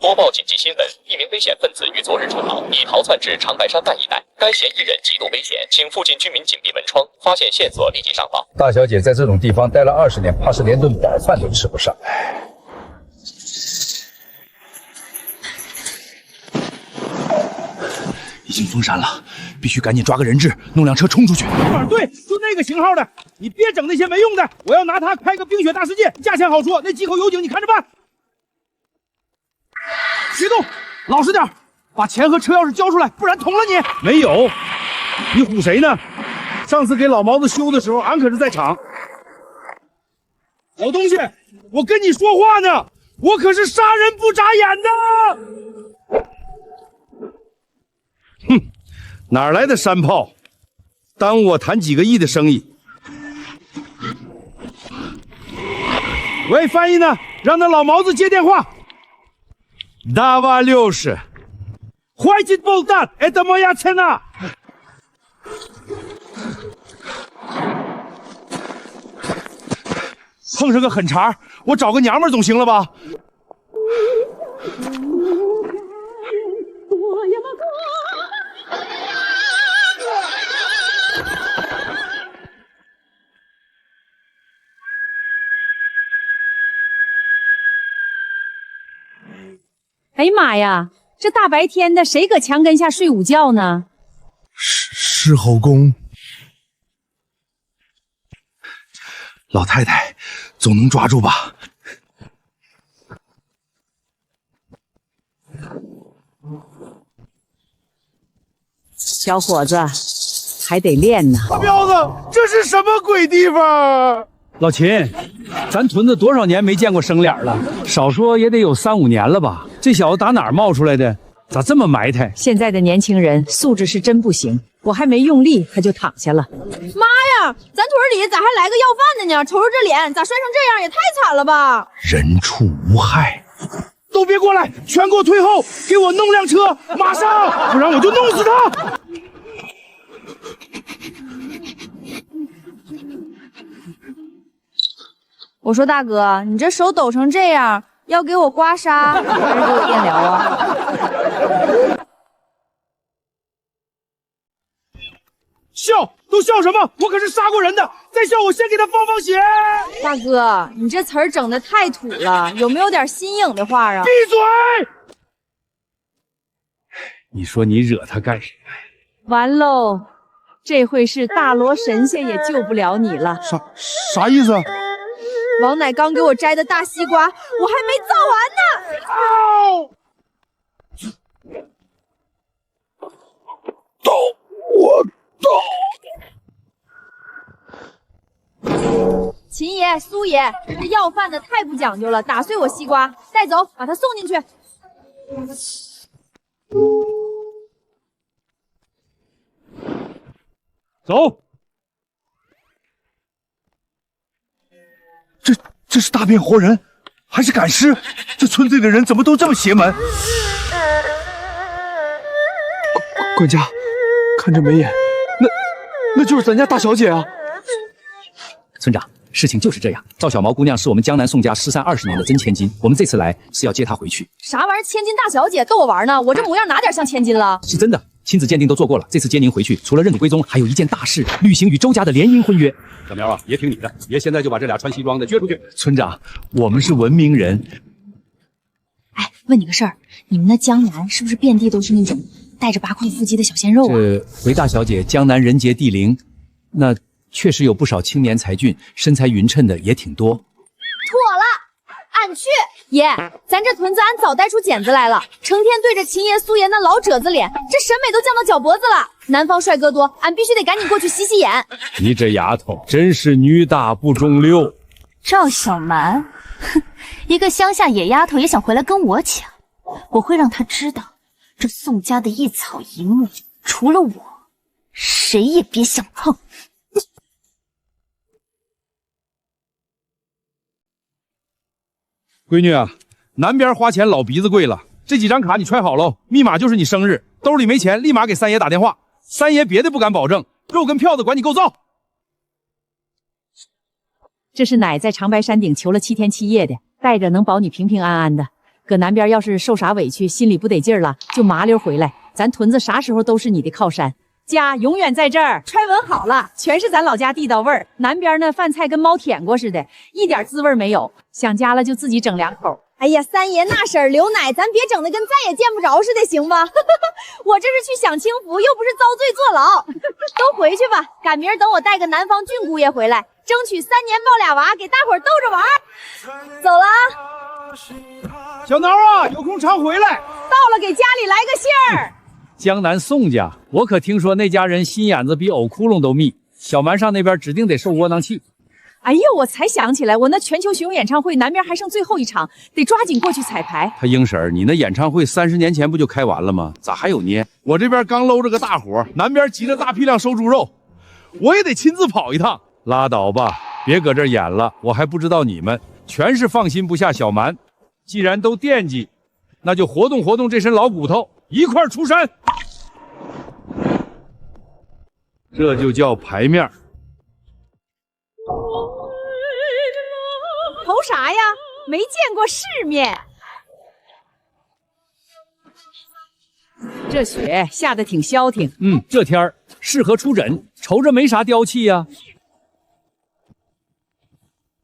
播报紧急新闻：一名危险分子于昨日出逃，已逃窜至长白山半一带。该嫌疑人极度危险，请附近居民紧闭门窗，发现线索立即上报。大小姐在这种地方待了20年，怕是连顿饱饭都吃不上。已经封山了，必须赶紧抓个人质，弄辆车冲出去。对，就那个型号的，你别整那些没用的，我要拿它开个冰雪大世界，价钱好说，那几口油井你看着办。别动，老实点，把钱和车钥匙交出来，不然捅了你。没有，你唬谁呢？上次给老毛子修的时候，俺可是在场。老东西，我跟你说话呢，我可是杀人不眨眼的。哼，哪来的山炮，耽误我谈几个亿的生意？喂，翻译呢？让那老毛子接电话。Dava 60. Хватит болтать, это моя цена. 碰上个狠茬，我找个娘们儿总行了吧？哎呀妈呀！这大白天的，谁搁墙根下睡午觉呢？是后宫，老太太总能抓住吧？小伙子，还得练呢。大彪子，这是什么鬼地方？老秦，咱屯子多少年没见过生脸了？少说也得有3、5年了吧？这小子打哪儿冒出来的？咋这么埋汰？现在的年轻人素质是真不行，我还没用力他就躺下了。妈呀，咱屯里咋还来个要饭的呢？瞅瞅这脸，咋摔成这样？也太惨了吧！人畜无害，都别过来，全给我退后，给我弄辆车，马上，不然我就弄死他！我说大哥，你这手抖成这样，要给我刮痧还是给我电疗啊？笑都笑什么？我可是杀过人的，再笑我先给他放血。大哥，你这词儿整的太土了，有没有点新颖的话啊？闭嘴！你说你惹他干什么呀？完喽，这回是大罗神仙也救不了你了。啥意思？王奶刚给我摘的大西瓜，我还没造完呢。刀！我刀！秦爷、苏爷，这要饭的太不讲究了，打碎我西瓜，带走，把他送进去。走。这是大变活人，还是赶尸？这村子里的人怎么都这么邪门？管家，看这眉眼，那就是咱家大小姐啊！村长，事情就是这样。赵小毛姑娘是我们江南宋家失散20年的真千金，我们这次来是要接她回去。啥玩意儿？千金大小姐逗我玩呢？我这模样哪点像千金了？是真的，亲子鉴定都做过了。这次接您回去，除了认祖归宗，还有一件大事，履行与周家的联姻婚约。小苗啊，爷听你的，爷现在就把这俩穿西装的撅出去。村长，我们是文明人。哎，问你个事儿，你们那江南是不是遍地都是那种带着8块腹肌的小鲜肉啊？这回大小姐，江南人杰地灵，那确实有不少青年才俊，身材匀称的也挺多。妥了，俺去。爷，咱这屯子俺早带出剪子来了，成天对着秦爷、苏爷那老褶子脸，这审美都降到脚脖子了。南方帅哥多，俺必须得赶紧过去洗洗眼。你这丫头真是女大不中留。赵小蛮，哼，一个乡下野丫头也想回来跟我抢，我会让她知道，这宋家的一草一木，除了我，谁也别想碰。闺女啊，南边花钱老鼻子贵了，这几张卡你揣好喽，密码就是你生日，兜里没钱立马给三爷打电话，三爷别的不敢保证，肉跟票子管你够造。这是奶在长白山顶求了7天7夜的，带着能保你平平安安的。搁南边要是受啥委屈，心里不得劲儿了，就麻溜回来。咱屯子啥时候都是你的靠山，家永远在这儿。揣稳好了，全是咱老家地道味儿。南边那饭菜跟猫舔过似的，一点滋味没有。想家了就自己整2口。哎呀，三爷那婶儿刘奶，咱别整的跟再也见不着似的，行吧？我这是去享清福，又不是遭罪坐牢。都回去吧，赶明儿等我带个南方俊姑爷回来，争取3年抱俩娃，给大伙儿逗着玩儿。走了啊。小挠啊，有空常回来。到了，给家里来个信儿。江南宋家，我可听说那家人心眼子比藕窟窿都密，小蛮上那边指定得受窝囊气。哎呦，我才想起来，我那全球巡游演唱会南边还剩最后一场，得抓紧过去彩排。他英婶儿，你那演唱会30年前不就开完了吗？咋还有捏？我这边刚搂着个大活，南边急着大批量收猪肉，我也得亲自跑一趟。拉倒吧，别搁这演了，我还不知道你们，全是放心不下小蛮。既然都惦记，那就活动活动这身老骨头，一块儿出山。这就叫牌面。投啥呀？没见过世面。这雪下得挺消停。这天儿适合出诊，瞅着没啥刁气呀。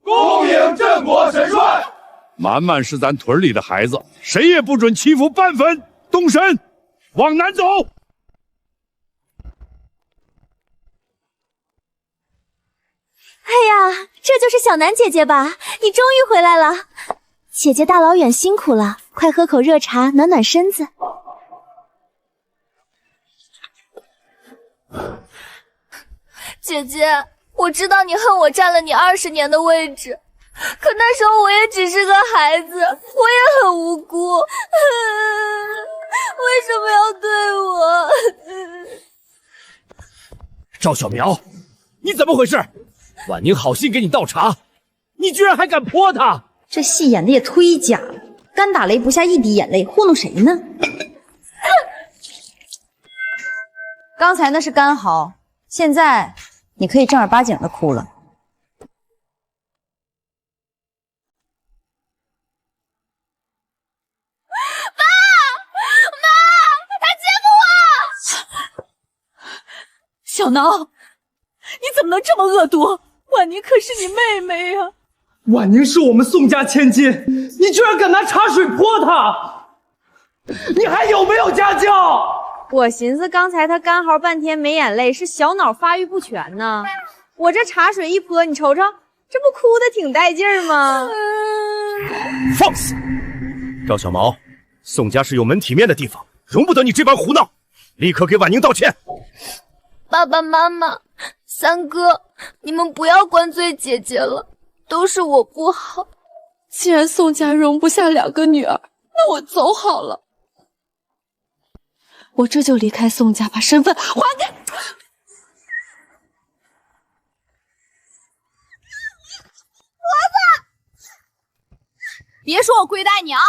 恭迎镇国神帅。满满是咱屯里的孩子，谁也不准欺负半分。动身，往南走。哎呀，这就是小南姐姐吧？你终于回来了，姐姐大老远辛苦了，快喝口热茶暖暖身子。姐姐，我知道你恨我占了你20年的位置，可那时候我也只是个孩子，我也很无辜，为什么要对我？赵小苗，你怎么回事？婉宁好心给你倒茶，你居然还敢泼他！这戏演的也忒假了，干打雷不下一滴眼泪，糊弄谁呢？刚才那是干嚎，现在你可以正儿八经的哭了。小挠，你怎么能这么恶毒？婉宁可是你妹妹呀！婉宁是我们宋家千金，你居然敢拿茶水泼她！你还有没有家教？我寻思刚才他干嚎半天没眼泪，是小脑发育不全呢。我这茶水一泼，你瞅瞅，这不哭得挺带劲儿吗？放肆！赵小毛，宋家是有门体面的地方，容不得你这般胡闹，立刻给婉宁道歉。爸爸妈妈，三哥，你们不要怪罪姐姐了，都是我不好。既然宋家容不下2个女儿，那我走好了。我这就离开宋家，把身份还给……别说我亏待你啊！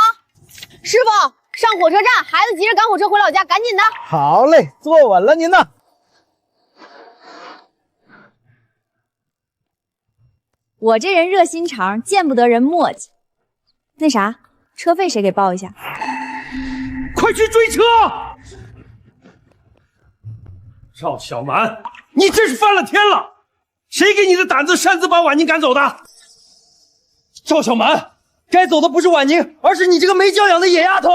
师傅，上火车站，孩子急着赶火车回老家，赶紧的。好嘞，坐稳了您呢。我这人热心肠，见不得人磨叽。那啥，车费谁给报一下？快去追车！赵小蛮，你真是翻了天了！谁给你的胆子擅自把婉宁赶走的？赵小蛮，该走的不是婉宁，而是你这个没教养的野丫头！宋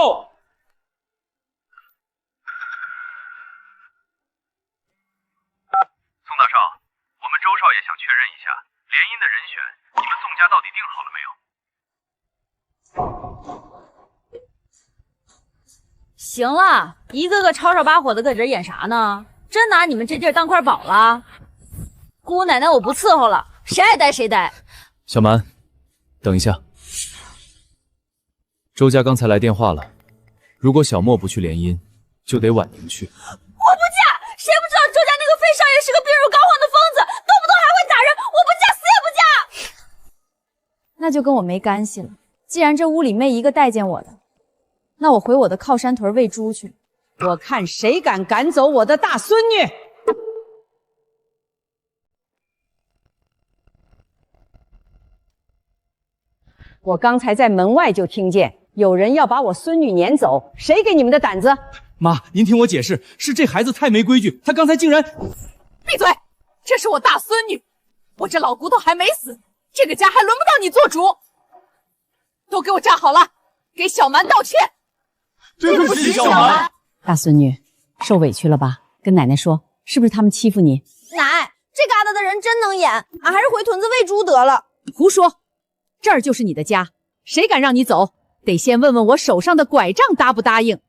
大少，我们周少爷想确认一下联姻的人选，你们宋家到底定好了没有？行了，一个个吵吵把火的搁这演啥呢？真拿你们这地儿当块宝了？姑奶奶我不伺候了，谁爱待谁待。小蛮，等一下，周家刚才来电话了，如果小莫不去联姻，就得婉宁去。我不嫁！谁不知道周家那个费少爷是个病入膏肓的疯子，动不动还会打人！我不嫁，死也不嫁！那就跟我没干系了。既然这屋里没一个待见我的，那我回我的靠山屯喂猪去。我看谁敢赶走我的大孙女！我刚才在门外就听见有人要把我孙女撵走，谁给你们的胆子？妈，您听我解释，是这孩子太没规矩，他刚才竟然……闭嘴！这是我大孙女，我这老骨头还没死，这个家还轮不到你做主。都给我站好了，给小蛮道歉。对不起，小蛮。大孙女，受委屈了吧？跟奶奶说，是不是他们欺负你？奶，这疙瘩的人真能演，俺还是回屯子喂猪得了。胡说，这儿就是你的家，谁敢让你走？得先问问我手上的拐杖答不答应。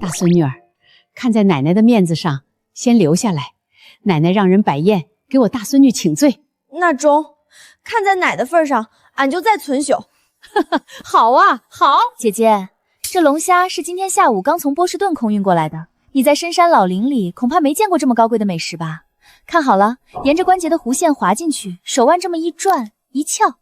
大孙女儿，看在奶奶的面子上，先留下来。奶奶让人摆宴，给我大孙女请罪。那中，看在奶的份上，俺就再存宿。好啊，好。姐姐，这龙虾是今天下午刚从波士顿空运过来的。你在深山老林里恐怕没见过这么高贵的美食吧？看好了，沿着关节的弧线滑进去，手腕这么一转一翘。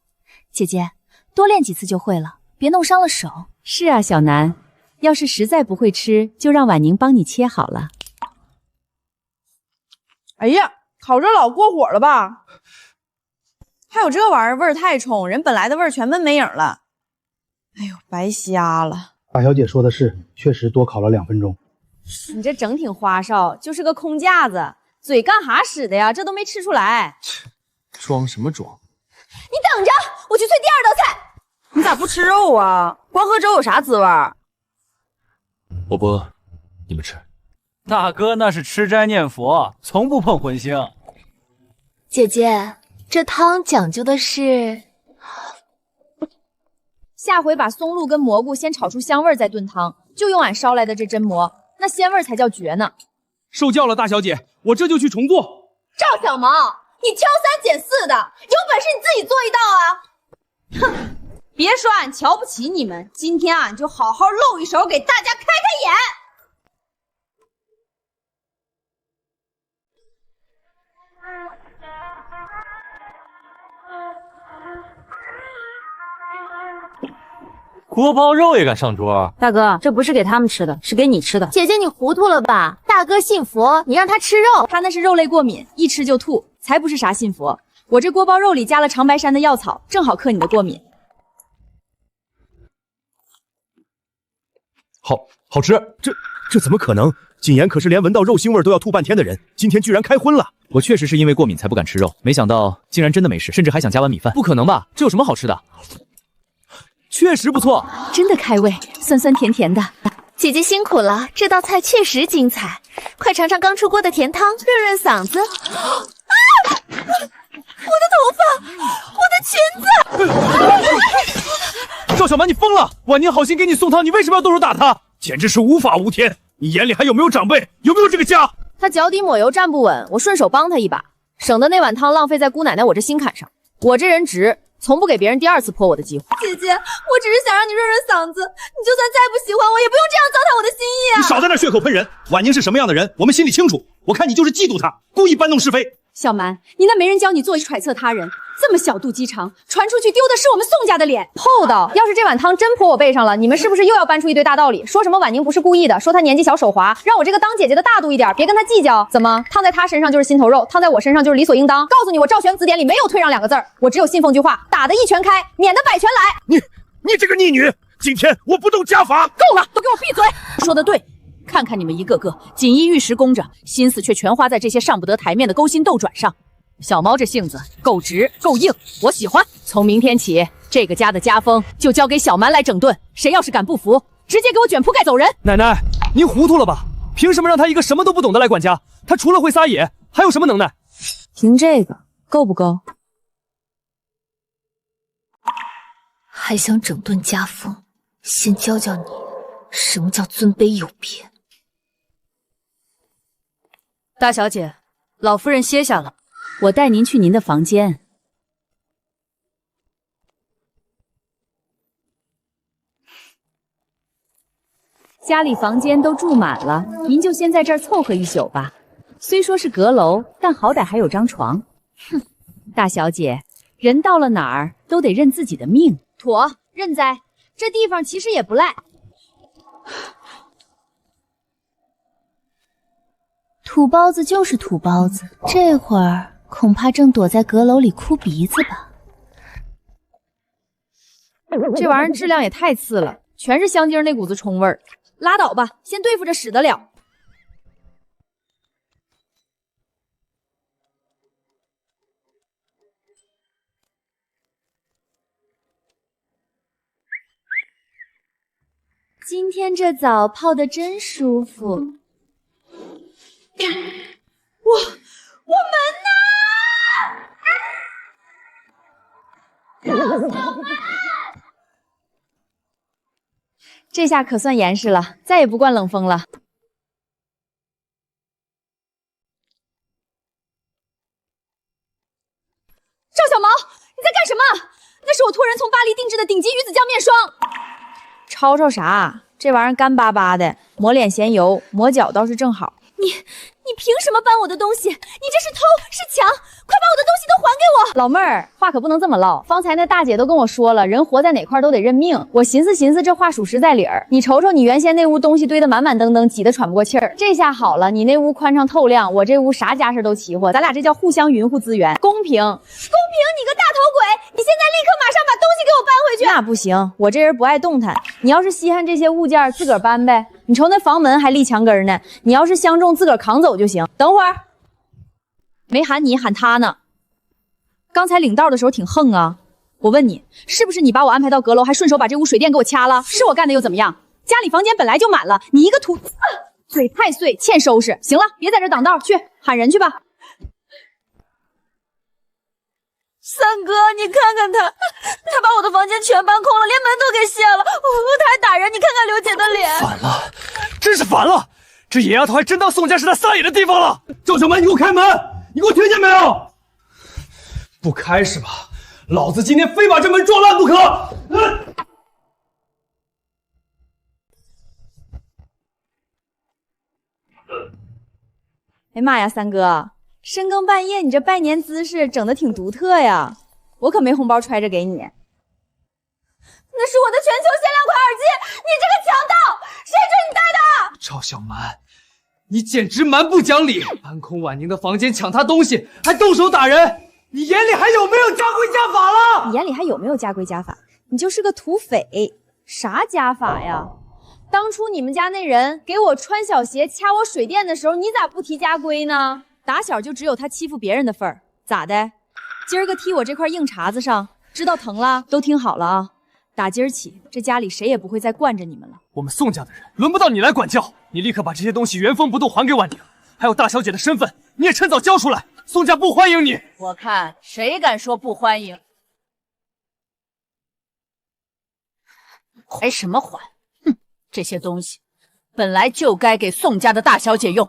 姐姐，多练几次就会了，别弄伤了手。是啊，小南，要是实在不会吃，就让婉宁帮你切好了。哎呀，烤着老过火了吧？还有这玩意儿，味儿太冲，人本来的味儿全闷没影了。哎呦，白瞎了。大小姐说的是，确实多烤了2分钟。你这整挺花哨，就是个空架子，嘴干哈使的呀？这都没吃出来。装什么装？你等着，我去催第2道菜。你咋不吃肉啊？光喝粥有啥滋味？我不饿，你们吃。大哥那是吃斋念佛，从不碰荤腥。姐姐，这汤讲究的是……下回把松露跟蘑菇先炒出香味再炖汤，就用俺烧来的这榛蘑，那鲜味才叫绝呢。受教了，大小姐，我这就去重做。赵小毛，你挑3拣4的，有本事你自己做一道啊！哼，别说俺瞧不起你们，今天俺就好好露一手，给大家开开眼。锅包肉也敢上桌？大哥，这不是给他们吃的，是给你吃的。姐姐，你糊涂了吧？大哥信佛，你让他吃肉，他那是肉类过敏，一吃就吐，才不是啥信佛。我这锅包肉里加了长白山的药草，正好克你的过敏。好吃。这怎么可能？谨言可是连闻到肉腥味都要吐半天的人，今天居然开荤了。我确实是因为过敏才不敢吃肉，没想到竟然真的没事，甚至还想加碗米饭。不可能吧？这有什么好吃的？确实不错，真的开胃，酸酸甜甜的。姐姐辛苦了，这道菜确实精彩，快尝尝刚出锅的甜汤，润润嗓子。啊！我的头发，我的裙子！赵小蛮，你疯了！婉宁好心给你送汤，你为什么要动手打他？简直是无法无天！你眼里还有没有长辈？有没有这个家？他脚底抹油站不稳，我顺手帮他一把，省得那碗汤浪费在姑奶奶我这心坎上。我这人直，从不给别人第2次泼我的机会。姐姐，我只是想让你润润嗓子，你就算再不喜欢我，也不用这样糟蹋我的心意啊！你少在那血口喷人！婉宁是什么样的人，我们心里清楚。我看你就是嫉妒她，故意搬弄是非。小蛮，你那没人教你做揣测他人，这么小肚鸡肠，传出去丢的是我们宋家的脸。厚道！要是这碗汤真泼我背上了，你们是不是又要搬出一堆大道理，说什么婉宁不是故意的，说她年纪小手滑，让我这个当姐姐的大度一点，别跟她计较。怎么烫在她身上就是心头肉，烫在我身上就是理所应当？告诉你，我赵玄字典里没有退让2个字儿，我只有信奉句话：打得一拳开，免得百拳来。你这个逆女！今天我不动家法！够了，都给我闭嘴！说得对。看看你们一个个锦衣玉食供着，心思却全花在这些上不得台面的勾心斗转上。小毛这性子够直够硬，我喜欢。从明天起，这个家的家风就交给小蛮来整顿，谁要是敢不服，直接给我卷铺盖走人。奶奶，您糊涂了吧？凭什么让他一个什么都不懂的来管家？他除了会撒野，还有什么能耐？凭这个够不够？还想整顿家风？先教教你什么叫尊卑有别。大小姐，老夫人歇下了，我带您去您的房间。家里房间都住满了，您就先在这儿凑合一宿吧。虽说是阁楼，但好歹还有张床。哼，大小姐，人到了哪儿都得认自己的命。妥，认栽。这地方其实也不赖。土包子就是土包子，这会儿恐怕正躲在阁楼里哭鼻子吧。这玩意儿质量也太次了，全是香精那股子冲味儿。拉倒吧，先对付着使得了。今天这澡泡得真舒服。我门呢？这下可算严实了，再也不惯冷风了。赵小毛，你在干什么？那是我托人从巴黎定制的顶级鱼子酱面霜。吵吵啥？这玩意儿干巴巴的，抹脸嫌油，抹脚倒是正好。你凭什么搬我的东西？你这是偷是抢？快把我的东西都还给我！老妹儿，话可不能这么唠。方才那大姐都跟我说了，人活在哪块都得认命。我寻思，这话属实在理儿。你瞅瞅，你原先那屋东西堆得满满登登，挤得喘不过气儿。这下好了，你那屋宽敞透亮，我这屋啥家事都齐活。咱俩这叫互相匀乎资源，公平。公平你个大头鬼！你现在立刻马上把东西给我搬回去。那不行，我这人不爱动弹。你要是稀罕这些物件，自个儿搬呗。你瞅那房门还立墙根呢，你要是相中，自个儿扛走就行。等会儿，没喊你，喊他呢。刚才领道的时候挺横啊。我问你，是不是你把我安排到阁楼，还顺手把这屋水电给我掐了？是我干的又怎么样？家里房间本来就满了，你一个土嘴太碎，欠收拾。行了，别在这挡道，去喊人去吧。三哥，你看看他把我的房间全搬空了，连门都给卸了，他还打人，你看看刘姐的脸。烦了，真是烦了！这野丫头还真当宋家是她撒野的地方了。赵小满，你给我开门！你给我听见没有？不开是吧？老子今天非把这门撞烂不可！哎妈呀，三哥！深更半夜，你这拜年姿势整得挺独特呀！我可没红包揣着给你。那是我的全球限量款耳机，你这个强盗，谁准你戴的？赵小蛮，你简直蛮不讲理！搬空婉宁的房间，抢她东西，还动手打人，你眼里还有没有家规家法了？你眼里还有没有家规家法？你就是个土匪，啥家法呀？当初你们家那人给我穿小鞋、掐我水电的时候，你咋不提家规呢？打小就只有他欺负别人的份儿，咋的？今儿个踢我这块硬茬子上，知道疼了？都听好了啊！打今儿起，这家里谁也不会再惯着你们了。我们宋家的人轮不到你来管教，你立刻把这些东西原封不动还给婉宁，还有大小姐的身份，你也趁早交出来。宋家不欢迎你。我看谁敢说不欢迎？还什么还？哼，这些东西本来就该给宋家的大小姐用。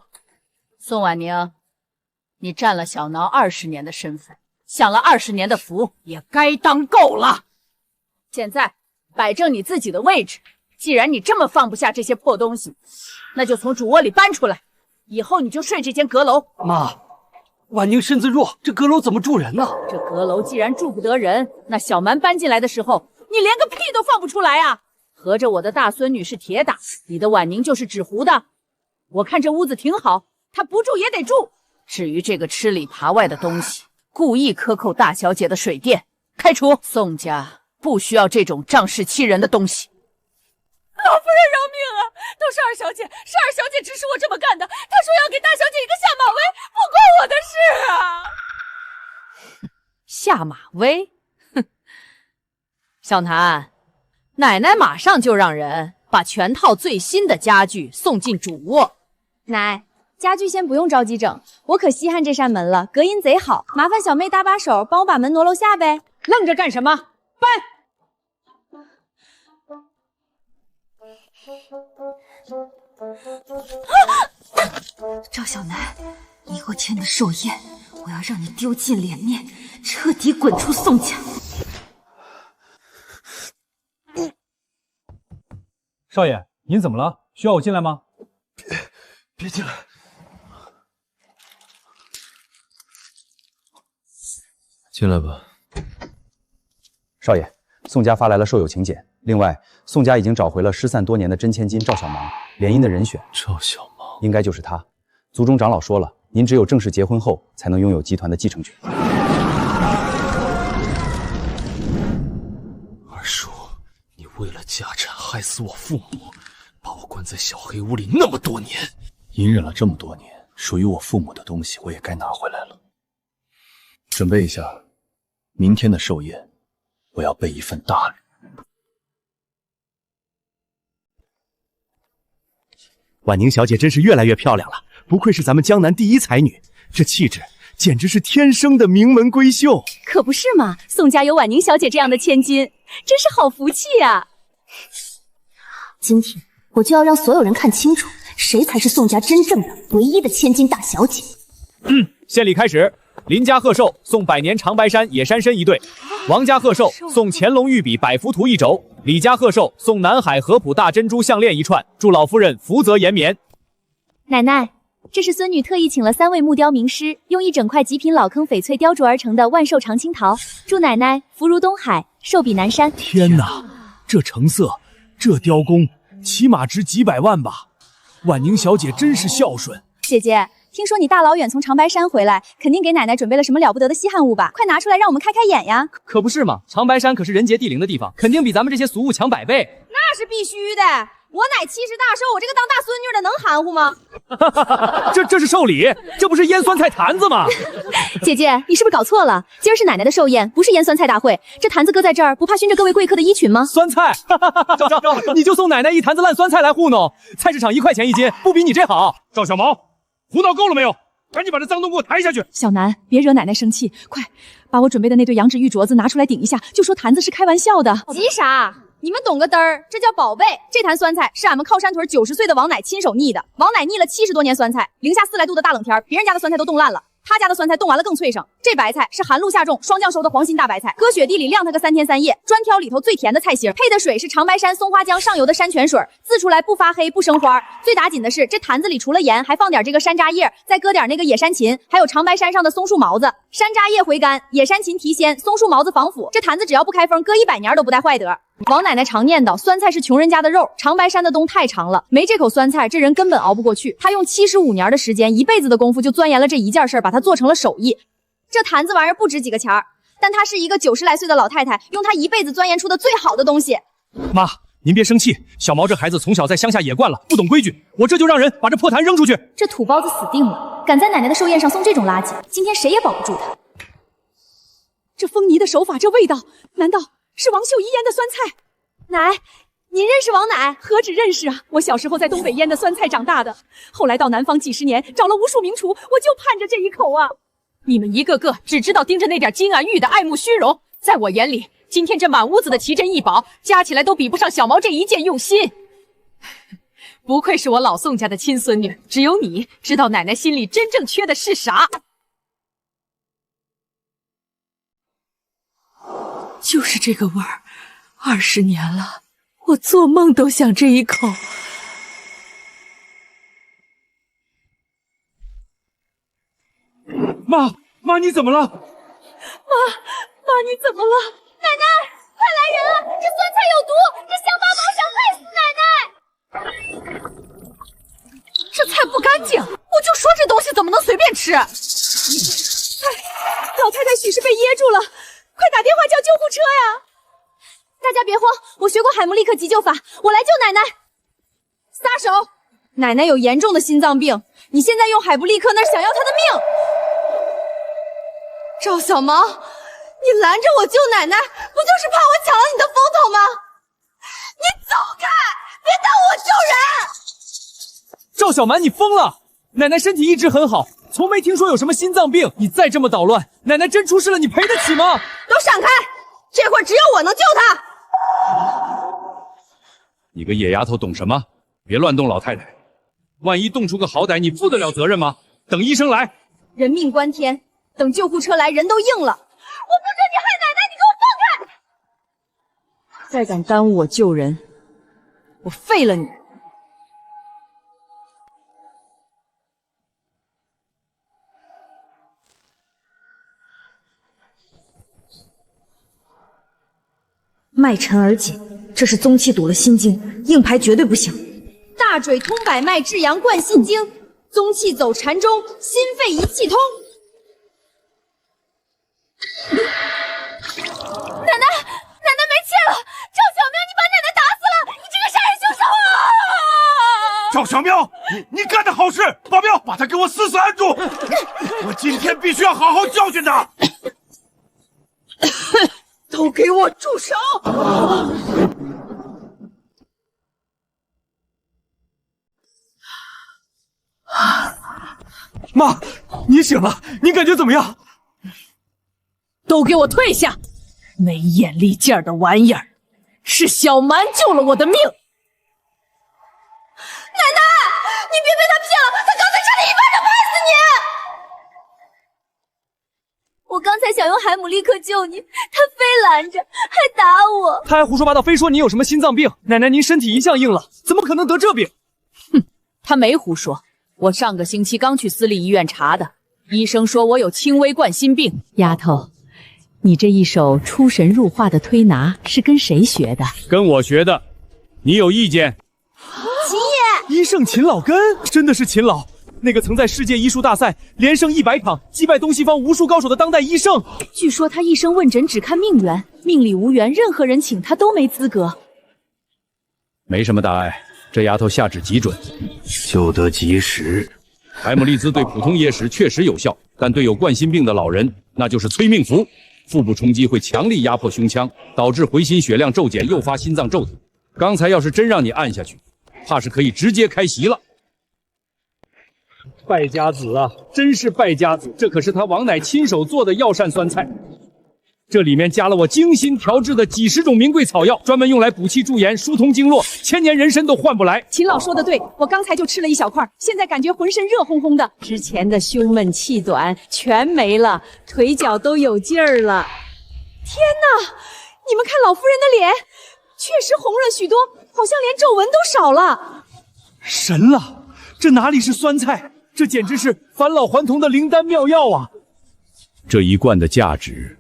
宋婉宁，你占了小挠20年的身份，享了20年的福，也该当够了。现在摆正你自己的位置，既然你这么放不下这些破东西，那就从主卧里搬出来，以后你就睡这间阁楼。妈，婉宁身子弱，这阁楼怎么住人呢？这阁楼既然住不得人，那小蛮搬进来的时候，你连个屁都放不出来啊！合着我的大孙女是铁打，你的婉宁就是纸糊的。我看这屋子挺好，她不住也得住。至于这个吃里扒外的东西，故意克扣大小姐的水电，开除。宋家不需要这种仗势欺人的东西。老夫人饶命啊！都是二小姐，是二小姐指使我这么干的。她说要给大小姐一个下马威，不关我的事啊！下马威？哼！小南，奶奶马上就让人把全套最新的家具送进主卧。奶，家具先不用着急整，我可稀罕这扇门了，隔音贼好。麻烦小妹搭把手，帮我把门挪楼下呗。愣着干什么？搬！赵小南，你后天的寿宴，我要让你丢尽脸面，彻底滚出宋家。少爷，您怎么了？需要我进来吗？别进来。进来吧。少爷，宋家发来了受友请柬。另外，宋家已经找回了失散多年的真千金赵小芒，联姻的人选赵小芒应该就是他。族中长老说了，您只有正式结婚后，才能拥有集团的继承权。二叔，你为了家产害死我父母，把我关在小黑屋里那么多年，隐忍了这么多年，属于我父母的东西我也该拿回来了。准备一下，明天的寿宴，我要备一份大礼。婉宁小姐真是越来越漂亮了，不愧是咱们江南第一才女，这气质简直是天生的名门闺秀。可不是嘛，宋家有婉宁小姐这样的千金，真是好福气呀！今天我就要让所有人看清楚，谁才是宋家真正的唯一的千金大小姐。献礼开始，林家贺寿送百年长白山野山参1对，王家贺寿送乾隆御笔百幅图1轴，李家贺寿送南海合浦大珍珠项链1串，祝老夫人福泽延绵。奶奶，这是孙女特意请了3位木雕名师，用一整块极品老坑翡翠雕琢而成的万寿长青桃，祝奶奶福如东海，寿比南山。天哪，这成色，这雕工，起码值几百万吧？婉宁小姐真是孝顺。姐姐，听说你大老远从长白山回来，肯定给奶奶准备了什么了不得的稀罕物吧？快拿出来让我们开开眼呀！可不是嘛，长白山可是人杰地灵的地方，肯定比咱们这些俗物强100倍。那是必须的。我乃70大寿，我这个当大孙女的能含糊吗？这是寿礼，这不是腌酸菜坛子吗？姐姐，你是不是搞错了？今儿是奶奶的寿宴，不是腌酸菜大会。这坛子搁在这儿，不怕熏着各位贵客的衣裙吗？酸菜，你就送奶奶一坛子烂酸菜来糊弄？菜市场1块钱1斤，不比你这好。赵小毛，胡闹够了没有？赶紧把这脏东给我抬下去！小南，别惹奶奶生气，快把我准备的那对羊脂玉镯子拿出来顶一下，就说坛子是开玩笑的。急啥？你们懂个嘚儿，这叫宝贝。这坛酸菜是俺们靠山屯90岁的王奶亲手腻的，王奶腻了70多年酸菜，零下4来度的大冷天，别人家的酸菜都冻烂了，他家的酸菜冻完了更脆生。这白菜是寒露下种霜降收的黄心大白菜，搁雪地里晾它个3天3夜，专挑里头最甜的菜心，配的水是长白山松花江上游的山泉水，自出来不发黑不生花。最打紧的是这坛子里除了盐，还放点这个山楂叶，再搁点那个野山芹，还有长白山上的松树毛子。山楂叶回甘，野山芹提鲜，松树毛子防腐。这坛子只要不开封，搁100年都不带坏得。王奶奶常念叨，酸菜是穷人家的肉，长白山的冬太长了，没这口酸菜，这人根本熬不过去。她用75年的时间，1辈子的功夫就钻研了这一件事，把它做成了手艺。这坛子玩意儿不值几个钱儿，但她是一个90来岁的老太太，用她一辈子钻研出的最好的东西。妈，您别生气，小毛这孩子从小在乡下野惯了，不懂规矩，我这就让人把这破坛扔出去。这土包子死定了，敢在奶奶的寿宴上送这种垃圾，今天谁也保不住他。这风泥的手法，这味道，难道是王秀姨腌的酸菜？奶，您认识王奶？何止认识啊！我小时候在东北腌的酸菜长大的，后来到南方几10年，找了无数名厨，我就盼着这一口啊！你们一个个只知道盯着那点金安玉的爱慕虚荣，在我眼里，今天这满屋子的奇珍异宝，加起来都比不上小毛这一件用心。不愧是我老宋家的亲孙女，只有你知道奶奶心里真正缺的是啥。就是这个味儿，20年了，我做梦都想这一口。妈，你怎么了？妈，你怎么了？奶奶，快来人啊！这酸菜有毒，这乡巴佬想害死奶奶。这菜不干净，我就说这东西怎么能随便吃？哎，老太太许是被噎住了，快打电话叫救护车呀！大家别慌，我学过海姆立克急救法，我来救奶奶。撒手！奶奶有严重的心脏病，你现在用海布立克那是想要她的命。赵小毛，你拦着我救奶奶，不就是怕我抢了你的风头吗？你走开，别耽误我救人！赵小蛮，你疯了！奶奶身体一直很好，从没听说有什么心脏病。你再这么捣乱，奶奶真出事了，你赔得起吗？都闪开！这会儿只有我能救她。你个野丫头懂什么？别乱动老太太，万一动出个好歹，你负得了责任吗？等医生来。人命关天，等救护车来，人都硬了。我不准你害奶奶，你给我放开！再敢耽误我救人，我废了你！脉沉而紧，这是宗气堵了心经，硬排绝对不行。大椎通百脉，至阳贯心经，宗气走禅中，心肺一气通。奶奶，奶奶没气了！赵小苗，你把奶奶打死了！你这个小喵，你干的好事！保镖，把他给我死死按住！我今天必须要好好教训他！都给我住手！妈，你醒了，你感觉怎么样？都给我退下！没眼力劲儿的玩意儿，是小蛮救了我的命。奶奶，你别被他骗了，他刚才差点一巴掌拍死你！我刚才想用海姆立克救你，他非拦着，还打我。他还胡说八道，非说你有什么心脏病。奶奶，您身体一向硬朗，怎么可能得这病？哼，他没胡说。我上个星期刚去私立医院查的，医生说我有轻微冠心病。丫头，你这一手出神入化的推拿是跟谁学的？跟我学的。你有意见？秦爷，医圣秦老根真的是秦老，那个曾在世界医术大赛连胜100场，击败东西方无数高手的当代医圣。据说他一生问诊只看命缘，命里无缘，任何人请他都没资格。没什么大碍，这丫头下旨极准，救得及时。海姆利兹对普通野史确实有效，但对有冠心病的老人，那就是催命符。腹部冲击会强力压迫胸腔，导致回心血量骤减，诱发心脏骤停。刚才要是真让你按下去，怕是可以直接开席了。败家子啊，真是败家子！这可是他王奶亲手做的药膳酸菜，这里面加了我精心调制的几十种名贵草药，专门用来补气驻颜、疏通经络，千年人参都换不来。秦老说的对，我刚才就吃了一小块，现在感觉浑身热烘烘的，之前的胸闷气短全没了，腿脚都有劲儿了。天哪，你们看老夫人的脸，确实红润许多，好像连皱纹都少了。神了，这哪里是酸菜，这简直是返老还童的灵丹妙药啊！这一罐的价值，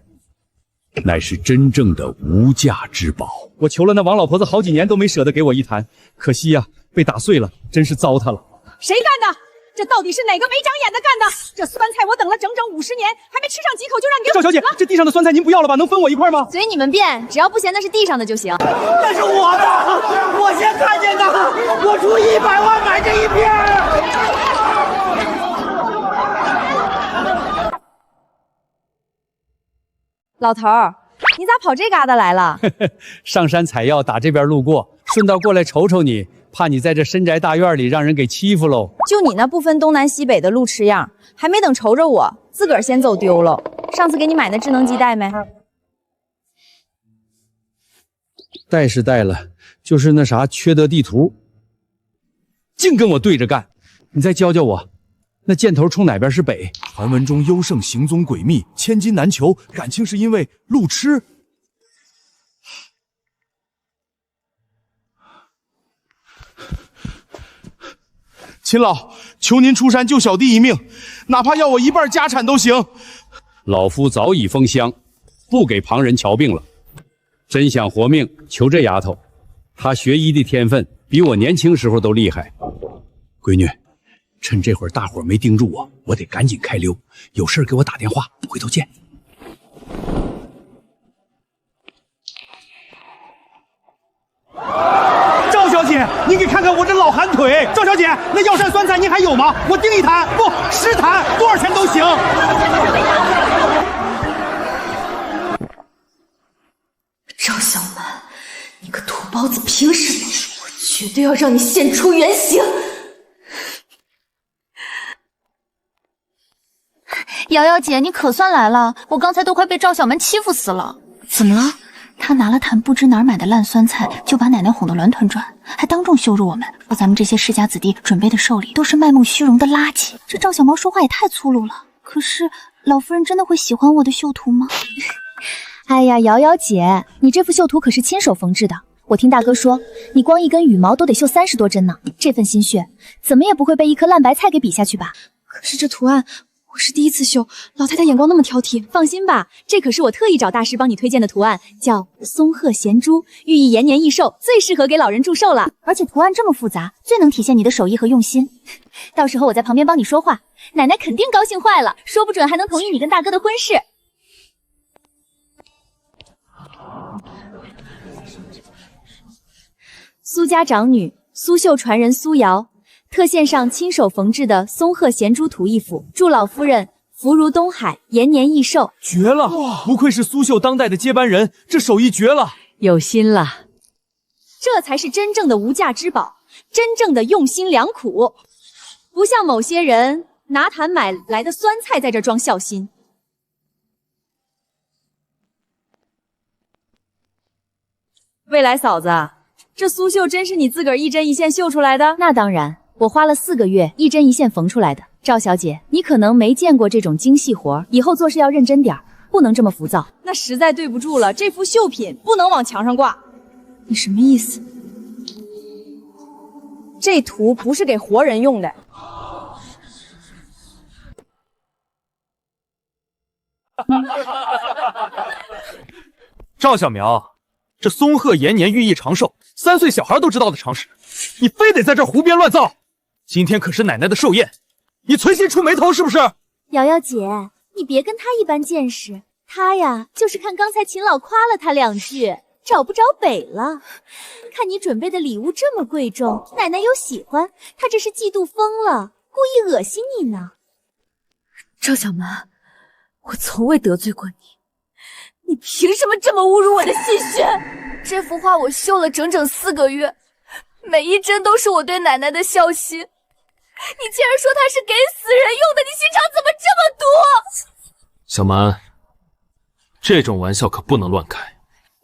乃是真正的无价之宝。我求了那王老婆子好几年都没舍得给我一坛，可惜呀，被打碎了，真是糟蹋了。谁干的？这到底是哪个没长眼的干的？这酸菜我等了整整50年，还没吃上几口就让你给赵小姐，这地上的酸菜您不要了吧？能分我一块吗？随你们便，只要不嫌那是地上的就行。那是我的，我先看见的，我出100万买这一片。老头儿，你咋跑这旮瘩来了？上山采药，打这边路过，顺道过来瞅瞅你，怕你在这深宅大院里让人给欺负喽。就你那不分东南西北的路痴样，还没等瞅着我，自个儿先走丢了。上次给你买那智能机带没？带是带了，就是那啥缺德地图，净跟我对着干。你再教教我，那箭头冲哪边是北？传闻中优胜行踪诡秘，千金难求，感情是因为路痴。秦老，求您出山救小弟一命，哪怕要我1半家产都行。老夫早已封箱，不给旁人瞧病了。真想活命，求这丫头，她学医的天分比我年轻时候都厉害。闺女，趁这会儿大伙没盯住我，我得赶紧开溜。有事给我打电话，回头见。赵小姐，您给看看我这老寒腿。赵小姐，那药膳酸菜您还有吗？我订1坛，不10坛，多少钱都行。赵小蛮，你个土包子，凭什么？我绝对要让你现出原形！瑶瑶姐，你可算来了！我刚才都快被赵小蛮欺负死了。怎么了？他拿了坛不知哪儿买的烂酸菜，就把奶奶哄得团团转，还当众羞辱我们，说咱们这些世家子弟准备的寿礼都是卖弄虚荣的垃圾。这赵小毛说话也太粗鲁了。可是老夫人真的会喜欢我的绣图吗？哎呀，瑶瑶姐，你这幅绣图可是亲手缝制的。我听大哥说，你光一根羽毛都得绣30多针呢。这份心血，怎么也不会被一颗烂白菜给比下去吧？可是这图案我是第一次绣，老太太眼光那么挑剔。放心吧，这可是我特意找大师帮你推荐的图案，叫松鹤衔珠，寓意延年益寿，最适合给老人祝寿了。而且图案这么复杂，最能体现你的手艺和用心。到时候我在旁边帮你说话，奶奶肯定高兴坏了，说不准还能同意你跟大哥的婚事。苏家长女，苏绣传人苏瑶，特线上亲手缝制的松鹤衔珠图一幅，祝老夫人福如东海，延年益寿。绝了！不愧是苏绣当代的接班人，这手艺绝了，有心了。这才是真正的无价之宝，真正的用心良苦，不像某些人拿坛买来的酸菜在这装孝心。未来嫂子，这苏绣真是你自个儿一针一线绣出来的？那当然，我花了4个月一针一线缝出来的。赵小姐，你可能没见过这种精细活，以后做事要认真点，不能这么浮躁。那实在对不住了，这幅绣品不能往墙上挂。你什么意思？这图不是给活人用的。赵小苗，这松鹤延年寓意长寿，3岁小孩都知道的常识，你非得在这胡编乱造。今天可是奶奶的寿宴，你存心触眉头是不是？瑶瑶姐，你别跟他一般见识，他呀就是看刚才秦老夸了他2句，找不着北了。看你准备的礼物这么贵重，奶奶又喜欢，他这是嫉妒疯了，故意恶心你呢。赵小蛮，我从未得罪过你，你凭什么这么侮辱我的心血？这幅画我绣了整整4个月，每一针都是我对奶奶的孝心。你竟然说它是给死人用的，你心肠怎么这么毒？小蛮，这种玩笑可不能乱开，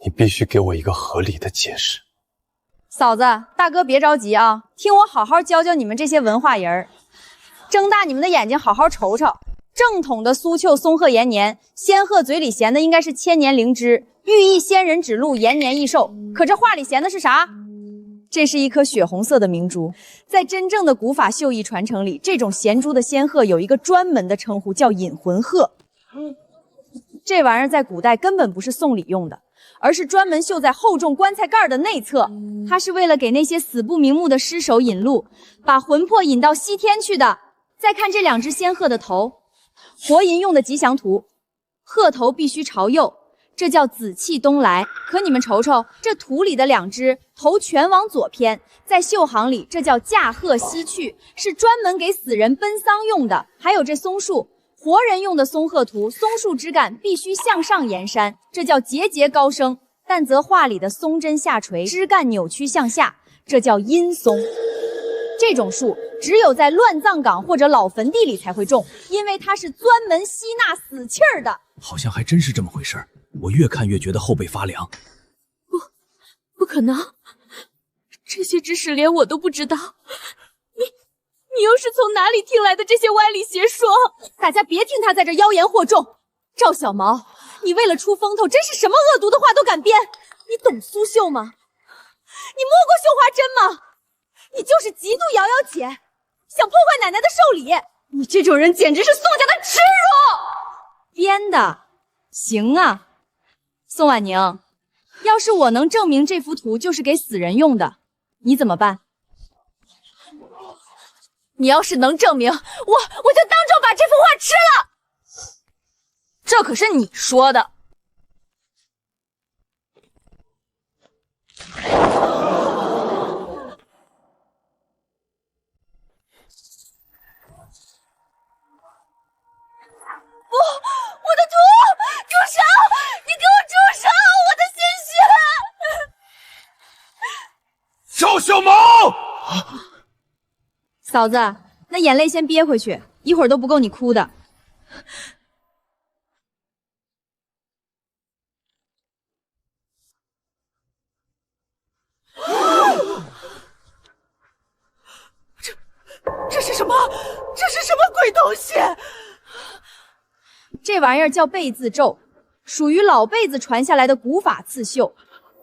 你必须给我一个合理的解释。嫂子，大哥别着急啊，听我好好教教你们这些文化人儿，睁大你们的眼睛好好瞅瞅。正统的苏绣松鹤延年，仙鹤嘴里衔的应该是千年灵芝，寓意仙人指路，延年益寿。可这画里衔的是啥？这是一颗血红色的明珠。在真正的古法绣艺传承里，这种衔珠的仙鹤有一个专门的称呼，叫引魂鹤。这玩意儿在古代根本不是送礼用的，而是专门绣在厚重棺材盖的内侧。它是为了给那些死不瞑目的尸首引路，把魂魄引到西天去的。再看这2只仙鹤的头，活银用的吉祥图，鹤头必须朝右，这叫紫气东来。可你们瞅瞅，这图里的2只头全往左偏，在绣行里这叫驾鹤西去，是专门给死人奔丧用的。还有这松树，活人用的松鹤图，松树枝干必须向上延伸，这叫节节高升。但则画里的松针下垂，枝干扭曲向下，这叫阴松。这种树只有在乱葬岗或者老坟地里才会种，因为它是专门吸纳死气儿的。好像还真是这么回事儿，我越看越觉得后背发凉。不可能，这些知识连我都不知道。你又是从哪里听来的这些歪理邪说？大家别听他在这妖言惑众。赵小毛，你为了出风头，真是什么恶毒的话都敢编。你懂苏绣吗？你摸过绣花针吗？你就是嫉妒瑶瑶姐，想破坏奶奶的寿礼。你这种人简直是宋家的耻辱。编的，行啊。宋婉宁，要是我能证明这幅图就是给死人用的，你怎么办？你要是能证明，我就当众把这幅画吃了。这可是你说的。不，我的图！住手！你给我住手！我的鲜血！赵小毛，嫂子，那眼泪先憋回去，一会儿都不够你哭的。这是什么？这是什么鬼东西？这玩意儿叫贝字咒，属于老辈子传下来的古法刺绣，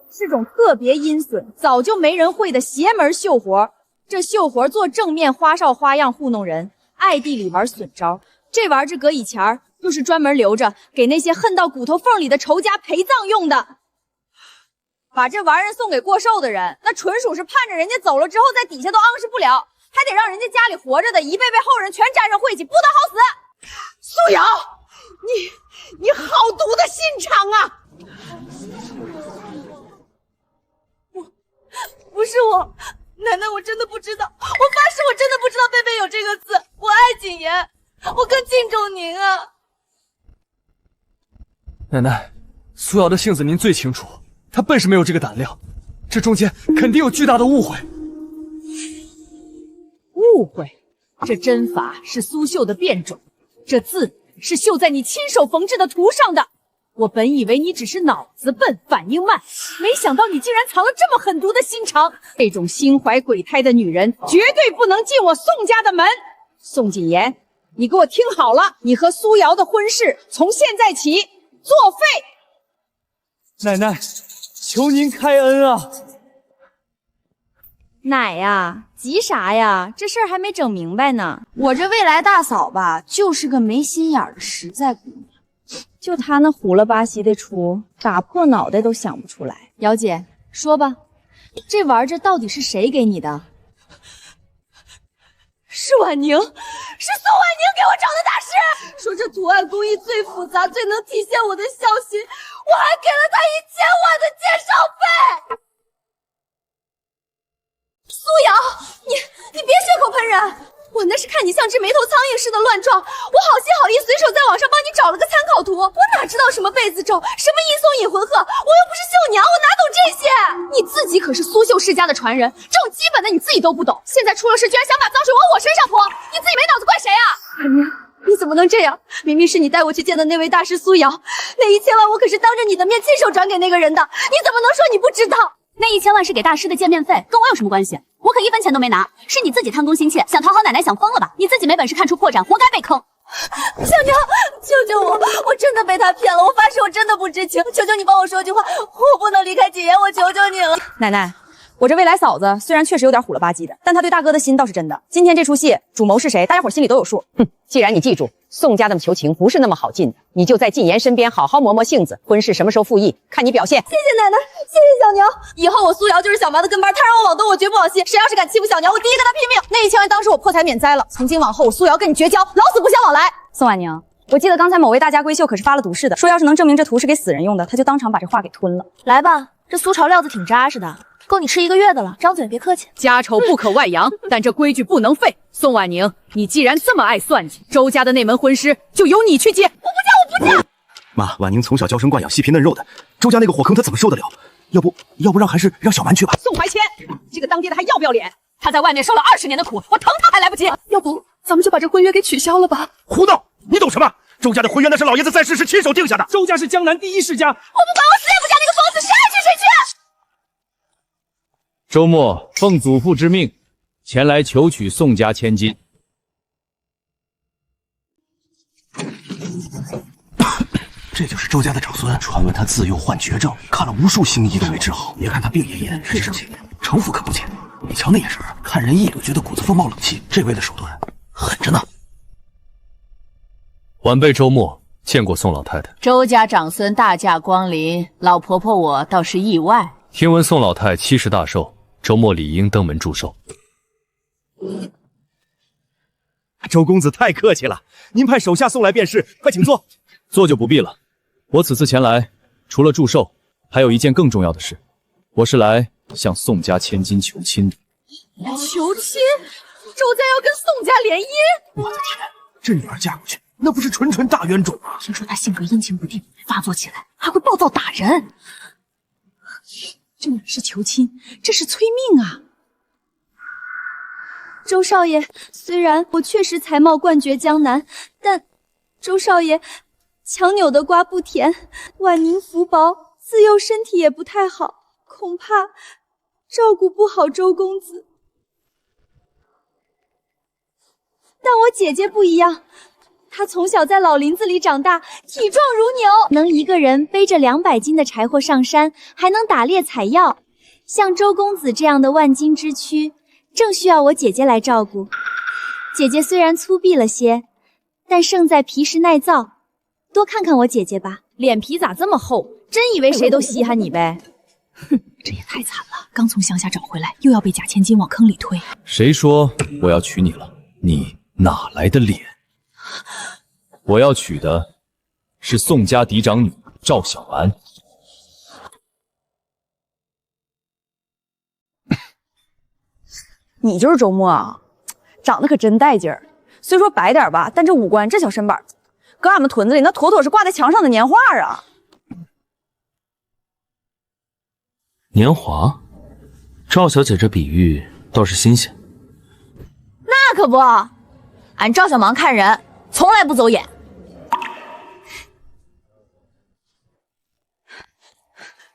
是种特别阴损、早就没人会的邪门绣活。这绣活做正面花哨花样糊弄人，暗地里玩损招。这玩意儿搁以前就是专门留着给那些恨到骨头缝里的仇家陪葬用的。把这玩意儿送给过寿的人，那纯属是盼着人家走了之后在底下都昂视不了，还得让人家家里活着的一辈辈后人全沾上晦气，不得好死。苏瑶，你好毒的心肠啊！不是我，奶奶，我真的不知道，我发誓我真的不不更敬重您啊？奶奶，苏瑶的性子您最清楚，她笨是没有这个胆量，这中间肯定有巨大的误会。误会？这针法是苏绣的变种，这字是绣在你亲手缝制的图上的。我本以为你只是脑子笨，反应慢，没想到你竟然藏了这么狠毒的心肠。这种心怀鬼胎的女人，绝对不能进我宋家的门。宋谨言，你给我听好了，你和苏瑶的婚事从现在起作废。奶奶，求您开恩啊！奶呀，急啥呀？这事儿还没整明白呢。我这未来大嫂吧，就是个没心眼儿的实在姑娘。就她那虎了吧唧的出，打破脑袋都想不出来。瑶姐，说吧，这玩意儿到底是谁给你的？是婉宁，是宋婉宁给我找的大师，说这图案工艺最复杂，最能体现我的孝心，我还给了他1000万的介绍费。苏瑶，你别血口喷人！我那是看你像只没头苍蝇似的乱撞，我好心好意随手在网上帮你找了个参考图，我哪知道什么被子咒，什么银松引魂鹤，我又不是绣娘，我哪懂这些？你自己可是苏绣世家的传人，这种基本的你自己都不懂，现在出了事居然想把脏水往我身上泼，你自己没脑子怪谁啊？婉宁，你怎么能这样？明明是你带我去见的那位大师苏瑶，那1000万我可是当着你的面亲手转给那个人的，你怎么能说你不知道？那1000万是给大师的见面费，跟我有什么关系？我可1分钱都没拿，是你自己贪功心切，想讨好奶奶，想疯了吧？你自己没本事看出破绽，活该被坑。小娘，救救我！我真的被他骗了，我发誓我真的不知情，求求你帮我说句话，我不能离开谨言，我求求你了。奶奶，我这未来嫂子虽然确实有点虎了吧唧的，但她对大哥的心倒是真的。今天这出戏主谋是谁，大家伙心里都有数。既然你记住宋家的求情不是那么好进的，你就在谨言身边好好磨磨性子，婚事什么时候复议，看你表现。谢谢奶奶，谢谢小娘。以后我苏瑶就是小麻的跟班，他让我往东，我绝不往西。谁要是敢欺负小娘，我第一跟他拼命。那1000万当时我破财免灾了，从今往后我苏瑶跟你绝交，老死不相往来。宋婉宁，我记得刚才某位大家闺秀可是发了毒誓的，说要是能证明这图是给死人用的，他就当场把这话给吞了。来吧，这苏朝料子挺扎实的，够你吃1个月的了，张嘴别客气。家丑不可外扬，但这规矩不能废。宋婉宁，你既然这么爱算计，周家的那门婚事就由你去接。我不嫁。妈，婉宁从小娇生惯养，细皮嫩肉的，周家那个火坑她怎么受得了？要不还是让小蛮去吧。宋怀谦，这个当爹的还要不要脸？他在外面受了20年的苦，我疼他还来不及。要不咱们就把这婚约给取消了吧？胡闹！你懂什么？周家的婚约那是老爷子在世时亲手定下的。周家是江南第一世家，我不管，我死也不嫁那个疯子，谁爱去谁去。周末奉祖父之命，前来求娶宋家千金。这就是周家的长孙，传闻他自幼患绝症，看了无数行医都没治好。别看他病恹恹，这生气城府可不浅。你瞧那眼神，看人一眼就觉得骨子风冒冷气。这位的手段狠着呢。晚辈周末见过宋老太太。周家长孙大驾光临，老婆婆我倒是意外。听闻宋老太70大寿，周末理应登门祝寿。周公子太客气了，您派手下送来便是，快请坐。坐就不必了。我此次前来，除了祝寿，还有一件更重要的事。我是来向宋家千金求亲的。求亲？周家要跟宋家联姻？我的天，这女儿嫁过去，那不是纯纯大冤种吗？听说她性格阴晴不定，发作起来还会暴躁打人。这哪是求亲，这是催命啊！周少爷，虽然我确实才貌冠绝江南，但周少爷强扭的瓜不甜，婉宁福薄，自幼身体也不太好，恐怕照顾不好周公子。但我姐姐不一样，她从小在老林子里长大，体壮如牛，能一个人背着200斤的柴火上山，还能打猎采药。像周公子这样的万金之躯，正需要我姐姐来照顾。姐姐虽然粗鄙了些，但胜在皮实耐造。多看看我姐姐吧。脸皮咋这么厚？真以为谁都稀罕你呗？哼，这也太惨了！刚从乡下找回来，又要被假千金往坑里推。谁说我要娶你了？你哪来的脸？我要娶的是宋家嫡长女赵小蛮。你就是周末啊，长得可真带劲儿。虽说白点吧，但这五官这小身板，搁俺们屯子里那妥妥是挂在墙上的年画啊！年华，赵小姐这比喻倒是新鲜。那可不，俺赵小芒看人从来不走眼。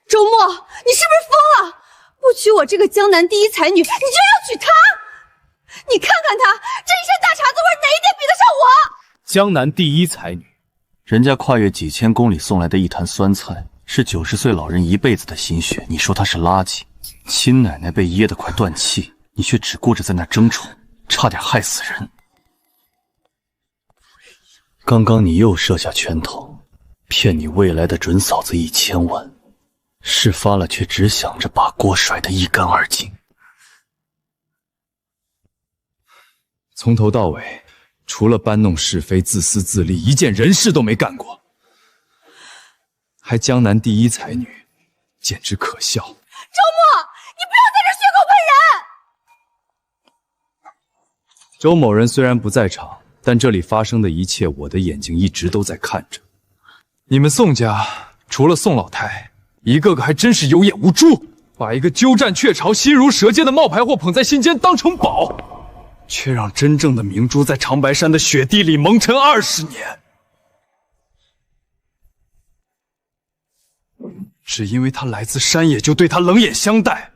周末，你是不是疯了？不娶我这个江南第一才女，你居然要娶她？你看看她这一身大碴子味，哪一点比得上我？江南第一才女，人家跨越几千公里送来的一坛酸菜，是90岁老人一辈子的心血。你说她是垃圾？亲奶奶被噎得快断气，你却只顾着在那争宠，差点害死人。刚刚你又设下圈套，骗你未来的准嫂子1000万。事发了，却只想着把锅甩得一干二净。从头到尾，除了搬弄是非、自私自利，一件人事都没干过，还江南第一才女，简直可笑。周末，你不要在这血口喷人！周某人虽然不在场，但这里发生的一切，我的眼睛一直都在看着。你们宋家除了宋老太，一个个还真是有眼无珠，把一个鸠占鹊巢、心如蛇蝎的冒牌货捧在心间当成宝，却让真正的明珠在长白山的雪地里蒙尘20年。只因为他来自山野，就对他冷眼相待，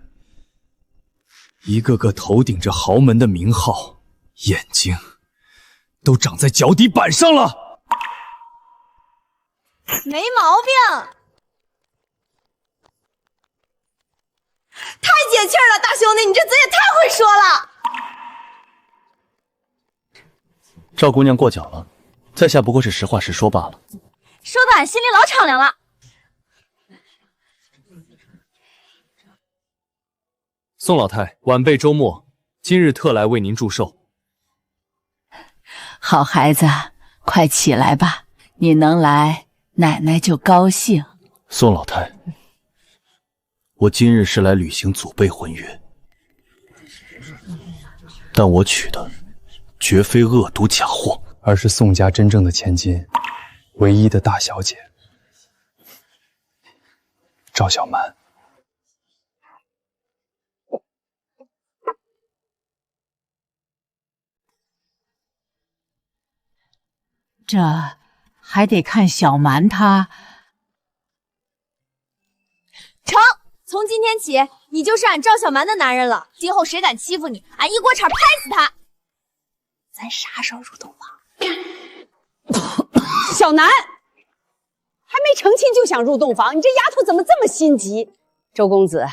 一个个头顶着豪门的名号，眼睛都长在脚底板上了。没毛病。太解气了，大兄弟，你这嘴也太会说了。赵姑娘过奖了，在下不过是实话实说罢了。说的俺心里老敞亮了。宋老太，晚辈周末今日特来为您祝寿。好孩子，快起来吧，你能来，奶奶就高兴。宋老太，我今日是来履行祖辈婚约，但我娶的绝非恶毒假货，而是宋家真正的千金，唯一的大小姐赵小曼。这还得看小蛮她。成，从今天起，你就是俺赵小蛮的男人了。今后谁敢欺负你，俺一锅铲拍死他。咱啥时候入洞房？小南，还没成亲就想入洞房，你这丫头怎么这么心急？周公子，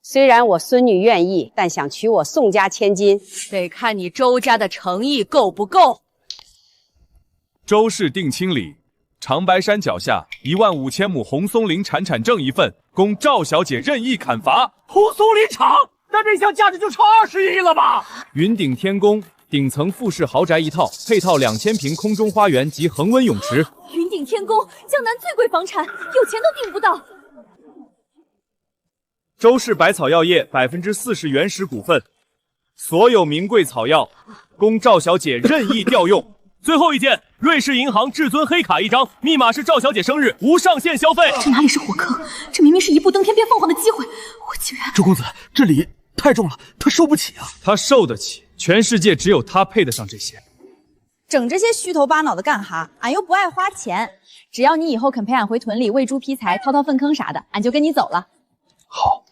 虽然我孙女愿意，但想娶我宋家千金，得看你周家的诚意够不够。周氏定亲礼，长白山脚下15000亩红松林产证一份，供赵小姐任意砍伐。红松林场，那这项价值就超20亿了吧？云顶天宫，顶层复式豪宅一套，配套2000平空中花园及恒温泳池。云顶天宫，江南最贵房产，有钱都订不到。周氏百草药业40%原始股份，所有名贵草药供赵小姐任意调用。最后一件，瑞士银行至尊黑卡1张，密码是赵小姐生日，无上限消费。这哪里是火坑？这明明是一步登天变凤凰的机会，我竟然……周公子，这礼太重了，他受不起啊！他受得起，全世界只有他配得上这些。整这些虚头巴脑的干哈？俺又不爱花钱，只要你以后肯陪俺回屯里喂猪劈柴、掏粪坑啥的，俺就跟你走了。好。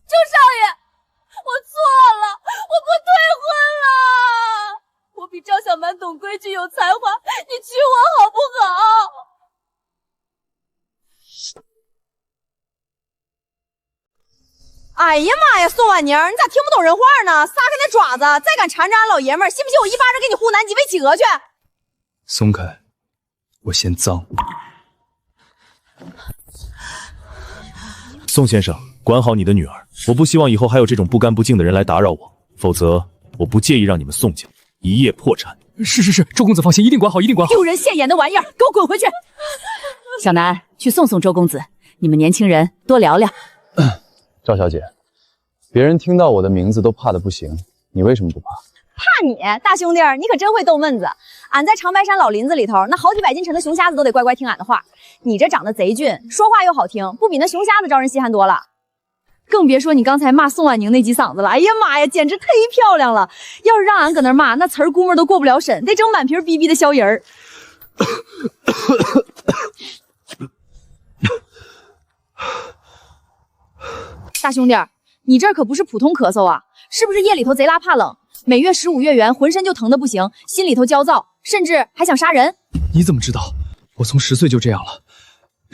周少爷，我错了，我不退婚了。我比赵小蛮懂规矩、有才华，你娶我好不好？哎呀妈呀，宋婉宁，你咋听不懂人话呢？撒开那爪子，再敢缠着俺老爷们儿，信不信我一巴掌给你呼南极喂企鹅去？松开，我嫌脏。宋先生，管好你的女儿，我不希望以后还有这种不干不净的人来打扰我，否则我不介意让你们宋家一夜破产。是，周公子放心，一定管好，一定管好。丢人现眼的玩意儿，给我滚回去！小南，去送送周公子，你们年轻人多聊聊。赵小姐，别人听到我的名字都怕得不行，你为什么不怕？怕你，大兄弟儿，你可真会逗闷子。俺在长白山老林子里头，那好几百斤沉的熊瞎子都得乖乖听俺的话。你这长得贼俊，说话又好听，不比那熊瞎子招人稀罕多了。更别说你刚才骂宋婉宁那几嗓子了，哎呀妈呀，简直忒漂亮了！要是让俺搁那骂，那词儿估摸都过不了审，得整满瓶逼逼的消音儿。大兄弟儿，你这可不是普通咳嗽啊，是不是夜里头贼拉怕冷？每月15月圆，浑身就疼得不行，心里头焦躁，甚至还想杀人。你怎么知道？我从10岁就这样了。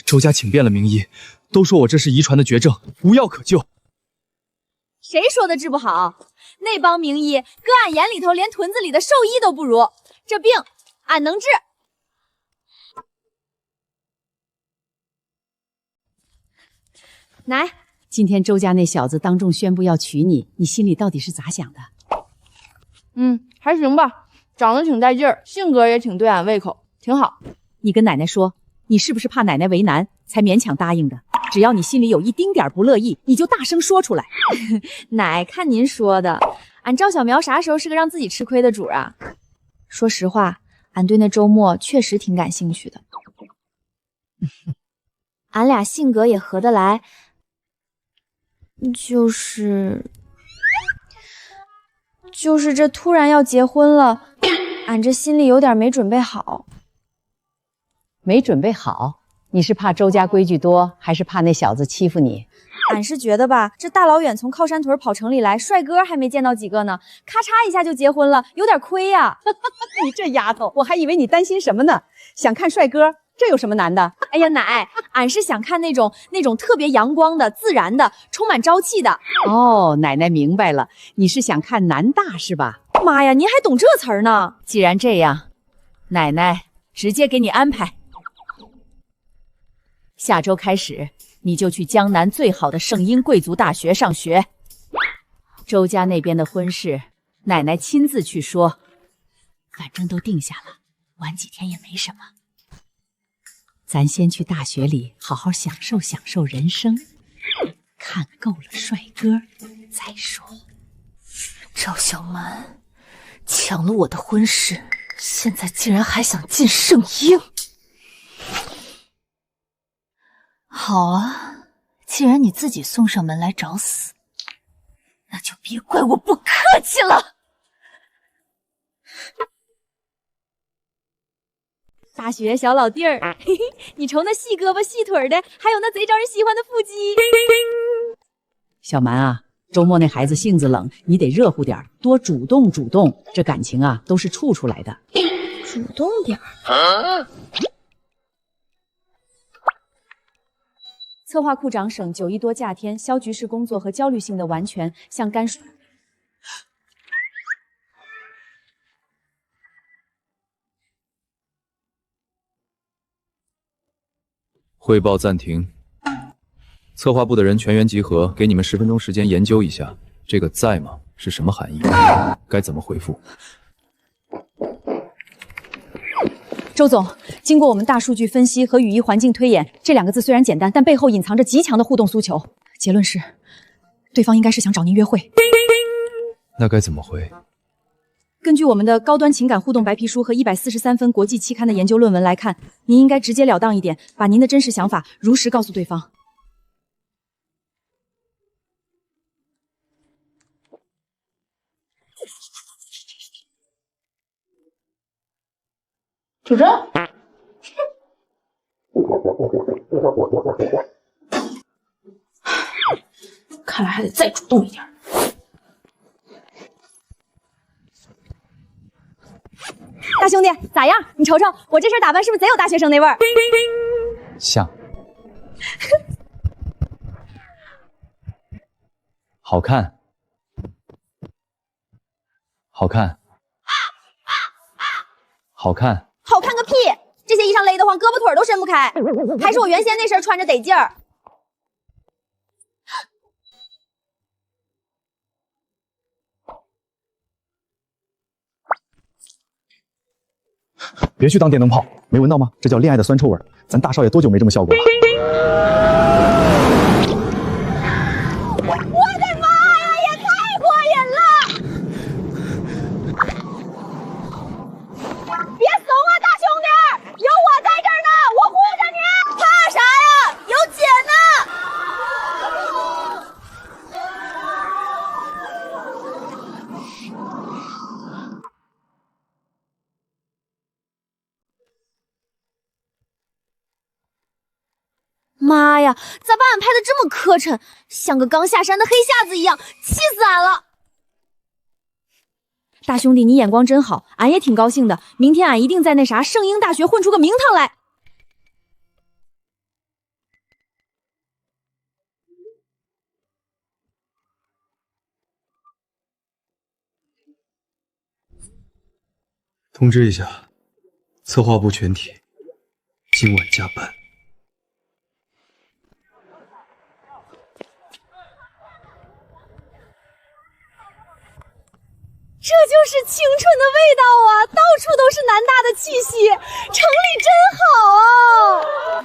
周家请遍了名医，都说我这是遗传的绝症，无药可救。谁说的治不好？那帮名医搁俺眼里头连屯子里的兽医都不如，这病俺能治。奶，今天周家那小子当众宣布要娶你，你心里到底是咋想的？还行吧，长得挺带劲儿，性格也挺对俺胃口，挺好。你跟奶奶说，你是不是怕奶奶为难，才勉强答应的？只要你心里有一丁点不乐意，你就大声说出来。奶，看您说的，俺赵小苗啥时候是个让自己吃亏的主啊？说实话，俺对那周末确实挺感兴趣的。俺俩性格也合得来，就是这突然要结婚了，俺这心里有点没准备好。没准备好？你是怕周家规矩多，还是怕那小子欺负你？俺是觉得吧，这大老远从靠山屯跑城里来，帅哥还没见到几个呢，咔嚓一下就结婚了，有点亏呀。你这丫头，我还以为你担心什么呢？想看帅哥，这有什么难的？哎呀，奶，俺是想看那种特别阳光的、自然的、充满朝气的。哦，奶奶明白了，你是想看男大是吧？妈呀，您还懂这词儿呢？既然这样，奶奶直接给你安排。下周开始，你就去江南最好的圣婴贵族大学上学。周家那边的婚事，奶奶亲自去说，反正都定下了，晚几天也没什么。咱先去大学里好好享受享受人生，看够了帅哥再说。赵小蛮抢了我的婚事，现在竟然还想进圣婴。好啊，既然你自己送上门来找死，那就别怪我不客气了。大学小老弟儿，嘿嘿，你瞅那细胳膊细腿的，还有那贼招人喜欢的腹肌。小蛮啊，周末那孩子性子冷，你得热乎点，多主动主动，这感情啊都是处出来的。主动点儿。策划库长省9·1多假天消局势工作和焦虑性的完全向甘肃。汇报暂停。策划部的人全员集合，给你们10分钟时间研究一下这个在吗是什么含义，该怎么回复。周总，经过我们大数据分析和语义环境推演，这2个字虽然简单，但背后隐藏着极强的互动诉求。结论是，对方应该是想找您约会。那该怎么回？根据我们的高端情感互动白皮书和143分国际期刊的研究论文来看，您应该直截了当一点，把您的真实想法如实告诉对方。就这？看来还得再主动一点。大兄弟，咋样？你瞅瞅，我这身打扮是不是贼有大学生那味儿？像。好看。好看。好看。好看个屁！这些衣裳勒得慌，胳膊腿都伸不开，还是我原先那身穿着得劲儿。别去当电灯泡，没闻到吗？这叫恋爱的酸臭味。咱大少爷多久没这么笑过了？我的妈呀，也太过瘾了！妈呀，咋把俺拍的这么磕碜，像个刚下山的黑匣子一样，气死俺了！大兄弟，你眼光真好，俺也挺高兴的。明天俺一定在那啥圣婴大学混出个名堂来。通知一下，策划部全体，今晚加班。这就是青春的味道啊！到处都是南大的气息，城里真好啊！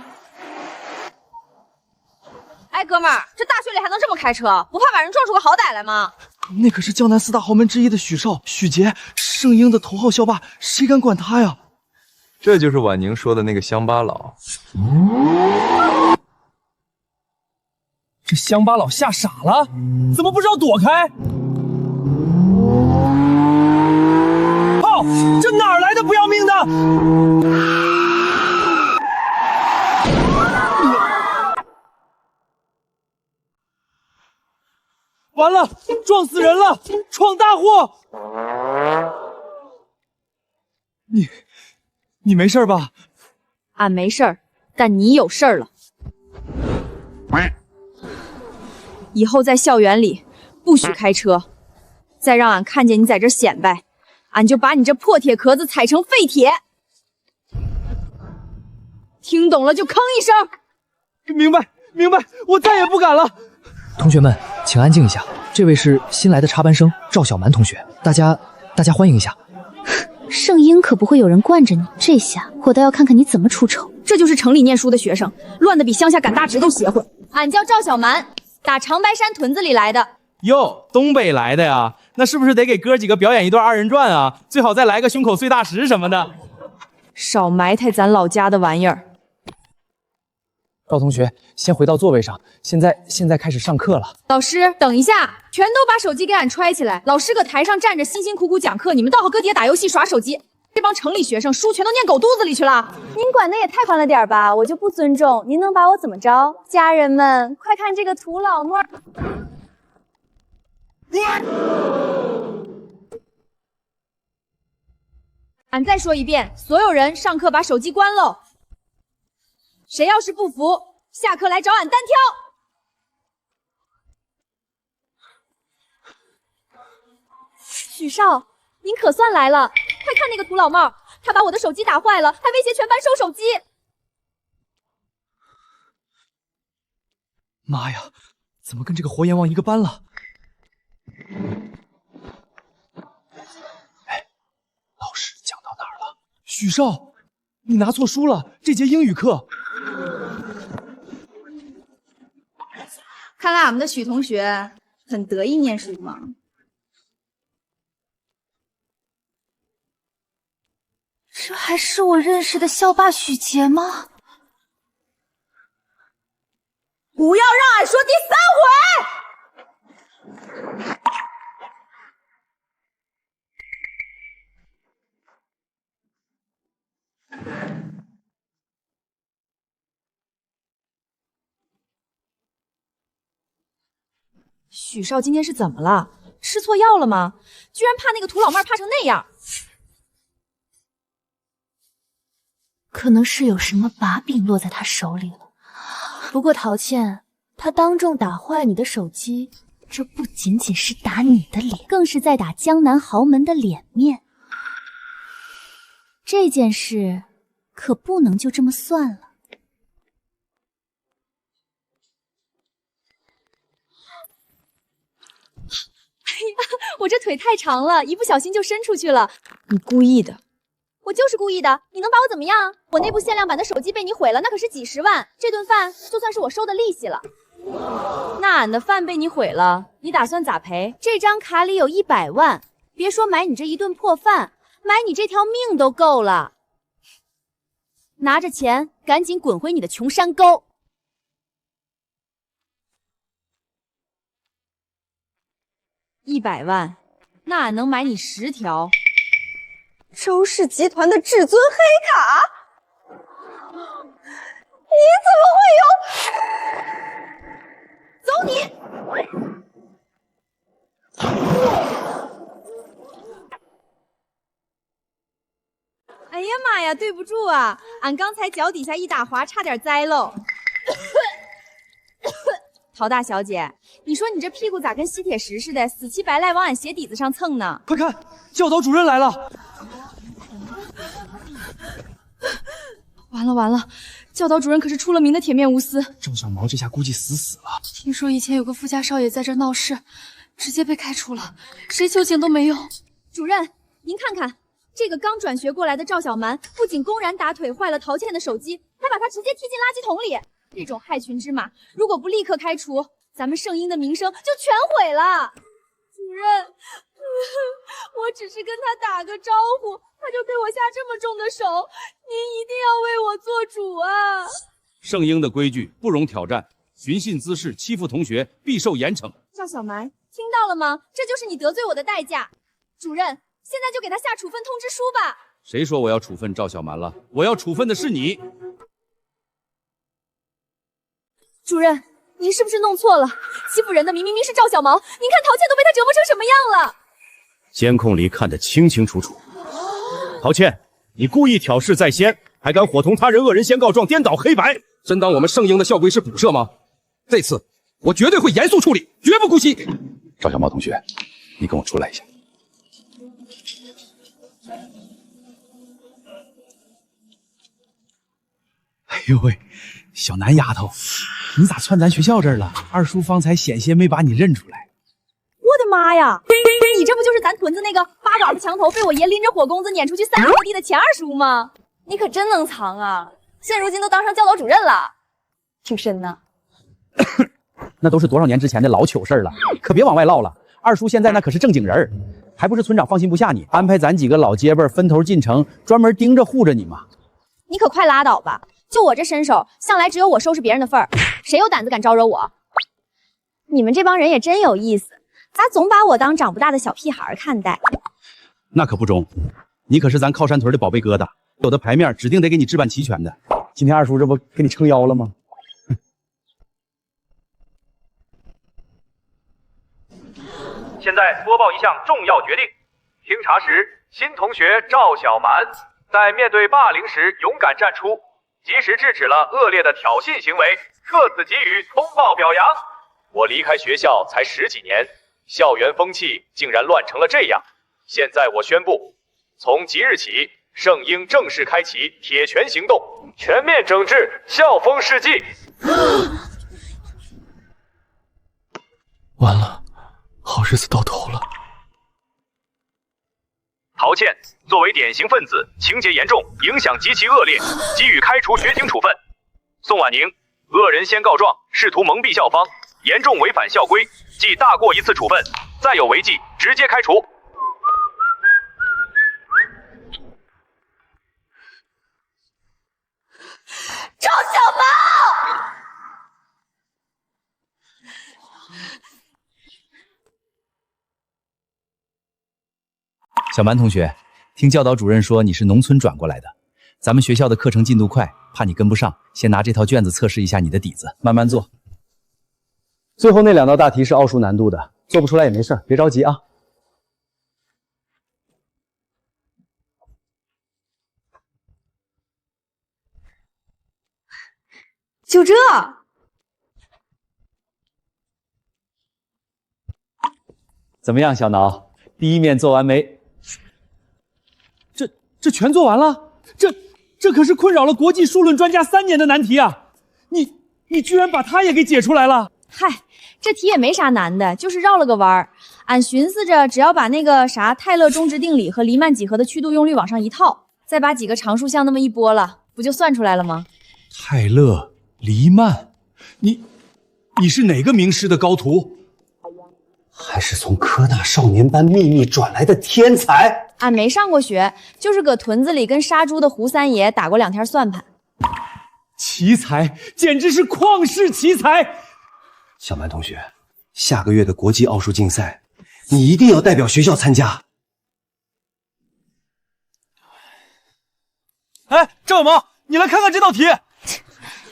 哎，哥们儿，这大雪里还能这么开车，不怕把人撞出个好歹来吗？那可是江南4大豪门之一的许少、许杰，圣婴的头号校霸，谁敢管他呀？这就是婉宁说的那个乡巴佬。这乡巴佬吓傻了，怎么不知道躲开？炮，这哪儿来的不要命的？完了，撞死人了，闯大祸！你没事吧？俺没事儿，但你有事儿了。以后在校园里不许开车，再让俺看见你在这显摆，俺就把你这破铁壳子踩成废铁。听懂了就吭一声。明白，我再也不敢了。同学们，请安静一下。这位是新来的插班生赵小蛮同学，大家欢迎一下。圣婴可不会有人惯着你，这下我倒要看看你怎么出丑。这就是城里念书的学生，乱的比乡下赶大直都邪乎。俺叫赵小蛮，打长白山屯子里来的。哟，东北来的呀？那是不是得给哥几个表演一段二人转啊？最好再来个胸口碎大石什么的。少埋汰咱老家的玩意儿。赵同学，先回到座位上。现在开始上课了。老师，等一下，全都把手机给俺揣起来。老师搁台上站着，辛辛苦苦讲课，你们倒好搁底下打游戏耍手机。这帮城里学生书全都念狗肚子里去了。您管的也太宽了点吧，我就不尊重。您能把我怎么着？家人们，快看这个土老帽！俺再说一遍，所有人上课把手机关喽。谁要是不服，下课来找俺单挑。许少，您可算来了！快看那个土老帽，他把我的手机打坏了，还威胁全班收手机。妈呀，怎么跟这个活阎王一个班了？哎，老师讲到哪儿了？许少，你拿错书了，这节英语课。看来俺们的许同学很得意念书嘛。这还是我认识的校霸许杰吗？不要让俺说第3回！许少今天是怎么了？吃错药了吗？居然怕那个土老妹怕成那样！可能是有什么把柄落在他手里了。不过陶倩，他当众打坏你的手机，这不仅仅是打你的脸，更是在打江南豪门的脸面。这件事可不能就这么算了。我这腿太长了，一不小心就伸出去了。你故意的。我就是故意的，你能把我怎么样？我那部限量版的手机被你毁了，那可是几10万，这顿饭就算是我收的利息了。那俺的饭被你毁了，你打算咋赔？这张卡里有100万，别说买你这一顿破饭，买你这条命都够了。拿着钱，赶紧滚回你的穷山沟。100万，那俺能买你10条。周氏集团的至尊黑卡，走你！哎呀妈呀，对不住啊，俺刚才脚底下一打滑，差点栽喽。陶大小姐，你说你这屁股咋跟吸铁石似的，死乞白赖往俺鞋底子上蹭呢？快看，教导主任来了！完了完了，教导主任可是出了名的铁面无私。赵小毛这下估计死了。听说以前有个富家少爷在这闹事，直接被开除了，谁求情都没用。主任，您看看。这个刚转学过来的赵小蛮，不仅公然打腿坏了陶倩的手机，还把她直接踢进垃圾桶里。这种害群之马，如果不立刻开除，咱们圣婴的名声就全毁了。主任，我只是跟他打个招呼，他就对我下这么重的手，您一定要为我做主啊！圣婴的规矩不容挑战，寻衅滋事、欺负同学必受严惩。赵小蛮，听到了吗？这就是你得罪我的代价。主任，现在就给他下处分通知书吧。谁说我要处分赵小蛮了？我要处分的是你。主任，您是不是弄错了？欺负人的明明是赵小毛，您看陶倩都被他折磨成什么样了？监控里看得清清楚楚。陶倩，你故意挑事在先，还敢伙同他人恶人先告状，颠倒黑白，真当我们圣婴的校规是补社吗？这次我绝对会严肃处理，绝不姑息。赵小毛同学，你跟我出来一下。哎呦喂，小南丫头，你咋窜咱学校这儿了？二叔方才险些没把你认出来。我的妈呀！你这不就是咱屯子那个八爪子墙头被我爷拎着火弓子撵出去3里地的钱二叔吗？你可真能藏啊！现如今都当上教导主任了，挺深呐。那都是多少年之前的老糗事了，可别往外唠了。二叔现在那可是正经人，还不是村长放心不下你，安排咱几个老结巴分头进城，专门盯着护着你嘛。你可快拉倒吧！就我这身手，向来只有我收拾别人的份儿，谁有胆子敢招惹我？你们这帮人也真有意思，咋总把我当长不大的小屁孩看待？那可不中，你可是咱靠山屯的宝贝疙瘩，有的牌面指定得给你置办齐全的。今天二叔这不给你撑腰了吗？现在播报一项重要决定：听查时，新同学赵小蛮在面对霸凌时勇敢站出，及时制止了恶劣的挑衅行为，特此给予通报表扬。我离开学校才10几年，校园风气竟然乱成了这样。现在我宣布，从即日起，圣婴正式开启铁拳行动，全面整治校风事迹。完了，好日子到头了。陶倩作为典型分子，情节严重，影响极其恶劣，给予开除学籍处分。宋婉宁，恶人先告状，试图蒙蔽校方，严重违反校规，记大过一次处分，再有违纪，直接开除。赵小毛！小蛮同学，听教导主任说你是农村转过来的，咱们学校的课程进度快，怕你跟不上，先拿这套卷子测试一下你的底子，慢慢做。最后那2道大题是奥数难度的，做不出来也没事，别着急啊。就这？怎么样，小挠？第一面做完没？这全做完了？这可是困扰了国际数论专家3年的难题啊！你居然把它也给解出来了？嗨，这题也没啥难的，就是绕了个弯儿。俺寻思着，只要把那个啥泰勒中值定理和黎曼几何的曲度用律往上一套，再把几个常数项那么一拨了，不就算出来了吗？泰勒、黎曼，你是哪个名师的高徒？还是从科大少年班秘密转来的天才？俺没上过学，就是搁屯子里跟杀猪的胡三爷打过2天算盘。奇才，简直是旷世奇才！小蛮同学，下个月的国际奥数竞赛，你一定要代表学校参加。哎，赵小毛，你来看看这道题。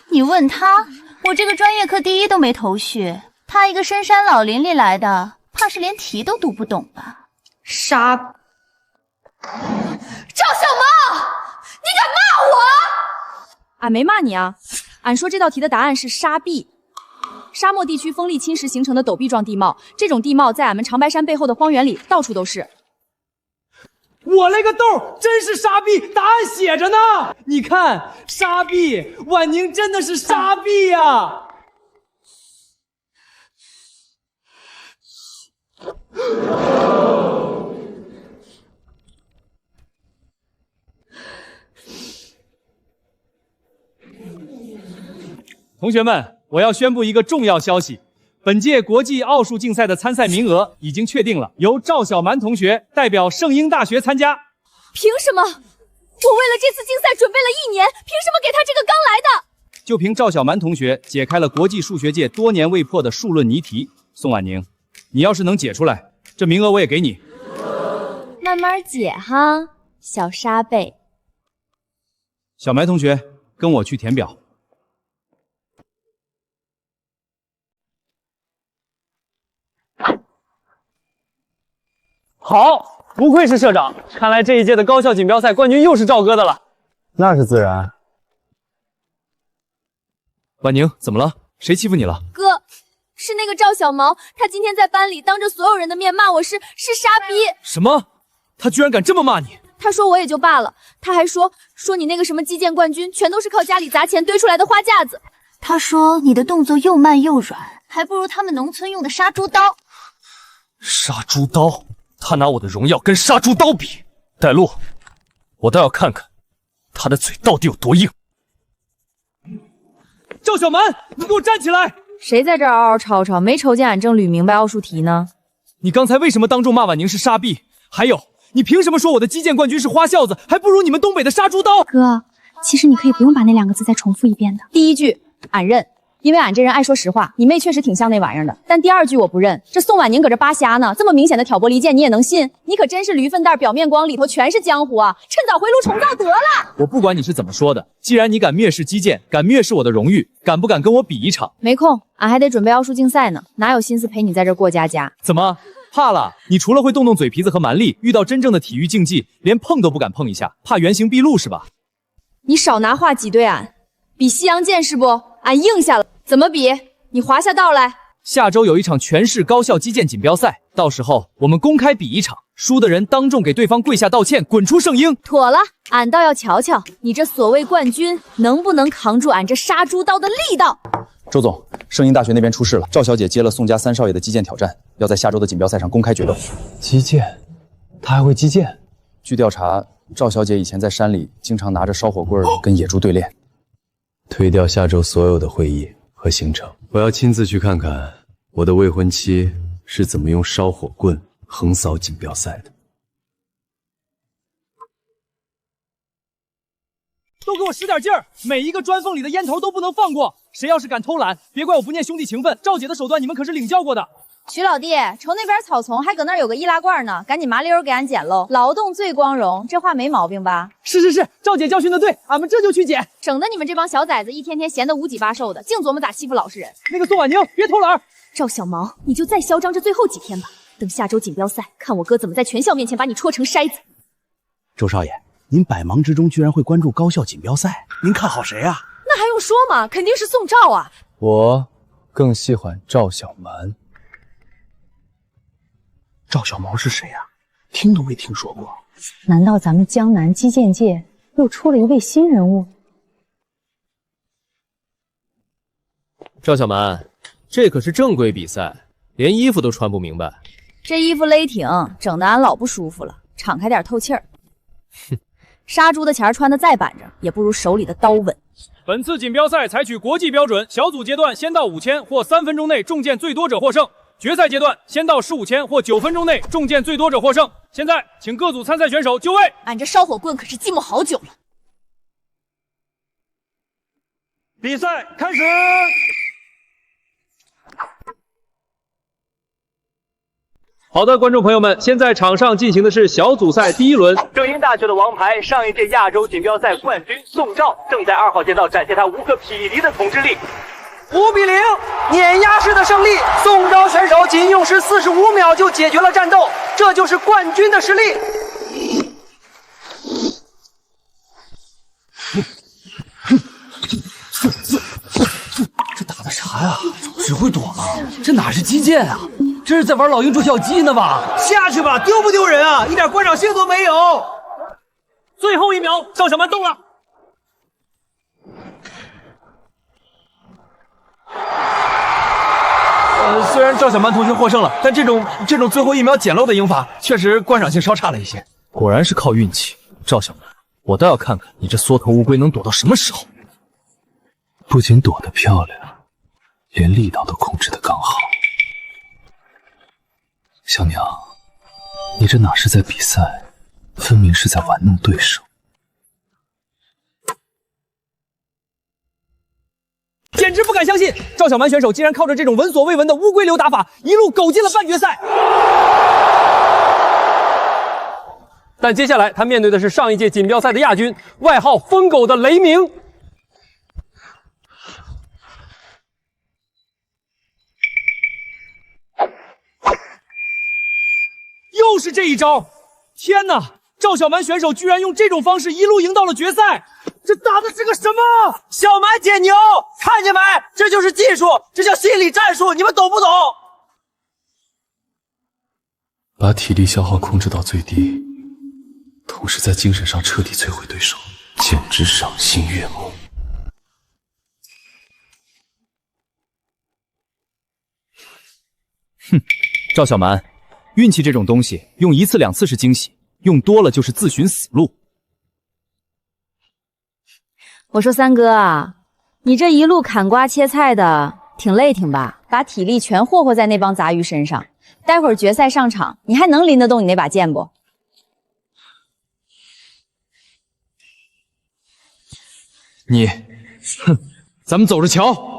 你问他，我这个专业课第1都没头绪，他一个深山老林里来的，怕是连题都读不懂吧？杀！赵小萌，你敢骂我？俺没骂你啊，俺说这道题的答案是沙壁。沙漠地区风力侵蚀形成的陡壁状地貌，这种地貌在俺们长白山背后的荒原里到处都是。我勒个豆，真是沙壁！答案写着呢。你看，沙壁，婉宁真的是沙壁呀！同学们，我要宣布一个重要消息。本届国际奥数竞赛的参赛名额已经确定了，由赵小蛮同学代表圣婴大学参加。凭什么？我为了这次竞赛准备了1年，凭什么给他这个刚来的？就凭赵小蛮同学解开了国际数学界多年未破的数论谜题。宋婉宁，你要是能解出来，这名额我也给你。慢慢解哈，小沙贝。小埋同学，跟我去填表。好，不愧是社长，看来这一届的高校锦标赛冠军又是赵哥的了。那是自然。婉宁，怎么了？谁欺负你了？哥，是那个赵小毛，他今天在班里当着所有人的面骂我是傻逼。什么？他居然敢这么骂你？他说我也就罢了，他还说你那个什么击剑冠军全都是靠家里砸钱堆出来的花架子。他说你的动作又慢又软，还不如他们农村用的杀猪刀。杀猪刀？他拿我的荣耀跟杀猪刀比，带路，我倒要看看他的嘴到底有多硬。赵小蛮，你给我站起来！谁在这儿嗷嗷吵吵？没瞅见俺正捋明白奥数题呢？你刚才为什么当众骂婉宁是沙币？还有，你凭什么说我的击剑冠军是花孝子，还不如你们东北的杀猪刀？哥，其实你可以不用把那2个字再重复一遍的。第1句，俺认。因为俺这人爱说实话，你妹确实挺像那玩意儿的。但第2句我不认，这宋婉宁搁这扒瞎呢，这么明显的挑拨离间你也能信？你可真是驴粪蛋表面光，里头全是浆糊啊！趁早回炉重造得了。我不管你是怎么说的，既然你敢蔑视击剑，敢蔑视我的荣誉，敢不敢跟我比一场？没空，俺还得准备奥数竞赛呢，哪有心思陪你在这过家家？怎么怕了？你除了会动动嘴皮子和蛮力，遇到真正的体育竞技，连碰都不敢碰一下，怕原形毕露是吧？你少拿话挤兑俺，比西洋剑是不？俺应下了。怎么比？你划下道来。下周有一场全市高校击剑锦标赛，到时候我们公开比一场，输的人当众给对方跪下道歉，滚出圣婴。妥了，俺倒要瞧瞧你这所谓冠军能不能扛住俺这杀猪刀的力道。周总，圣婴大学那边出事了，赵小姐接了宋家3少爷的击剑挑战，要在下周的锦标赛上公开决斗。击剑？他还会击剑？据调查，赵小姐以前在山里经常拿着烧火棍跟野猪对练。推掉下周所有的会议和行程，我要亲自去看看我的未婚妻是怎么用烧火棍横扫锦标赛的。都给我使点劲儿，每一个砖缝里的烟头都不能放过。谁要是敢偷懒，别怪我不念兄弟情分。赵姐的手段你们可是领教过的。徐老弟，瞅那边草丛还搁那儿有个易拉罐呢，赶紧麻溜给俺捡喽！劳动最光荣，这话没毛病吧？是，赵姐教训的对，俺们这就去捡。省得你们这帮小崽子一天天闲得无几八瘦的，净琢磨咋欺负老实人。那个宋婉宁，别偷懒。赵小毛，你就再嚣张这最后几天吧，等下周锦标赛，看我哥怎么在全校面前把你戳成筛子。周少爷，您百忙之中居然会关注高校锦标赛，您看好谁啊？那还用说吗？肯定是宋赵啊。我更喜欢赵小蛮。赵小毛是谁啊？听都没听说过。难道咱们江南击剑界又出了一位新人物？赵小蛮，这可是正规比赛，连衣服都穿不明白。这衣服勒挺，整得俺老不舒服了，敞开点透气儿。哼，杀猪的钱穿得再板正，也不如手里的刀稳。本次锦标赛采取国际标准，小组阶段先到5000或3分钟内中箭最多者获胜。决赛阶段，先到15千或9分钟内中箭最多者获胜。现在，请各组参赛选手就位。俺这烧火棍可是寂寞好久了。比赛开始。好的，观众朋友们，现在场上进行的是小组赛第1轮。圣婴大学的王牌，上一届亚洲锦标赛冠军宋兆，正在2号剑道展现他无可匹敌的统治力。5比0，碾压式的胜利，宋昭选手仅用时45秒就解决了战斗，这就是冠军的实力。这打的啥呀？只会躲吗？这哪是击剑啊？这是在玩老鹰捉小鸡呢吧？下去吧，丢不丢人啊？一点观赏性都没有。最后1秒，赵小蛮动了。虽然赵小蛮同学获胜了，但这种最后1秒捡漏的赢法，确实观赏性稍差了一些。果然是靠运气，赵小蛮，我倒要看看你这缩头乌龟能躲到什么时候。不仅躲得漂亮，连力道都控制得刚好。小娘，你这哪是在比赛，分明是在玩弄对手。简直不敢相信，赵小蛮选手竟然靠着这种闻所未闻的乌龟流打法，一路苟进了半决赛。但接下来他面对的是上一届锦标赛的亚军，外号疯狗的雷鸣。又是这一招！天哪，赵小蛮选手居然用这种方式一路赢到了决赛，这打的是个什么？小蛮姐牛，看见没？这就是技术，这叫心理战术，你们懂不懂？把体力消耗控制到最低，同时在精神上彻底摧毁对手，简直赏心悦目。哼，赵小蛮。运气这种东西，用1次2次是惊喜，用多了就是自寻死路。我说三哥啊，你这一路砍瓜切菜的，挺累挺吧？把体力全霍霍在那帮杂鱼身上，待会儿决赛上场，你还能拎得动你那把剑不？你，哼，咱们走着瞧。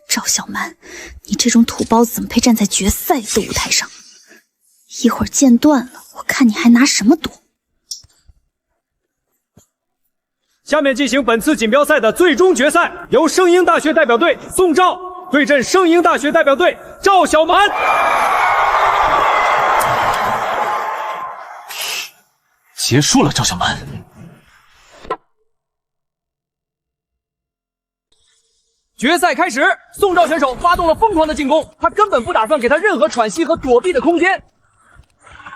赵小蛮，你这种土包子怎么配站在决赛的舞台上？一会儿剑断了，我看你还拿什么赌？下面进行本次锦标赛的最终决赛，由圣婴大学代表队宋兆对阵圣婴大学代表队赵小蛮。结束了，赵小蛮。决赛开始，宋兆选手发动了疯狂的进攻，他根本不打算给他任何喘息和躲避的空间。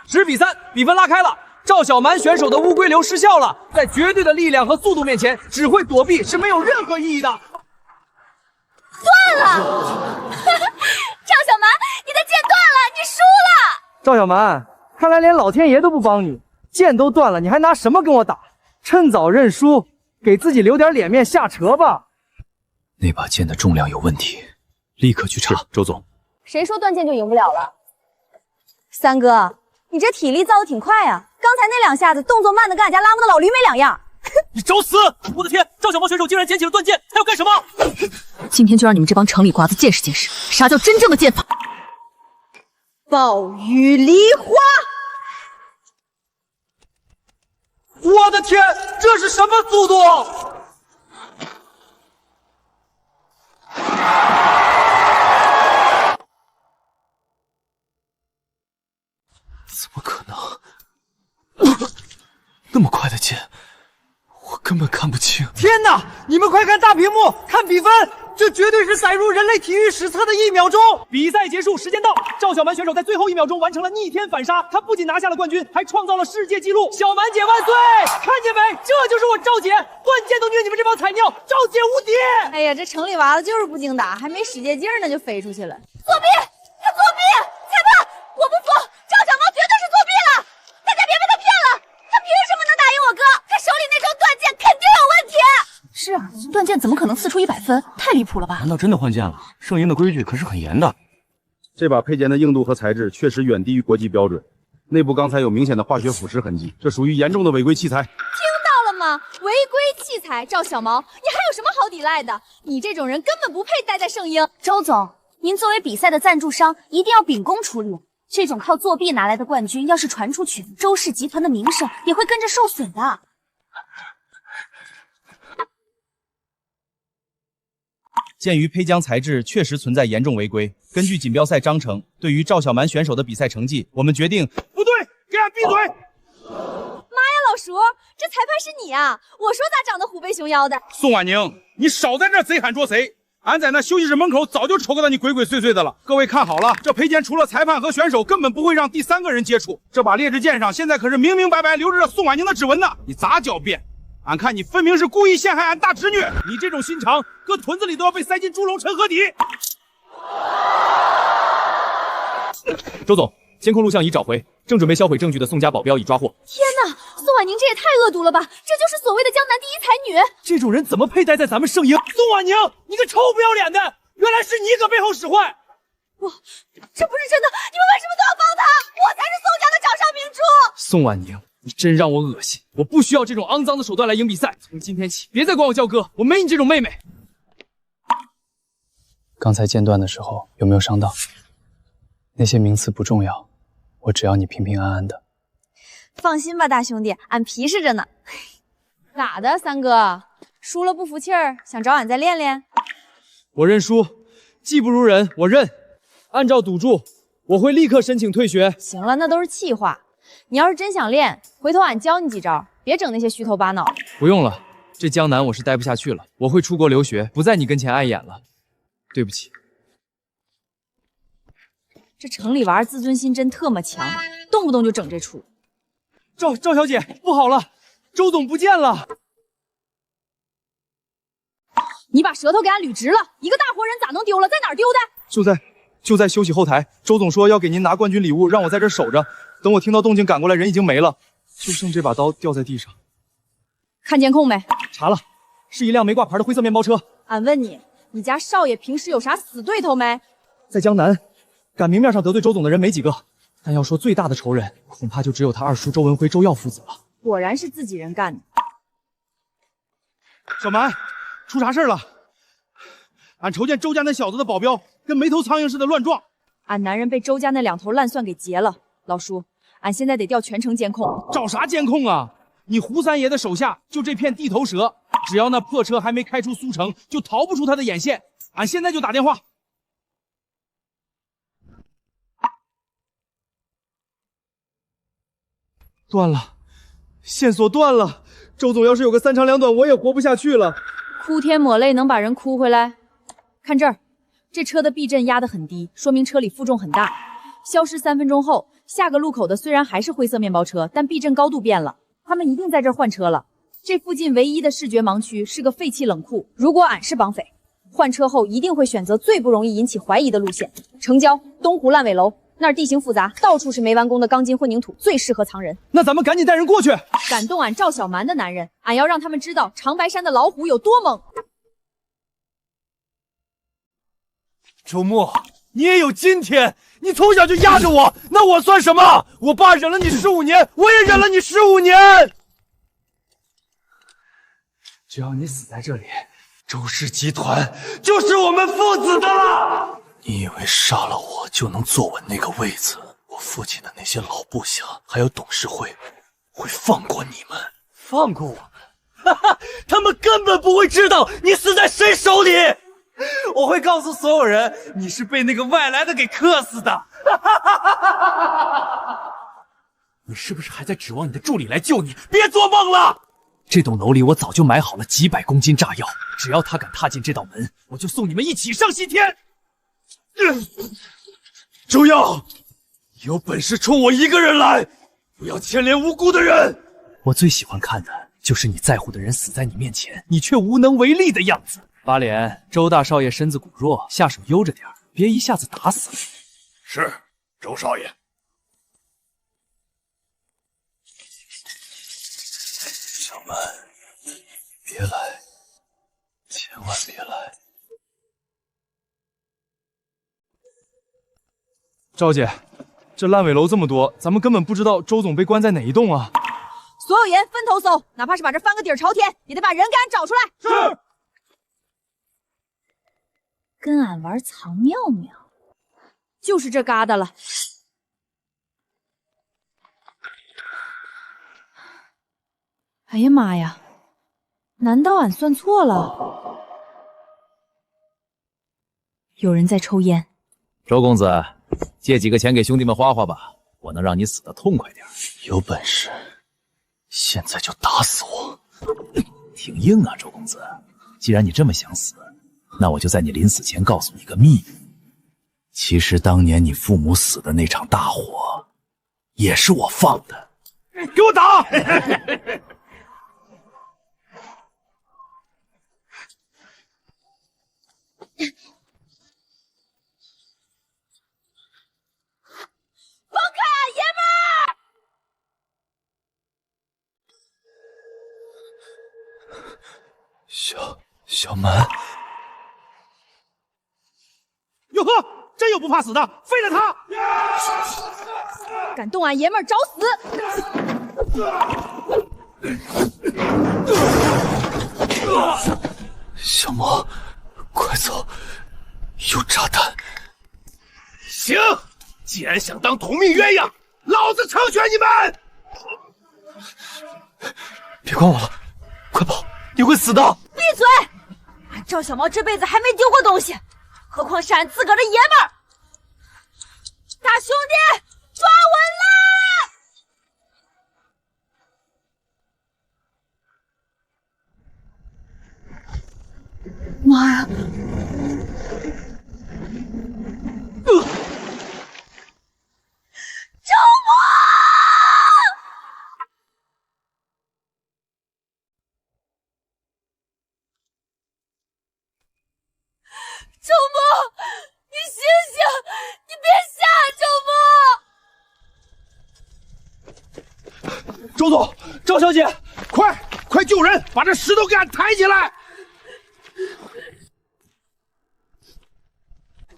10比3，比分拉开了。赵小蛮选手的乌龟流失效了，在绝对的力量和速度面前，只会躲避是没有任何意义的。断了！赵小蛮，你的剑断了，你输了！赵小蛮，看来连老天爷都不帮你，剑都断了，你还拿什么跟我打？趁早认输，给自己留点脸面下车吧。那把剑的重量有问题，立刻去查。周总，谁说断剑就赢不了了？三哥，你这体力造的挺快啊！刚才那2下子动作慢的跟俺家拉磨的老驴没两样。你找死！我的天，赵小蛮选手竟然捡起了断剑，他要干什么？今天就让你们这帮城里瓜子见识见识，啥叫真正的剑法。暴雨梨花！我的天，这是什么速度？怎么可能？那么快的剑，我根本看不清。天哪！你们快看大屏幕，看比分，这绝对是载入人类体育史册的1秒钟。比赛结束，时间到，赵小蛮选手在最后1秒钟完成了逆天反杀，他不仅拿下了冠军，还创造了世界纪录。小蛮姐万岁！看见没？这就是我赵姐，断剑都虐你们这帮菜鸟，赵姐无敌！哎呀，这城里娃子就是不经打，还没使劲呢就飞出去了。作弊！他作弊！裁判，我不服！赵小蛮绝对是作弊了！大家别被他骗了，他凭什么能打赢我哥？他手里那招断剑肯定有问题！是啊，断剑怎么可能4出100分？太离谱了吧？难道真的换剑了？圣婴的规矩可是很严的。这把佩剑的硬度和材质确实远低于国际标准，内部钢材有明显的化学腐蚀痕迹，这属于严重的违规器材。听到了吗？违规器材，赵小毛，你还有什么好抵赖的？你这种人根本不配待在圣婴。周总，您作为比赛的赞助商，一定要秉公处理。这种靠作弊拿来的冠军，要是传出去，周氏集团的名声也会跟着受损的。鉴于胚浆材质确实存在严重违规，根据锦标赛章程，对于赵小蛮选手的比赛成绩，我们决定不对，给俺闭嘴！妈呀，老叔，这裁判是你啊！我说咋长得虎背熊腰的？宋婉宁，你少在这贼喊捉贼！俺在那休息室门口早就瞅到你鬼鬼祟祟的了。各位看好了，这佩剑除了裁判和选手，根本不会让第三个人接触。这把劣质剑上现在可是明明白白留着宋婉宁的指纹呢，你咋狡辩？俺看你分明是故意陷害俺大侄女！你这种心肠，搁屯子里都要被塞进猪笼成河底。周总，监控录像已找回，正准备销毁证据的宋家保镖已抓获。天哪，宋婉宁这也太恶毒了吧！这就是所谓的江南第一才女。这种人怎么配待在咱们圣婴？宋婉宁，你个臭不要脸的！原来是你搁背后使坏！这不是真的，你们为什么都要帮他？我才是宋家的掌上明珠。宋婉宁，你真让我恶心！我不需要这种肮脏的手段来赢比赛。从今天起，别再管我叫哥，我没你这种妹妹。刚才剑断的时候有没有伤到？那些名次不重要，我只要你平平安安的。放心吧，大兄弟，俺皮实着呢。咋的，三哥？输了不服气儿，想找俺再练练？我认输，技不如人，我认。按照赌注，我会立刻申请退学。行了，那都是气话。你要是真想练，回头俺教你几招，别整那些虚头巴脑。不用了，这江南我是待不下去了，我会出国留学，不在你跟前碍眼了。对不起。这城里娃自尊心真特么强，动不动就整这出。赵小姐，不好了，周总不见了！你把舌头给俺捋直了，一个大活人咋能丢了？在哪儿丢的？就在休息后台，周总说要给您拿冠军礼物，让我在这守着。等我听到动静赶过来，人已经没了，就剩这把刀掉在地上。看监控没？查了，是一辆没挂牌的灰色面包车。俺问你，你家少爷平时有啥死对头没？在江南，敢明面上得罪周总的人没几个，但要说最大的仇人，恐怕就只有他二叔周文辉、周耀父子了。果然是自己人干的。小蛮，出啥事了？俺瞅见周家那小子的保镖跟没头苍蝇似的乱撞。俺男人被周家那两头烂蒜给劫了。老叔，俺现在得调全城监控。找啥监控啊？你胡三爷的手下就这片地头蛇，只要那破车还没开出苏城，就逃不出他的眼线。俺现在就打电话。断了，线索断了。周总要是有个三长两短，我也活不下去了。哭天抹泪能把人哭回来？看这儿，这车的避震压得很低，说明车里负重很大。消失3分钟后，下个路口的虽然还是灰色面包车，但避震高度变了，他们一定在这儿换车了。这附近唯一的视觉盲区是个废弃冷库，如果俺是绑匪，换车后一定会选择最不容易引起怀疑的路线。城郊东湖烂尾楼那儿地形复杂，到处是没完工的钢筋混凝土，最适合藏人。那咱们赶紧带人过去。感动俺赵小蛮的男人，俺要让他们知道长白山的老虎有多猛。周末，你也有今天。你从小就压着我，那我算什么？我爸忍了你15年，我也忍了你15年。只要你死在这里，周氏集团就是我们父子的了。你以为杀了我就能坐稳那个位子？我父亲的那些老部下还有董事会会放过你们？放过我们？哈哈，他们根本不会知道你死在谁手里。我会告诉所有人，你是被那个外来的给克死的。你是不是还在指望你的助理来救你？别做梦了！这栋楼里我早就买好了几百公斤炸药，只要他敢踏进这道门，我就送你们一起上西天。周耀，有本事冲我一个人来，不要牵连无辜的人。我最喜欢看的就是你在乎的人死在你面前，你却无能为力的样子。八脸，周大少爷身子骨弱，下手悠着点，别一下子打死了。是，周少爷。小曼，别来，千万别来。赵姐，这烂尾楼这么多，咱们根本不知道周总被关在哪一栋啊！所有盐分头搜，哪怕是把这翻个底儿朝天，也得把人给俺找出来。是。跟俺玩藏妙妙，就是这疙瘩了。哎呀妈呀！难道俺算错了？有人在抽烟。周公子，借几个钱给兄弟们花花吧，我能让你死得痛快点。有本事，现在就打死我！挺硬啊，周公子。既然你这么想死，那我就在你临死前告诉你个秘密。其实当年你父母死的那场大火，也是我放的。给我打！放开啊，爷们儿！小蛮，哟呵，真有不怕死的，废了他！敢动俺爷们儿找死！小魔，快走，有炸弹！行，既然想当同命鸳鸯，老子成全你们！别管我了，快跑，你会死的！闭嘴！俺赵小毛这辈子还没丢过东西，何况是俺自个儿的爷们儿！大兄弟，抓稳了！妈呀！周末！周末，你醒醒！你别吓周末！周总，赵小姐，快救人，把这石头给俺抬起来！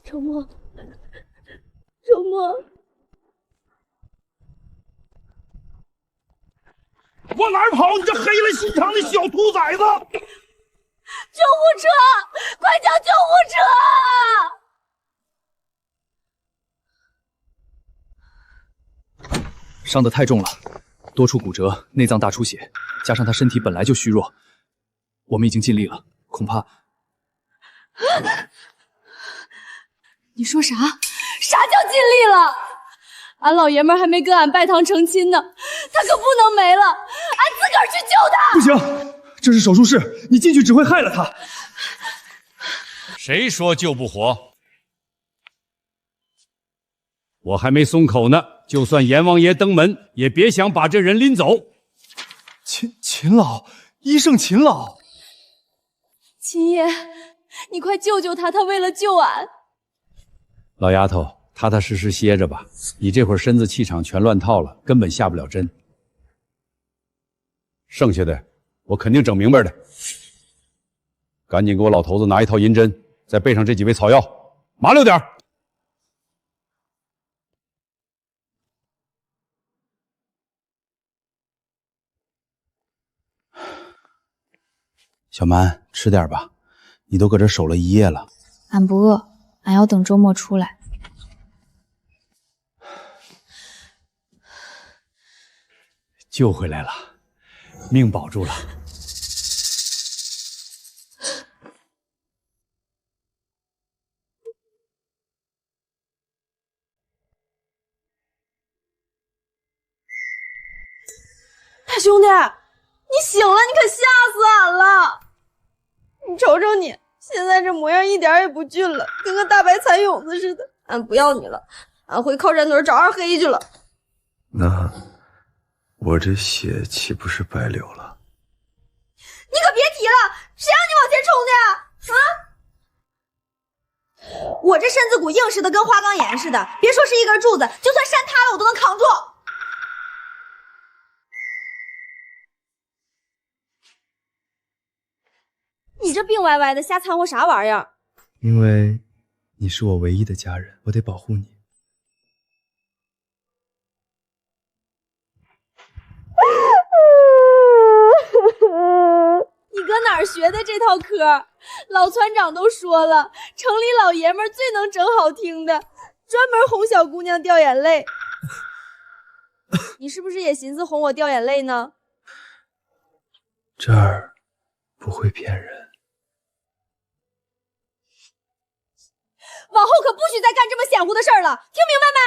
周末，周末，往哪儿跑？你这黑了心肠的小兔崽子！救护车！快叫救护车！伤得太重了，多处骨折，内脏大出血，加上他身体本来就虚弱，我们已经尽力了，恐怕……你说啥？啥叫尽力了？俺老爷们还没跟俺拜堂成亲呢，他可不能没了，俺自个儿去救他！不行，这是手术室，你进去只会害了他。谁说救不活？我还没松口呢，就算阎王爷登门，也别想把这人拎走。秦老，医圣秦老，秦爷，你快救救他，他为了救俺。老丫头，踏踏实实歇着吧，你这会儿身子气场全乱套了，根本下不了针。剩下的我肯定整明白的。赶紧给我老头子拿一套银针，再备上这几味草药，麻溜点儿。小蛮，吃点吧，你都搁这守了一夜了。俺不饿，俺要等周末出来。救回来了，命保住了。大兄弟，你醒了，你可吓死俺了！你瞅瞅你，现在这模样一点也不俊了，跟个大白蚕蛹子似的。俺不要你了，俺回靠山屯找二黑去了。那我这血岂不是白流了？你可别提了，谁让你往前冲的呀？啊！我这身子骨硬实的跟花岗岩似的，别说是一根柱子，就算山塌了我都能扛住。你这病歪歪的，瞎掺和啥玩意儿？因为你是我唯一的家人，我得保护你。学的这套科，老船长都说了，城里老爷们最能整好听的，专门哄小姑娘掉眼泪。你是不是也寻思哄我掉眼泪呢？这儿不会骗人。往后可不许再干这么险乎的事儿了，听明白没？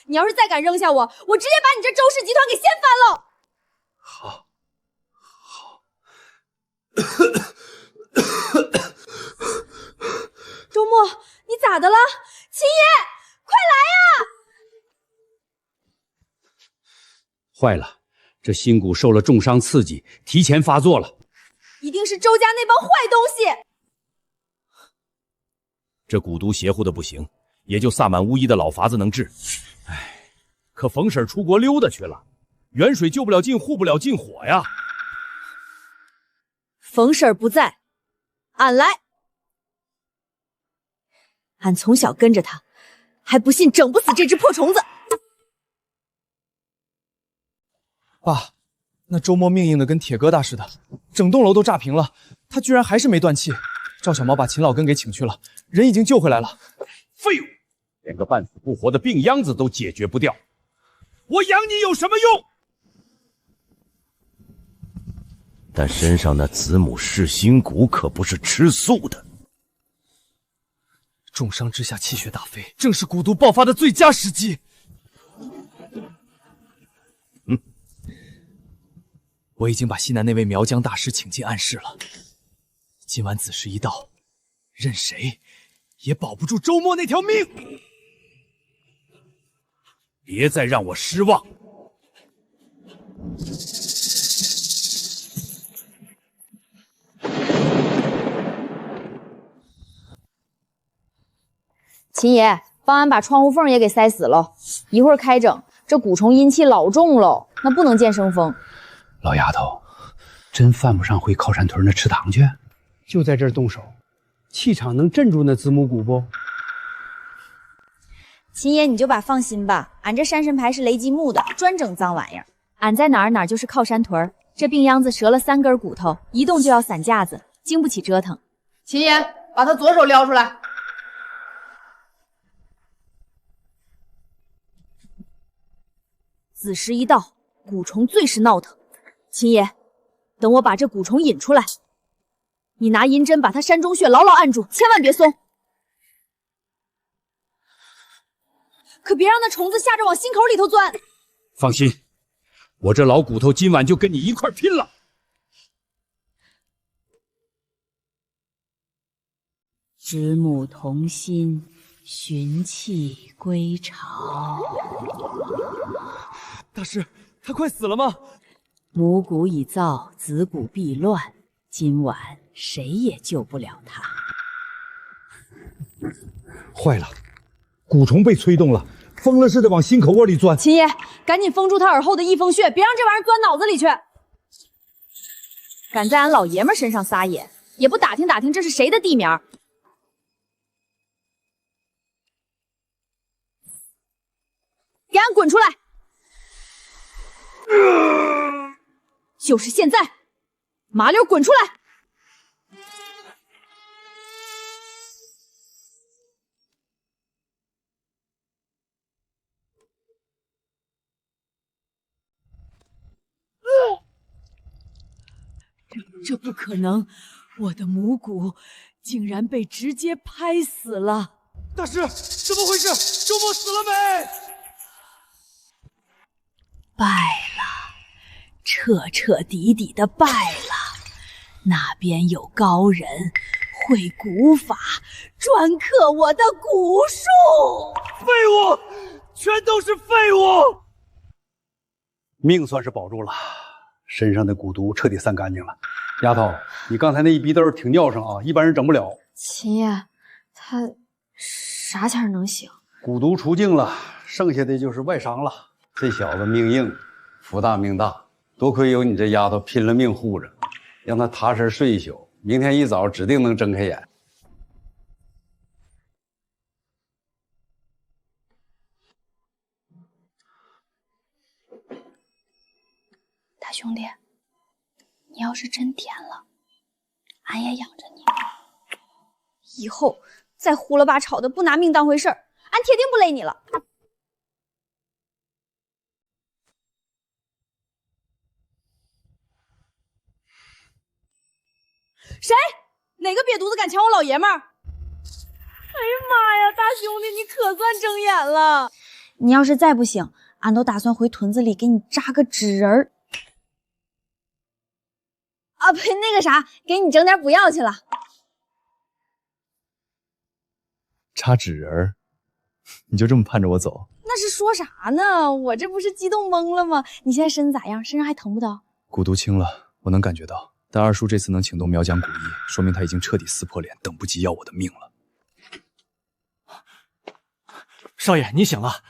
你要是再敢扔下我，我直接把你这周氏集团给掀翻了。好，周末，你咋的了？秦爷，快来呀！坏了，这心骨受了重伤刺激，提前发作了。一定是周家那帮坏东西。这蛊毒邪乎的不行，也就萨满巫医的老法子能治。唉，可冯婶出国溜达去了，远水救不了近，护不了近火呀。冯婶不在，俺来。俺从小跟着他，还不信整不死这只破虫子。爸，那周末命硬的跟铁疙瘩似的，整栋楼都炸平了，他居然还是没断气。赵小毛把秦老根给请去了，人已经救回来了。废物，连个半死不活的病秧子都解决不掉，我养你有什么用？但身上那子母噬心蛊可不是吃素的。重伤之下气血大飞，正是蛊毒爆发的最佳时机。我已经把西南那位苗疆大师请进暗室了。今晚子时一到，任谁也保不住周末那条命。别再让我失望。秦爷，帮俺把窗户缝也给塞死了，一会儿开整。这蛊虫阴气老重喽，那不能见生风。老丫头，真犯不上回靠山屯那吃糖去？就在这儿动手，气场能镇住那子母蛊不？秦爷你就把放心吧，俺这山神牌是雷击木的，专整脏玩意儿。俺在哪儿哪儿就是靠山屯，这病秧子折了3根骨头，一动就要散架子，经不起折腾。秦爷，把他左手撩出来。子时一到，蛊虫最是闹腾。秦爷，等我把这蛊虫引出来，你拿银针把他山中穴牢牢按住，千万别松，可别让那虫子吓着往心口里头钻。放心，我这老骨头今晚就跟你一块拼了。子母同心，寻气归巢。大师，他快死了吗？母蛊已造，子蛊必乱，今晚谁也救不了他。坏了，蛊虫被催动了，疯了似的往心口窝里钻。秦爷，赶紧封住他耳后的翳风穴，别让这玩意儿钻脑子里去。敢在俺老爷们身上撒野，也不打听打听这是谁的地名。给俺滚出来！就是现在，麻溜滚出来！这不可能，我的母蛊竟然被直接拍死了！大师，怎么回事？周末死了没？败了，彻彻底底的败了。那边有高人会蛊法，专克我的蛊术。废物，全都是废物！命算是保住了，身上的蛊毒彻底散干净了。丫头，你刚才那一逼兜挺尿性啊，一般人整不了。秦爷，他啥前能醒？蛊毒除净了，剩下的就是外伤了。这小子命硬，福大命大，多亏有你这丫头拼了命护着，让他踏实睡一宿，明天一早指定能睁开眼。大兄弟，你要是真点了，俺也养着你。以后再胡了吧吵的不拿命当回事儿，俺铁定不勒你了。谁？哪个瘪犊子敢抢我老爷们儿？哎呀妈呀，大兄弟，你可算睁眼了！你要是再不醒，俺都打算回屯子里给你扎个纸人儿。啊呸，那个啥，给你整点补药去了。扎纸人儿，你就这么盼着我走？那是说啥呢？我这不是激动懵了吗？你现在身子咋样？身上还疼不疼？蛊毒轻了，我能感觉到。但二叔这次能请动苗疆古医，说明他已经彻底撕破脸，等不及要我的命了。少爷，你醒了，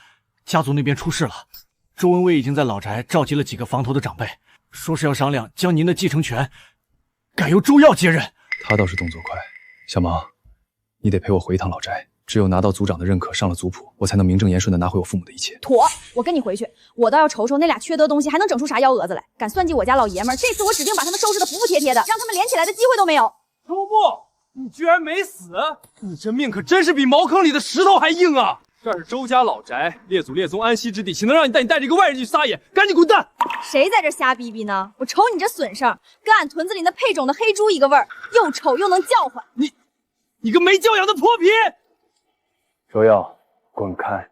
家族那边出事了。周文威已经在老宅召集了几个房头的长辈，说是要商量将您的继承权改由周耀接任。他倒是动作快。小毛，你得陪我回一趟老宅。只有拿到族长的认可，上了族谱，我才能名正言顺的拿回我父母的一切。妥，我跟你回去，我倒要瞅瞅那俩缺德东西还能整出啥幺蛾子来。敢算计我家老爷们儿，这次我指定把他们收拾的服服帖帖的，让他们连起来的机会都没有。周木，你居然没死，你这命可真是比茅坑里的石头还硬啊！这是周家老宅，列祖列宗安息之地，岂能让你带着一个外人去撒野？赶紧滚蛋！谁在这瞎逼逼呢？我瞅你这损声，跟俺屯子里那配种的黑猪一个味儿，又丑又能叫唤。你个没教养的泼皮！周耀，滚开！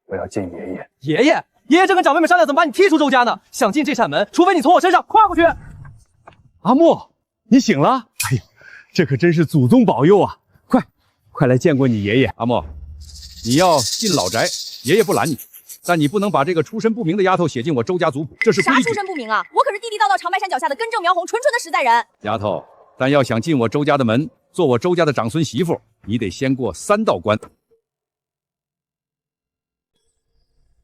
我要见爷爷。爷爷正跟长辈们商量怎么把你踢出周家呢。想进这扇门，除非你从我身上跨过去。阿莫，你醒了？哎呦，这可真是祖宗保佑啊！快来见过你爷爷。阿莫，你要进老宅，爷爷不拦你，但你不能把这个出身不明的丫头写进我周家族谱，这是规矩。啥出身不明啊？我可是地地道道长白山脚下的根正苗红、纯纯的实在人。丫头，但要想进我周家的门，做我周家的长孙媳妇，你得先过3道关。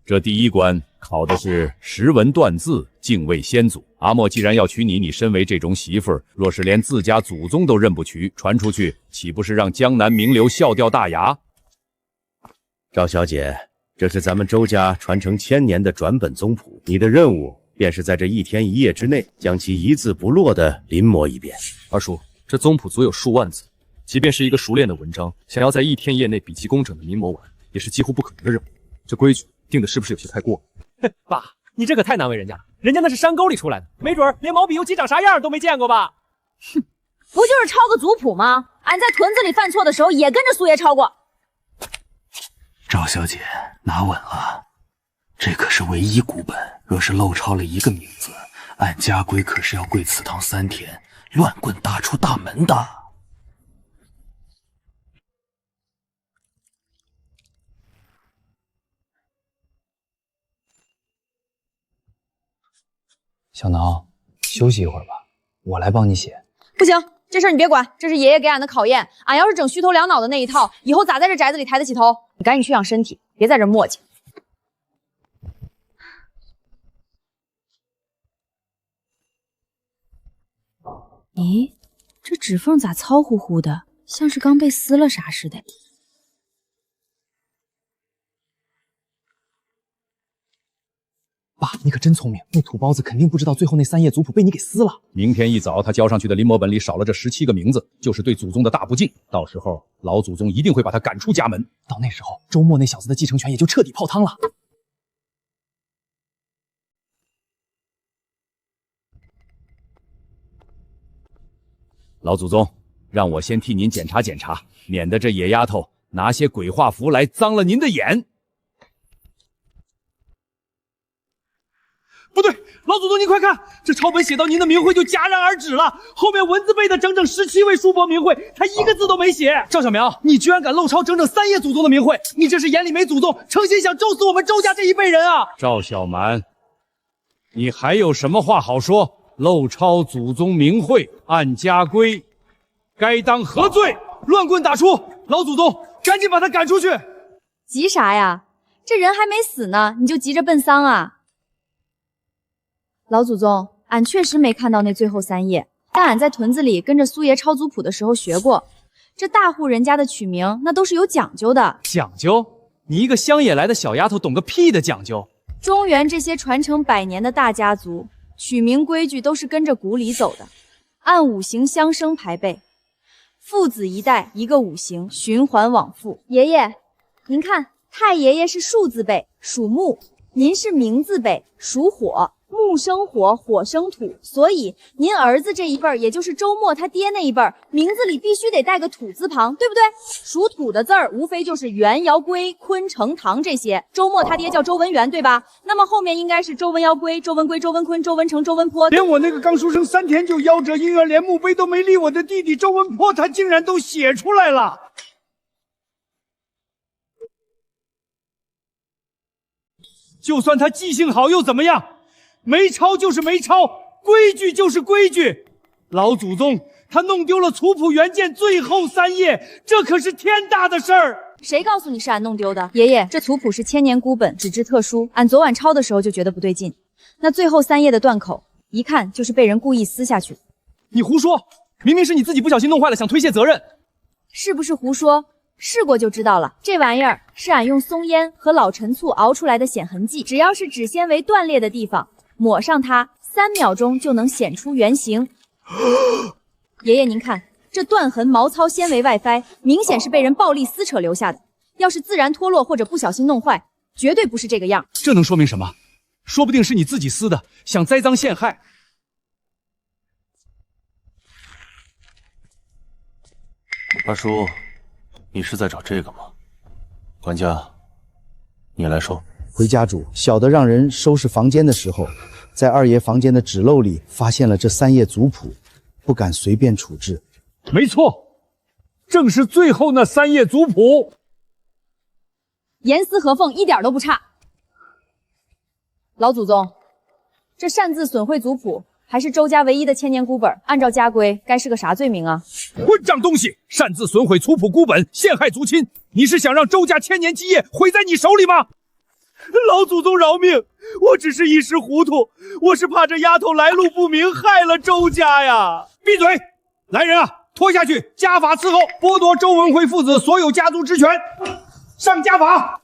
这第一关考的是识文断字，敬畏先祖。阿莫既然要娶你，你身为这种媳妇儿，若是连自家祖宗都认不齐，传出去岂不是让江南名流笑掉大牙？赵小姐，这是咱们周家传承1000年的转本宗谱，你的任务便是在这1天1夜之内，将其一字不落地临摹一遍。二叔，这宗谱足有数万字，即便是一个熟练的文章，想要在1天1夜内笔记工整的临摹完，也是几乎不可能的任务。这规矩定的是不是有些太过？爸，你这可太难为人家了，人家那是山沟里出来的，没准连毛笔油漆长啥样都没见过吧？哼，不就是抄个族谱吗？俺在屯子里犯错的时候也跟着苏爷抄过。赵小姐，拿稳了，这可是唯一古本，若是漏抄了一个名字，按家规可是要跪祠堂3天，乱棍打出大门的。小挠，休息一会儿吧，我来帮你写。不行，这事儿你别管，这是爷爷给俺的考验。俺要是整虚头两脑的那一套，以后咋在这宅子里抬得起头？你赶紧去养身体，别在这磨叽。咦，这指缝咋糙乎乎的，像是刚被撕了啥似的？爸，你可真聪明，那土包子肯定不知道最后那3页族谱被你给撕了。明天一早，他交上去的临摹本里少了这17个名字，就是对祖宗的大不敬。到时候，老祖宗一定会把他赶出家门。到那时候，周末那小子的继承权也就彻底泡汤了。老祖宗，让我先替您检查检查，免得这野丫头拿些鬼画符来脏了您的眼。不对，老祖宗您快看，这抄本写到您的名讳就戛然而止了，后面文字背的整整17位叔伯名讳，他一个字都没写。赵小苗，你居然敢漏抄整整3页祖宗的名讳，你这是眼里没祖宗，诚心想咒死我们周家这一辈人啊！赵小蛮，你还有什么话好说？漏抄祖宗名讳，按家规，该当何罪？乱棍打出！老祖宗，赶紧把他赶出去！急啥呀？这人还没死呢，你就急着奔丧啊？老祖宗，俺确实没看到那最后3页，但俺在屯子里跟着苏爷抄族谱的时候学过，这大户人家的取名那都是有讲究的。讲究？你一个乡野来的小丫头，懂个屁的讲究！中原这些传承100年的大家族，取名规矩都是跟着古礼走的，按5行相生排辈，父子一代，一个五行，循环往复。爷爷，您看，太爷爷是树字辈，属木；您是明字辈，属火。木生火，火生土，所以您儿子这一辈儿，也就是周末他爹那一辈儿，名字里必须得带个土字旁，对不对？属土的字儿，无非就是元、尧、归、坤、成、唐这些。周末他爹叫周文元，对吧？那么后面应该是周文尧归、周文归、周文坤、周文成、周文坡。连我那个刚出生3天就夭折、姻缘连墓碑都没立我的弟弟周文坡，他竟然都写出来了。就算他记性好又怎么样？没抄就是没抄，规矩就是规矩。老祖宗他弄丢了族谱原件最后3页，这可是天大的事儿。谁告诉你是俺弄丢的？爷爷，这族谱是1000年孤本，纸质特殊。俺昨晚抄的时候就觉得不对劲，那最后3页的断口，一看就是被人故意撕下去的。你胡说，明明是你自己不小心弄坏了，想推卸责任。是不是胡说？试过就知道了。这玩意儿是俺用松烟和老陈醋熬出来的显痕剂，只要是纸纤维断裂的地方，抹上它，3秒钟就能显出原形。爷爷，您看这断痕毛糙纤维外翻，明显是被人暴力撕扯留下的。要是自然脱落或者不小心弄坏，绝对不是这个样。这能说明什么？说不定是你自己撕的，想栽赃陷害。二叔，你是在找这个吗？管家，你来说。回家主，小的让人收拾房间的时候，在二爷房间的纸篓里发现了这3页族谱，不敢随便处置。没错，正是最后那3页族谱，严丝合缝，一点都不差。老祖宗，这擅自损毁族谱，还是周家唯一的1000年孤本，按照家规，该是个啥罪名啊？混账东西！擅自损毁族谱孤本，陷害族亲！你是想让周家1000年基业毁在你手里吗？老祖宗饶命！我只是一时糊涂，我是怕这丫头来路不明，害了周家呀！闭嘴！来人啊，拖下去，家法伺候，剥夺周文辉父子所有家族之权，上家法！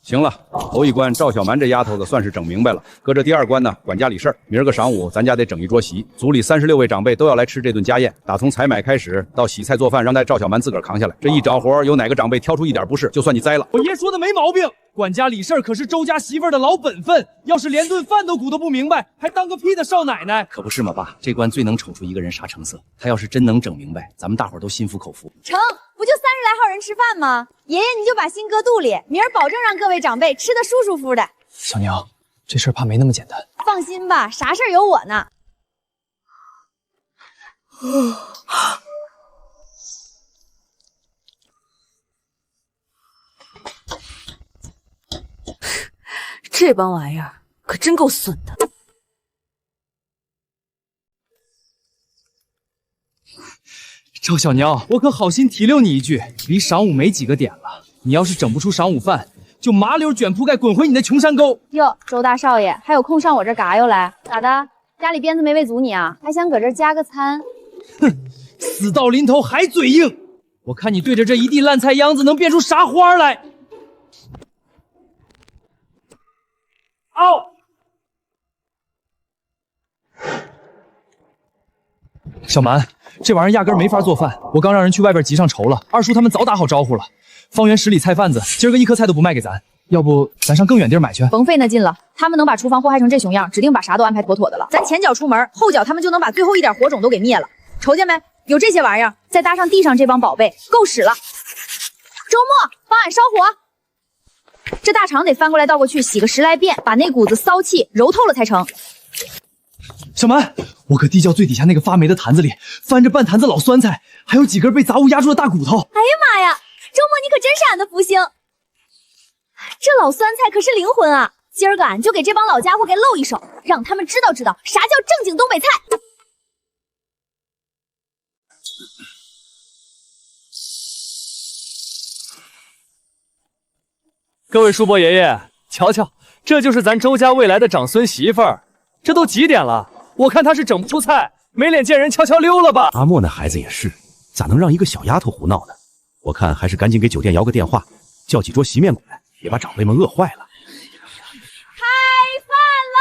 行了，头一关赵小蛮这丫头子算是整明白了。搁这第2关呢，管家理事儿。明儿个晌午，咱家得整一桌席，族里36位长辈都要来吃这顿家宴。打从采买开始到洗菜做饭，让赵小蛮自个儿扛下来。这一找活，有哪个长辈挑出一点不是，就算你栽了。我爷说的没毛病，管家理事儿可是周家媳妇儿的老本分，要是连顿饭都鼓捣不明白，还当个屁的少奶奶？可不是嘛，爸，这关最能瞅出一个人啥成色。他要是真能整明白，咱们大伙儿都心服口服。成，不就30来号人吃饭吗？爷爷你就把心搁肚里，明儿保证让各位长辈吃得舒舒服的。小娘，这事儿怕没那么简单。放心吧，啥事儿有我呢。这帮玩意儿可真够损的。赵小娘，我可好心提溜你一句，离晌午没几个点了，你要是整不出晌午饭，就麻溜卷铺盖滚回你的穷山沟。哟，周大少爷还有空上我这嘎悠来？咋的？家里鞭子没喂足你啊？还想搁这加个餐？哼，死到临头还嘴硬，我看你对着这一地烂菜秧子能变出啥花来？嗷！小蛮，这玩意儿压根没法做饭，我刚让人去外边集上筹了，二叔他们早打好招呼了。方圆10里菜贩子今儿个1颗菜都不卖给咱，要不咱上更远地儿买去？甭费那劲了，他们能把厨房祸害成这熊样，指定把啥都安排妥妥的了。咱前脚出门，后脚他们就能把最后一点火种都给灭了。瞅见没？有这些玩意儿，再搭上地上这帮宝贝，够使了。周末帮俺烧火，这大肠得翻过来倒过去洗个10来遍，把那股子骚气揉透了才成。小蛮，我可地窖最底下那个发霉的坛子里翻着半坛子老酸菜，还有几根被杂物压住的大骨头。哎呀妈呀，周末你可真是俺的福星！这老酸菜可是灵魂啊！今儿个俺就给这帮老家伙给露一手，让他们知道啥叫正经东北菜。各位叔伯爷爷，瞧瞧，这就是咱周家未来的长孙媳妇儿。这都几点了？我看她是整不出菜，没脸见人悄悄溜了吧？阿莫那孩子也是，咋能让一个小丫头胡闹呢？我看还是赶紧给酒店摇个电话，叫几桌席面过来，别把长辈们饿坏了。开饭喽！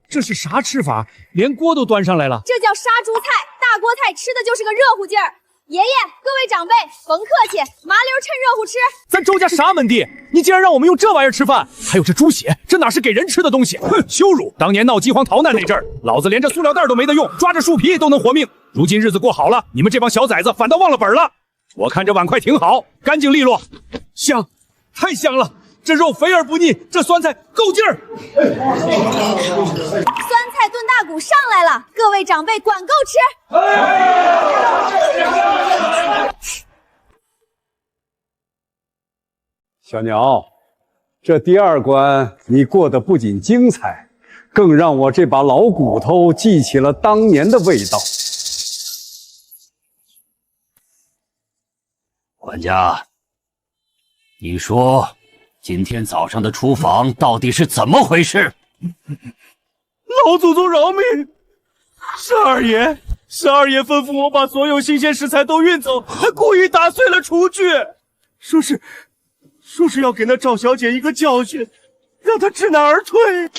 这是啥吃法？连锅都端上来了。这叫杀猪菜，大锅菜吃的就是个热乎劲儿。爷爷，各位长辈，甭客气，麻溜趁热乎吃。咱周家啥门第？你竟然让我们用这玩意儿吃饭？还有这猪血，这哪是给人吃的东西？哼，羞辱！当年闹饥荒逃难那阵儿，老子连这塑料袋都没得用，抓着树皮都能活命。如今日子过好了，你们这帮小崽子反倒忘了本了。我看这碗筷挺好，干净利落，香，太香了！这肉肥而不腻，这酸菜够劲儿。酸菜炖大骨上来了，各位长辈管够吃。小鸟，这第2关你过得不仅精彩，更让我这把老骨头记起了当年的味道。管家，你说今天早上的厨房到底是怎么回事？老祖宗饶命！是二爷吩咐我把所有新鲜食材都运走，还故意打碎了厨具，说是要给那赵小姐一个教训，让她知难而退。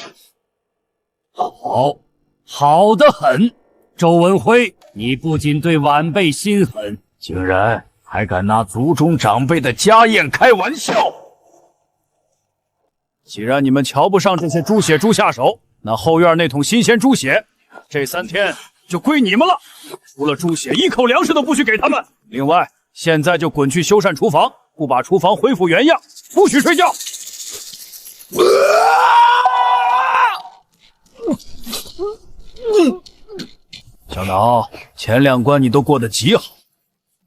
好的很，周文辉，你不仅对晚辈心狠，竟然还敢拿族中长辈的家宴开玩笑。既然你们瞧不上这些猪血猪下手，那后院那桶新鲜猪血，这3天就归你们了。除了猪血，一口粮食都不许给他们。另外，现在就滚去修缮厨房，不把厨房恢复原样，不许睡觉。小脑，前2关你都过得极好，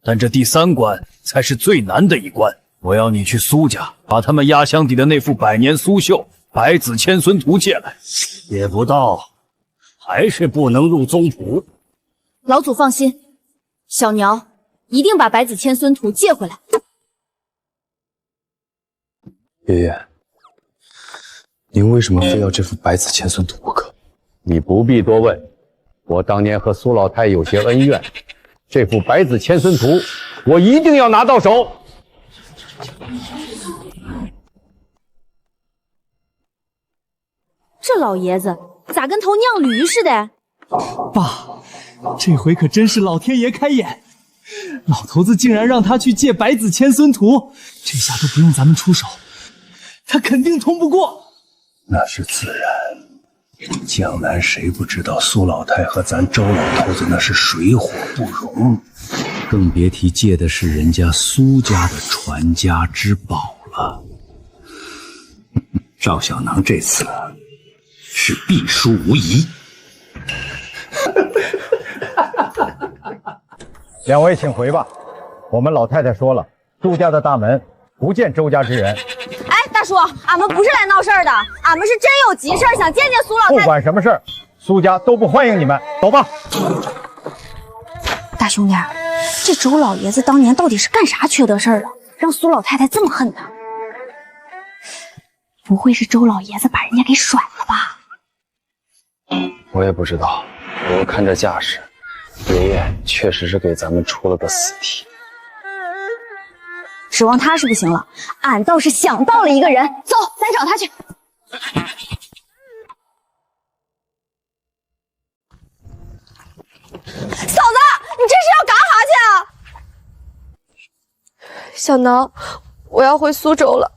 但这第3关才是最难的一关。我要你去苏家，把他们压箱底的那幅百年苏绣《百子千孙图》借来。借不到，还是不能入宗谱。老祖放心，小苗一定把《百子千孙图》借回来。爷爷，您为什么非要这幅《百子千孙图》不可？你不必多问，我当年和苏老太有些恩怨，这幅《百子千孙图》我一定要拿到手。这老爷子咋跟头酿驴似的？爸，这回可真是老天爷开眼，老头子竟然让他去借《百子千孙图》，这下都不用咱们出手，他肯定通不过。那是自然，江南谁不知道苏老太和咱周老头子那是水火不容，更别提借的是人家苏家的传家之宝了。赵小囊这次是必输无疑。2位请回吧，我们老太太说了，朱家的大门不见周家之人。哎，大叔，俺们不是来闹事儿的，俺们是真有急事儿，想见见苏老太太。不管什么事儿，苏家都不欢迎你们，走吧。大兄弟，这周老爷子当年到底是干啥缺德事儿了，让苏老太太这么恨他？不会是周老爷子把人家给甩了吧？我也不知道，我看这架势，爷爷确实是给咱们出了个死题。指望他是不行了，俺倒是想到了一个人，走，咱找他去。嫂子，你这是要干哈去啊？小囊，我要回苏州了，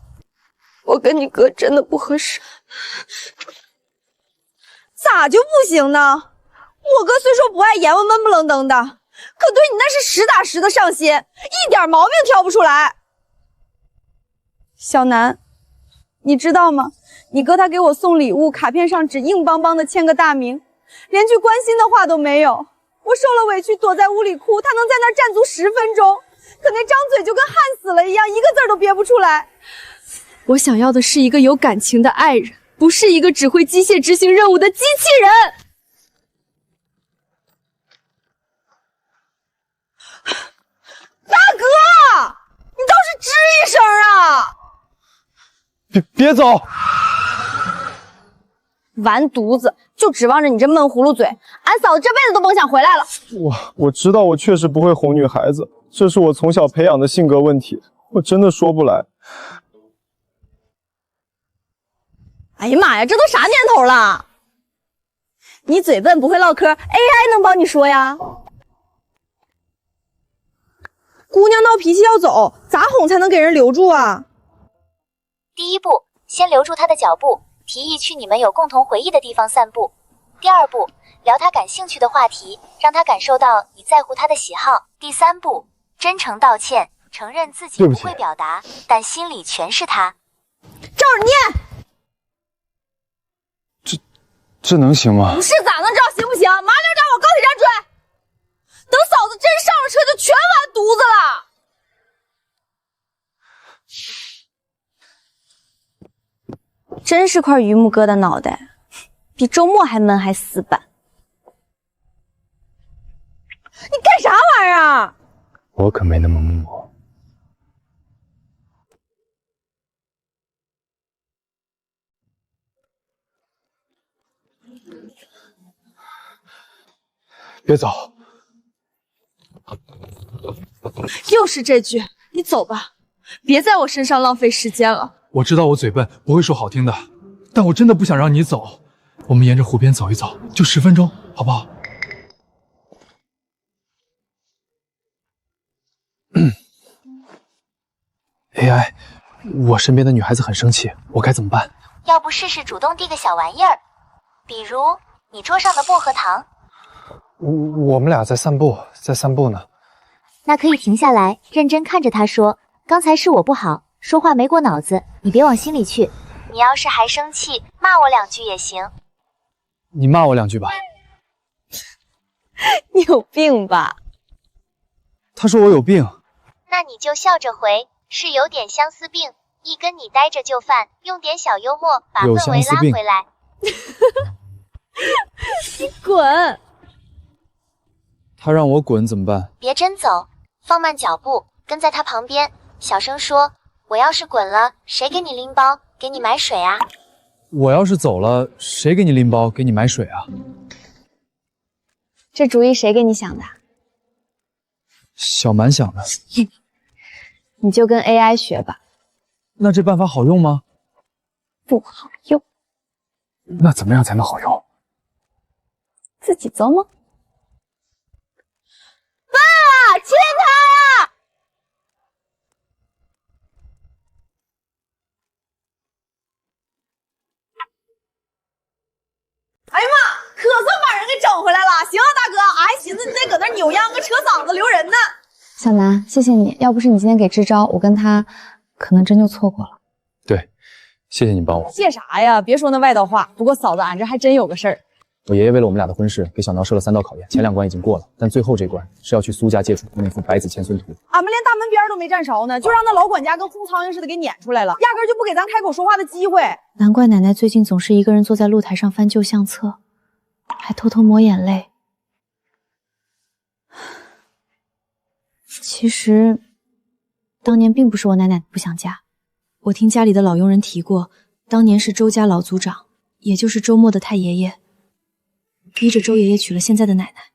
我跟你哥真的不合适。咋就不行呢？我哥虽说不爱言，我闷不愣登的，可对你那是实打实的上心，一点毛病挑不出来。小南，你知道吗？你哥他给我送礼物，卡片上只硬邦邦的签个大名，连句关心的话都没有。我受了委屈，躲在屋里哭，他能在那儿站足10分钟，可那张嘴就跟焊死了一样，一个字都憋不出来。我想要的是一个有感情的爱人，不是一个只会机械执行任务的机器人。大哥，你倒是吱一声啊！别走！完犊子，就指望着你这闷葫芦嘴，俺嫂子这辈子都甭想回来了。我知道我确实不会哄女孩子，这是我从小培养的性格问题，我真的说不来。哎呀妈呀，这都啥年头了？你嘴笨不会唠嗑 ，AI 能帮你说呀。姑娘闹脾气要走，咋哄才能给人留住啊？第一步，先留住他的脚步，提议去你们有共同回忆的地方散步。第二步，聊他感兴趣的话题，让他感受到你在乎他的喜好。第三步，真诚道歉，承认自己不会表达，但心里全是他。照着念。这能行吗？不是咋能照行不行？麻溜点往高铁站追，等嫂子真上了车就全完犊子了。真是块榆木疙瘩脑袋，比周末还闷还死板。你干啥玩意儿啊？我可没那么木。别走！又是这句，你走吧，别在我身上浪费时间了。我知道我嘴笨，不会说好听的，但我真的不想让你走。我们沿着湖边走一走，就10分钟，好不好？AI， 我身边的女孩子很生气，我该怎么办？要不试试主动递个小玩意儿，比如你桌上的薄荷糖。我们俩在散步呢。那可以停下来，认真看着他说：“刚才是我不好，说话没过脑子，你别往心里去。你要是还生气，骂我2句也行。”你骂我2句吧。你有病吧？他说我有病。那你就笑着回，是有点相思病，一跟你待着就犯，用点小幽默把氛围拉回来。你滚！他让我滚怎么办？别真走，放慢脚步，跟在他旁边，小声说：“我要是滚了，谁给你拎包，给你买水啊？”我要是走了，谁给你拎包，给你买水啊？这主意谁给你想的？小蛮想的。你就跟 AI 学吧。那这办法好用吗？不好用。那怎么样才能好用？自己琢磨。爸，亲他！哎呀妈，可算把人给整回来了！行啊，大哥，俺还寻思你得搁那扭秧歌扯嗓子留人呢。小南，谢谢你，要不是你今天给支招，我跟他可能真就错过了。对，谢谢你帮我。谢啥呀？别说那外道话。不过嫂子，俺这还真有个事儿。我爷爷为了我们俩的婚事，给小苗设了3道考验，前2关已经过了，但最后这关是要去苏家借出那幅白子千孙图。俺们连大门边都没站着呢，就让那老管家跟轰苍蝇似的给撵出来了，压根就不给咱开口说话的机会。难怪奶奶最近总是一个人坐在露台上翻旧相册，还偷偷抹眼泪。其实，当年并不是我奶奶不想嫁，我听家里的老佣人提过，当年是周家老族长，也就是周末的太爷爷，逼着周爷爷娶了现在的奶奶，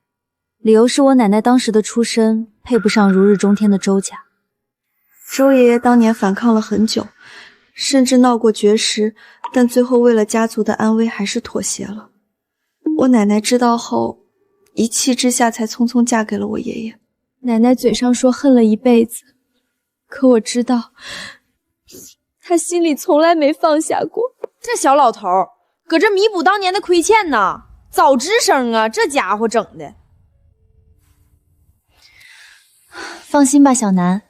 理由是我奶奶当时的出身配不上如日中天的周家。周爷爷当年反抗了很久，甚至闹过绝食，但最后为了家族的安危还是妥协了。我奶奶知道后，一气之下才匆匆嫁给了我爷爷。奶奶嘴上说恨了一辈子，可我知道，她心里从来没放下过。这小老头搁这弥补当年的亏欠呢，早吱声啊！这家伙整的。放心吧，小南，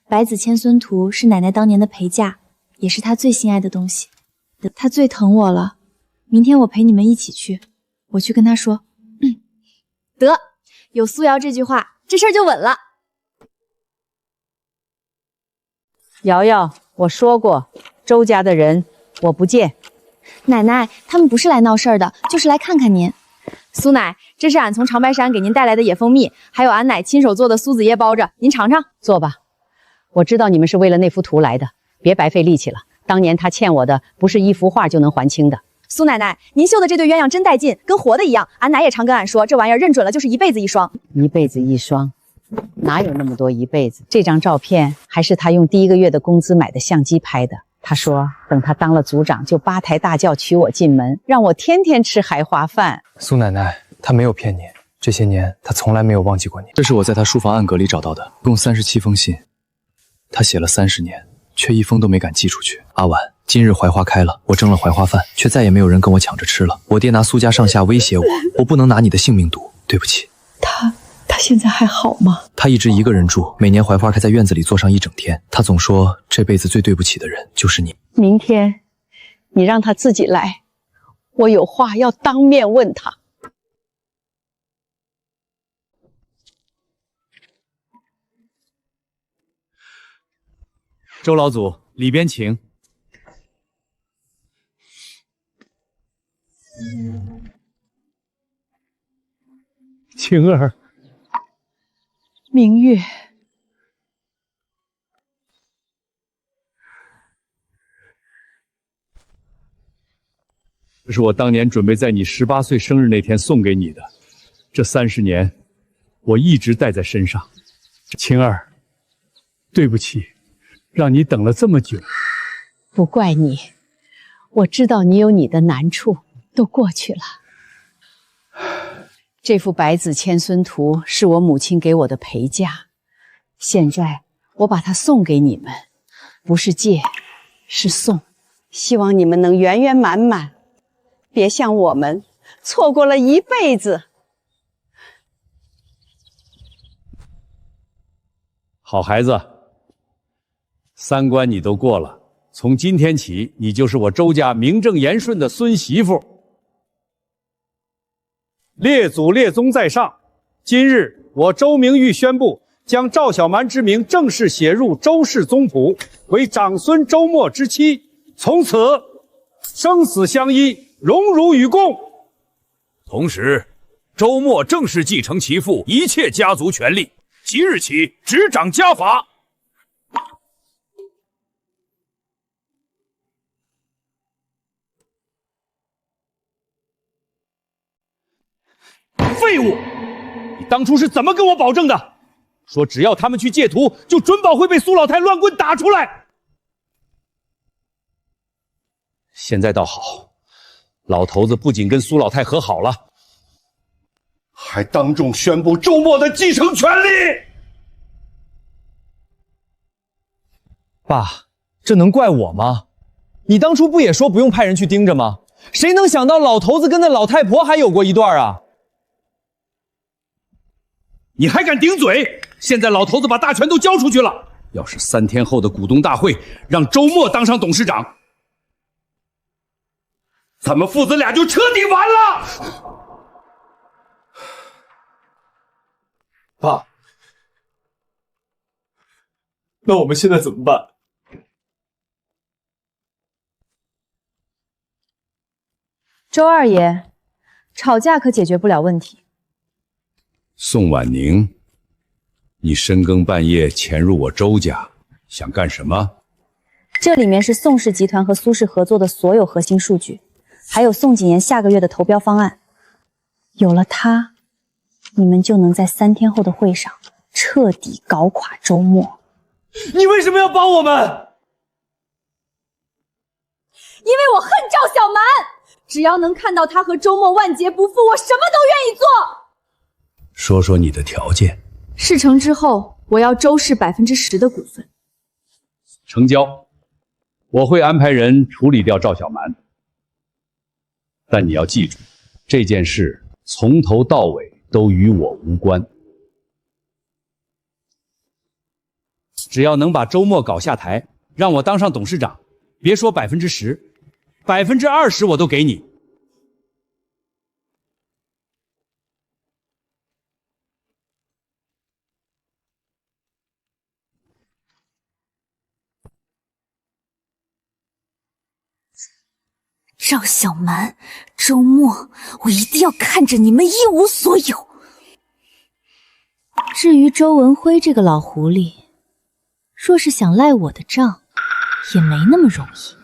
白子千孙图是奶奶当年的陪嫁，也是她最心爱的东西。她最疼我了，明天我陪你们一起去，我去跟她说。得，有苏瑶这句话，这事儿就稳了。瑶瑶，我说过，周家的人我不见。奶奶，他们不是来闹事儿的，就是来看看您。苏奶，这是俺从长白山给您带来的野蜂蜜，还有俺奶亲手做的苏子叶包子，您尝尝。坐吧，我知道你们是为了那幅图来的，别白费力气了。当年他欠我的不是1幅画就能还清的。苏奶奶，您绣的这对鸳鸯真带劲，跟活的一样。俺奶也常跟俺说，这玩意儿认准了就是一辈子一双。一辈子一双，哪有那么多一辈子？这张照片还是他用第1个月的工资买的相机拍的。他说，等他当了组长，就8抬大轿娶我进门，让我天天吃海华饭。苏奶奶，他没有骗你，这些年他从来没有忘记过你。这是我在他书房暗格里找到的，共37封信，他写了30年，却一封都没敢寄出去。阿婉，今日槐花开了，我蒸了槐花饭，却再也没有人跟我抢着吃了。我爹拿苏家上下威胁我，我不能拿你的性命赌，对不起。他现在还好吗？他一直一个人住，每年槐花开在院子里坐上1整天。他总说这辈子最对不起的人就是你。明天你让他自己来，我有话要当面问他。周老祖，里边请。晴儿，明月，这是我当年准备在你18岁生日那天送给你的，这30年，我一直带在身上。晴儿，对不起，让你等了这么久。不怪你，我知道你有你的难处，都过去了。这幅百子千孙图是我母亲给我的陪嫁，现在我把它送给你们，不是借，是送。希望你们能圆圆满满，别像我们错过了一辈子。好孩子，3关你都过了，从今天起，你就是我周家名正言顺的孙媳妇。列祖列宗在上，今日我周明玉宣布，将赵小蛮之名正式写入周氏宗谱，为长孙周默之妻，从此生死相依，荣辱与共。同时，周默正式继承其父一切家族权力，即日起执掌家法。废物！你当初是怎么跟我保证的？说只要他们去借图，就准保会被苏老太乱棍打出来。现在倒好，老头子不仅跟苏老太和好了，还当众宣布周默的继承权利。爸，这能怪我吗？你当初不也说不用派人去盯着吗？谁能想到老头子跟那老太婆还有过一段啊？你还敢顶嘴？现在老头子把大权都交出去了，要是3天后的股东大会让周默当上董事长，咱们父子俩就彻底完了。爸，那我们现在怎么办？周二爷，吵架可解决不了问题。宋婉宁，你深更半夜潜入我周家，想干什么？这里面是宋氏集团和苏氏合作的所有核心数据，还有宋谨言下个月的投标方案。有了它，你们就能在3天后的会上彻底搞垮周默。你为什么要帮我们？因为我恨赵小蛮，只要能看到他和周默万劫不复，我什么都愿意做。说说你的条件。事成之后，我要周氏10%的股份。成交，我会安排人处理掉赵小蛮。但你要记住，这件事从头到尾都与我无关。只要能把周默搞下台，让我当上董事长，别说10%，20%我都给你。赵小蛮、周默，我一定要看着你们一无所有。至于周文辉这个老狐狸，若是想赖我的账，也没那么容易。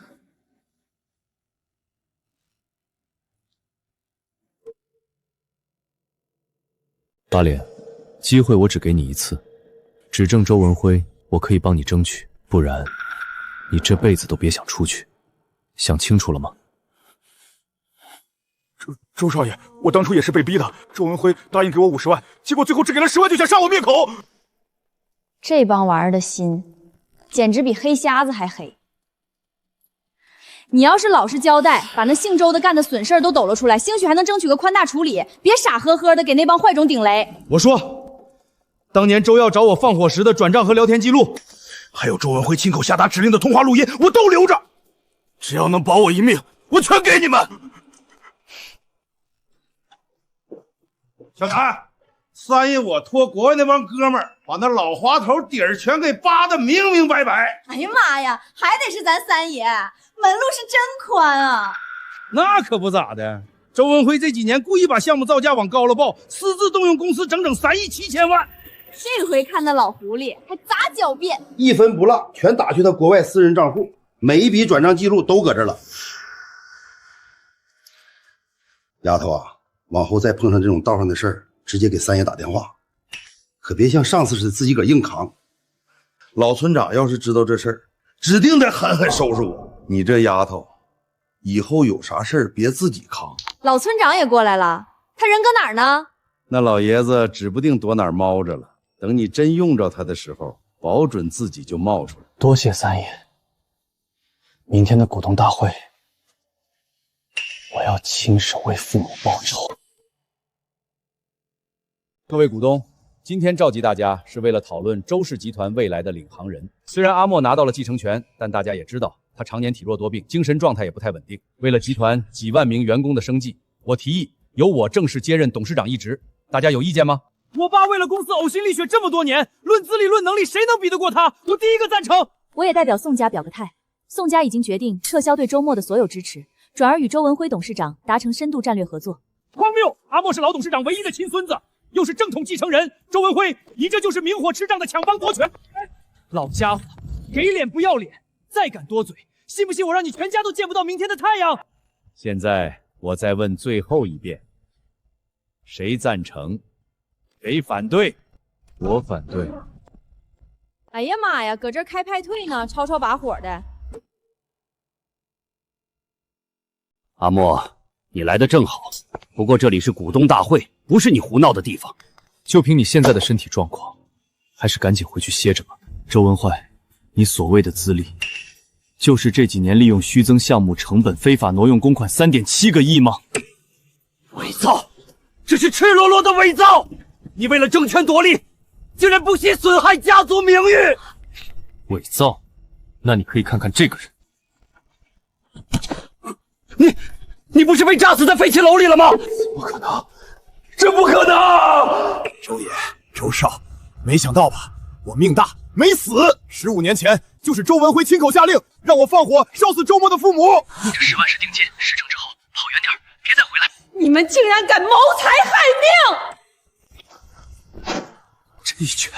八连，机会我只给你一次，指证周文辉，我可以帮你争取，不然你这辈子都别想出去。想清楚了吗？周少爷，我当初也是被逼的。周文辉答应给我50万，结果最后只给了10万就想杀我灭口。这帮玩意儿的心，简直比黑瞎子还黑。你要是老实交代，把那姓周的干的损事儿都抖了出来，兴许还能争取个宽大处理，别傻呵呵的给那帮坏种顶雷。我说，当年周耀找我放火时的转账和聊天记录，还有周文辉亲口下达指令的通话录音，我都留着。只要能保我一命，我全给你们。小谭，三爷我托国外那帮哥们儿把那老滑头底儿全给扒得明明白白。哎呀妈呀，还得是咱三爷，门路是真宽啊！那可不咋的，周文辉这几年故意把项目造价往高了报，私自动用公司整整3亿7千万。这回看那老狐狸还咋狡辩，一分不落全打去他国外私人账户，每一笔转账记录都搁这了。丫头啊，往后再碰上这种道上的事儿，直接给三爷打电话，可别像上次似的自己个儿硬扛。老村长要是知道这事儿，指定得狠狠收拾我。你这丫头，以后有啥事儿别自己扛。老村长也过来了，他人搁哪儿呢？那老爷子指不定躲哪儿猫着了，等你真用着他的时候，保准自己就冒出来。多谢三爷，明天的股东大会，我要亲手为父母报仇。各位股东，今天召集大家是为了讨论周氏集团未来的领航人。虽然阿莫拿到了继承权，但大家也知道他常年体弱多病，精神状态也不太稳定。为了集团几万名员工的生计，我提议由我正式接任董事长一职，大家有意见吗？我爸为了公司呕心沥血这么多年，论资历论能力，谁能比得过他？我第一个赞成。我也代表宋家表个态，宋家已经决定撤销对周末的所有支持，转而与周文辉董事长达成深度战略合作。荒谬！阿莫是老董事长唯一的亲孙子，又是正统继承人，周文辉，你这就是明火吃仗的抢帮夺权！老家伙，给脸不要脸，再敢多嘴，信不信我让你全家都见不到明天的太阳？现在我再问最后一遍，谁赞成？谁反对？我反对。哎呀妈呀，搁这开派对呢，吵吵把火的。阿莫，你来的正好，不过这里是股东大会，不是你胡闹的地方。就凭你现在的身体状况，还是赶紧回去歇着吧。周文坏，你所谓的资历，就是这几年利用虚增项目成本非法挪用公款3.7个亿吗？伪造，这是赤裸裸的伪造！你为了争权夺利，竟然不惜损害家族名誉！伪造？那你可以看看这个人。你不是被炸死在废弃楼里了吗？怎么可能？这不可能！周爷，周少，没想到吧？我命大，没死。15年前，就是周文辉亲口下令让我放火烧死周末的父母。你这10万是定金，事成之后跑远点，别再回来。你们竟然敢谋财害命！这一拳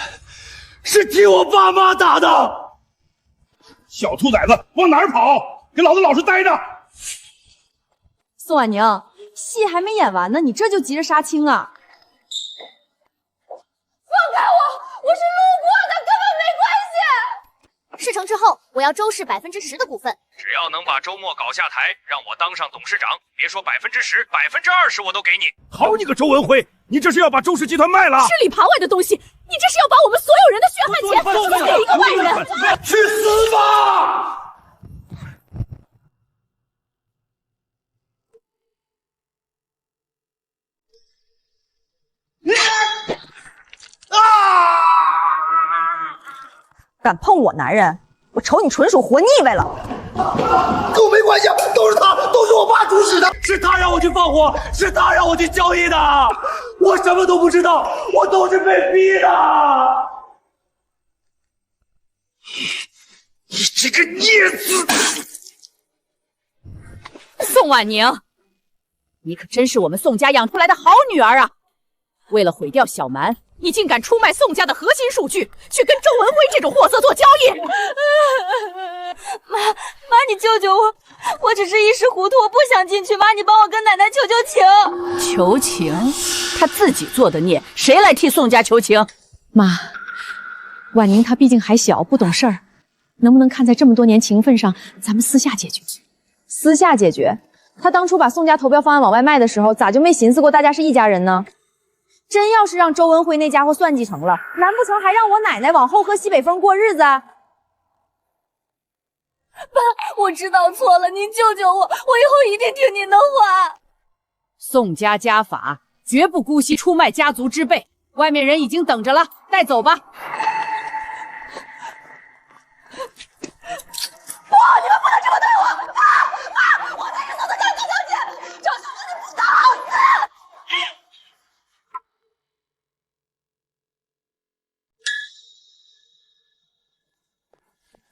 是替我爸妈打的。小兔崽子，往哪儿跑？给老子老实待着！宋婉宁，戏还没演完呢，你这就急着杀青啊？放开我！我是路过的，根本没关系。事成之后，我要周氏10%的股份。只要能把周末搞下台，让我当上董事长，别说10%，20%我都给你。好你个周文辉，你这是要把周氏集团卖了？吃里扒外的东西，你这是要把我们所有人的血汗钱都给一个外人？去死吧！敢碰我男人，我瞅你纯属活腻歪了。跟我没关系，都是他，都是我爸主使的，是他让我去放火，是他让我去交易的，我什么都不知道，我都是被逼的。你这个孽子！宋婉宁，你可真是我们宋家养出来的好女儿啊！为了毁掉小蛮，你竟敢出卖宋家的核心数据，去跟周文辉这种货色做交易！妈，你救救我！我只是一时糊涂，我不想进去。妈，你帮我跟奶奶求求情。求情？他自己做的孽，谁来替宋家求情？妈，婉宁她毕竟还小，不懂事儿，能不能看在这么多年情分上，咱们私下解决？私下解决？他当初把宋家投标方案往外卖的时候，咋就没寻思过大家是一家人呢？真要是让周文辉那家伙算计成了，难不成还让我奶奶往后喝西北风过日子？爸，我知道错了，您救救我，我以后一定听您的话。宋家家法绝不姑息出卖家族之辈，外面人已经等着了，带走吧。不，你们不能这么对我！妈，我才是宋家的周小姐，周小姐，你不得好死！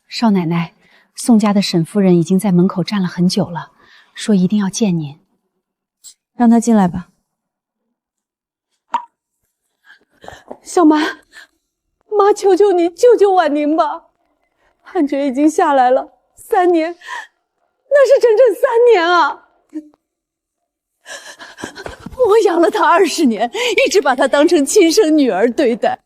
少奶奶，宋家的沈夫人已经在门口站了很久了，说一定要见您。让她进来吧。小蛮，妈求求你救救婉宁吧！判决已经下来了，3年，那是整整3年啊！我养了她20年，一直把她当成亲生女儿对待。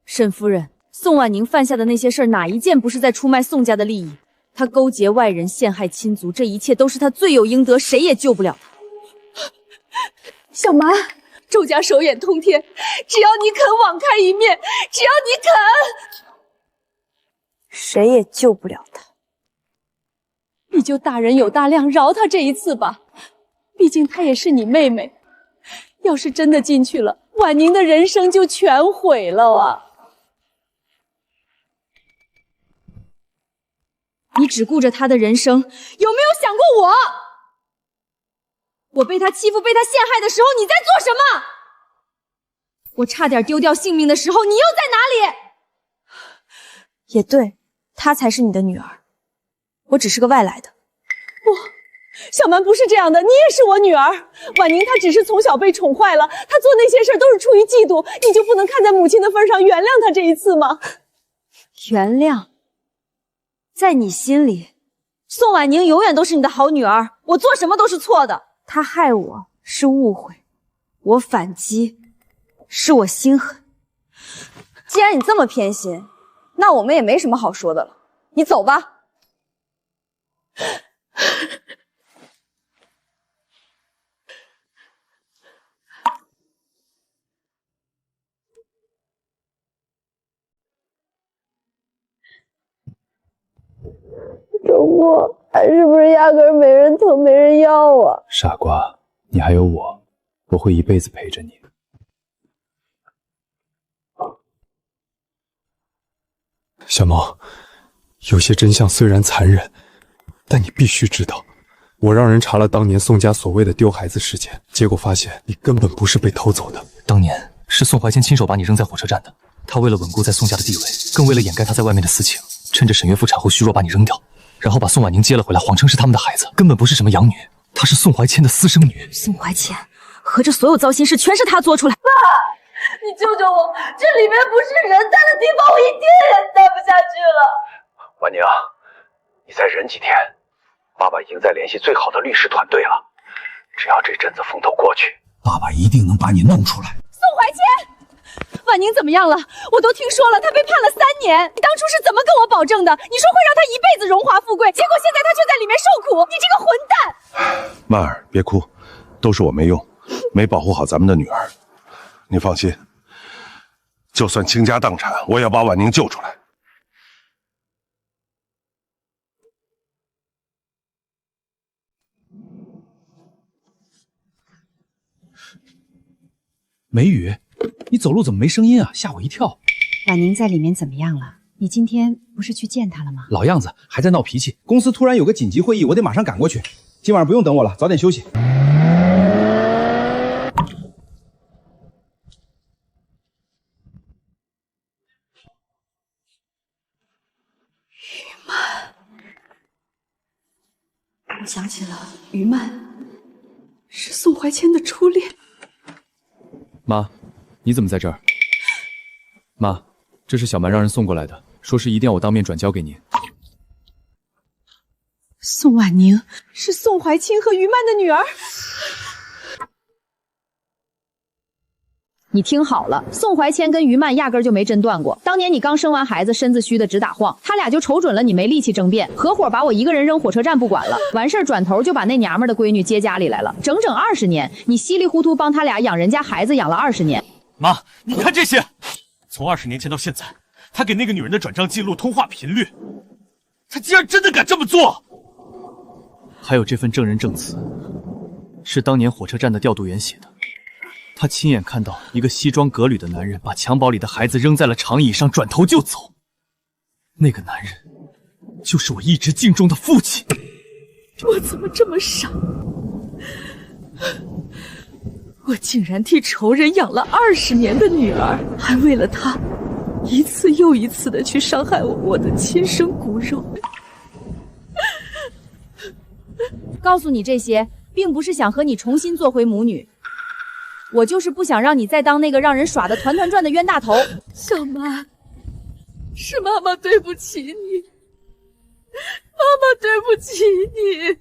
沈夫人，宋婉宁犯下的那些事儿，哪一件不是在出卖宋家的利益？她勾结外人，陷害亲族，这一切都是她罪有应得，谁也救不了她。小蛮，周家手眼通天，只要你肯网开一面，只要你肯，谁也救不了她。你就大人有大量，饶她这一次吧。毕竟她也是你妹妹，要是真的进去了，婉宁的人生就全毁了啊！你只顾着她的人生，有没有想过我？我被她欺负、被她陷害的时候，你在做什么？我差点丢掉性命的时候，你又在哪里？也对，她才是你的女儿，我只是个外来的。不，小蛮不是这样的，你也是我女儿。婉宁她只是从小被宠坏了，她做那些事都是出于嫉妒，你就不能看在母亲的份上原谅她这一次吗？原谅？在你心里，宋婉宁永远都是你的好女儿，我做什么都是错的。她害我是误会，我反击是我心狠。既然你这么偏心，那我们也没什么好说的了，你走吧。周末还是不是压根儿没人疼没人要啊？傻瓜，你还有我，我会一辈子陪着你。小毛，有些真相虽然残忍，但你必须知道，我让人查了当年宋家所谓的丢孩子事件，结果发现你根本不是被偷走的。当年是宋怀谦亲手把你扔在火车站的，他为了稳固在宋家的地位，更为了掩盖他在外面的私情，趁着沈岳父产后虚弱把你扔掉，然后把宋婉宁接了回来，谎称是他们的孩子，根本不是什么养女，她是宋怀谦的私生女。宋怀谦，合着所有糟心事全是他做出来。爸，你救救我！这里面不是人待的地方，我一天也待不下去了。婉宁，你再忍几天，爸爸已经在联系最好的律师团队了，只要这阵子风头过去，爸爸一定能把你弄出来。宋怀谦，婉宁怎么样了？我都听说了，她被判了3年。你当初是怎么跟我保证的？你说会让她一辈子荣华富贵，结果现在她却在里面受苦，你这个混蛋！曼儿，别哭，都是我没用，没保护好咱们的女儿。你放心，就算倾家荡产，我也要把婉宁救出来。梅雨，你走路怎么没声音啊？吓我一跳。婉宁在里面怎么样了？你今天不是去见她了吗？老样子，还在闹脾气。公司突然有个紧急会议，我得马上赶过去。今晚上不用等我了，早点休息。我想起了于曼，是宋怀谦的初恋。妈，你怎么在这儿？妈，这是小蛮让人送过来的，说是一定要我当面转交给您。宋婉宁是宋怀清和于曼的女儿。你听好了，宋怀谦跟于曼压根就没真断过。当年你刚生完孩子，身子虚的直打晃，他俩就瞅准了你没力气争辩，合伙把我一个人扔火车站不管了。完事儿转头就把那娘们的闺女接家里来了，整整20年，你稀里糊涂帮他俩养人家孩子养了20年。妈，你看这些，从20年前到现在，他给那个女人的转账记录、通话频率，他竟然真的敢这么做！还有这份证人证词，是当年火车站的调度员写的。他亲眼看到一个西装革履的男人把襁褓里的孩子扔在了长椅上，转头就走。那个男人就是我一直敬重的父亲。我怎么这么傻？我竟然替仇人养了20年的女儿，还为了他一次又一次的去伤害我的亲生骨肉。告诉你这些，并不是想和你重新做回母女，我就是不想让你再当那个让人耍得团团转的冤大头。小妈，是妈妈对不起你，妈妈对不起你。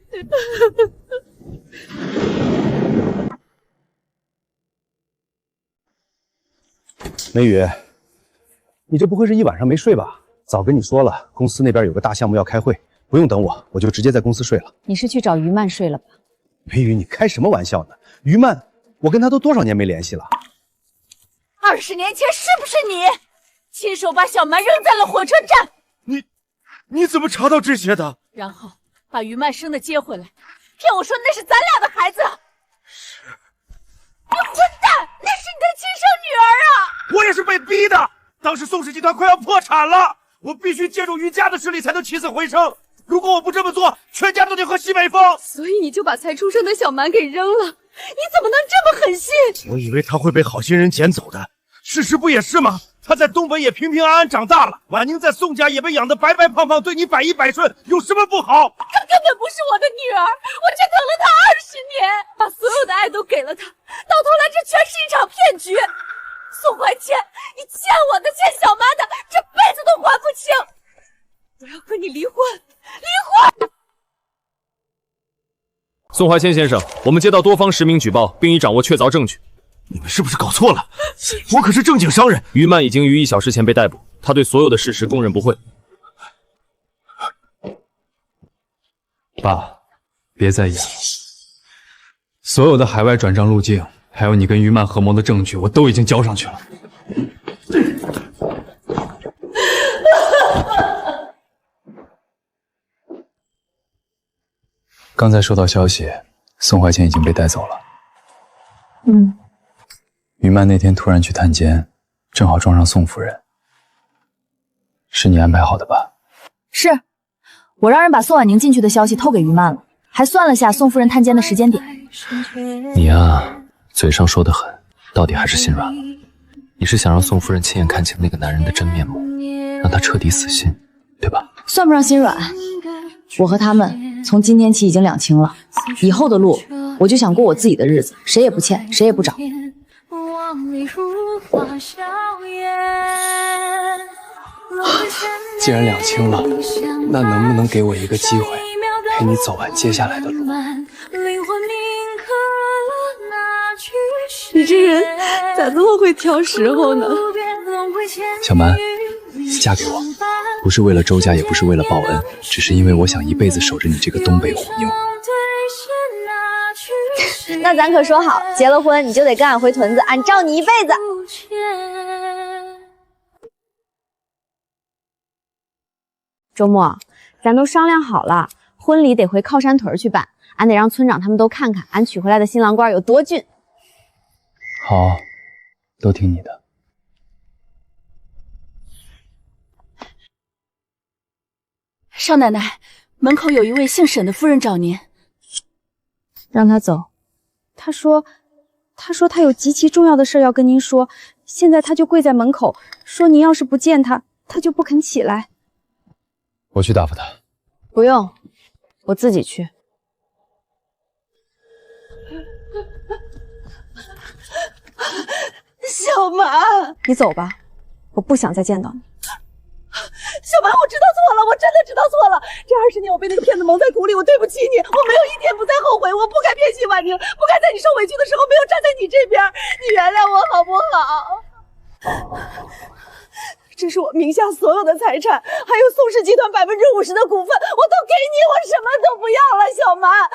梅雨，你这不会是一晚上没睡吧？早跟你说了，公司那边有个大项目要开会，不用等我，我就直接在公司睡了。你是去找于曼睡了吧？梅雨，你开什么玩笑呢？于曼，我跟她都多少年没联系了？20年前是不是你亲手把小蛮扔在了火车站？你怎么查到这些的？然后把于曼生的接回来，骗我说那是咱俩的孩子。是。你混蛋！那是你的亲生女儿啊！我也是被逼的。当时宋氏集团快要破产了，我必须借助于家的势力才能起死回生。如果我不这么做，全家都得喝西北风。所以你就把才出生的小蛮给扔了？你怎么能这么狠心？我以为他会被好心人捡走的，事实不也是吗？他在东北也平平安安长大了，婉宁在宋家也被养得白白胖胖，对你百依百顺，有什么不好？她根本不是我的女儿，我却疼了她20年，把所有的爱都给了她，到头来这全是一场骗局。宋怀谦，你欠我的，欠小妈的，这辈子都还不清。我要和你离婚，离婚！宋怀谦先生，我们接到多方实名举报，并已掌握确凿证据。你们是不是搞错了？我可是正经商人。于曼已经于1小时前被逮捕，他对所有的事实供认不讳。爸，别在意了。所有的海外转账路径，还有你跟于曼合谋的证据，我都已经交上去了。刚才收到消息，宋怀谦已经被带走了。于曼那天突然去探监，正好撞上宋夫人，是你安排好的吧？是，我让人把宋婉宁进去的消息透给于曼了，还算了下宋夫人探监的时间点。你啊，嘴上说得狠，到底还是心软了。你是想让宋夫人亲眼看清那个男人的真面目，让他彻底死心，对吧？算不上心软，我和他们从今天起已经两清了，以后的路我就想过我自己的日子，谁也不欠，谁也不找。既然两清了，那能不能给我一个机会，陪你走完接下来的路？你这人咋这么会挑时候呢？小蛮，嫁给我，不是为了周家，也不是为了报恩，只是因为我想一辈子守着你这个东北虎妞。那咱可说好，结了婚你就得跟俺回屯子，俺罩你一辈子。周末咱都商量好了，婚礼得回靠山屯去办，俺得让村长他们都看看俺娶回来的新郎官有多俊。好，都听你的。少奶奶，门口有一位姓沈的夫人找您。让他走。他说他有极其重要的事要跟您说，现在他就跪在门口，说您要是不见他，他就不肯起来。我去打发他。不用，我自己去。小蛮，你走吧，我不想再见到你。小蛮，我知道错了，我真的知道错了。这20年我被那个骗子蒙在鼓里，我对不起你，我没有一天不再后悔，我不该偏心婉宁，不该在你受委屈的时候没有站在你这边，你原谅我好不好？这是我名下所有的财产，还有宋氏集团50%的股份，我都给你，我什么都不要了，小蛮，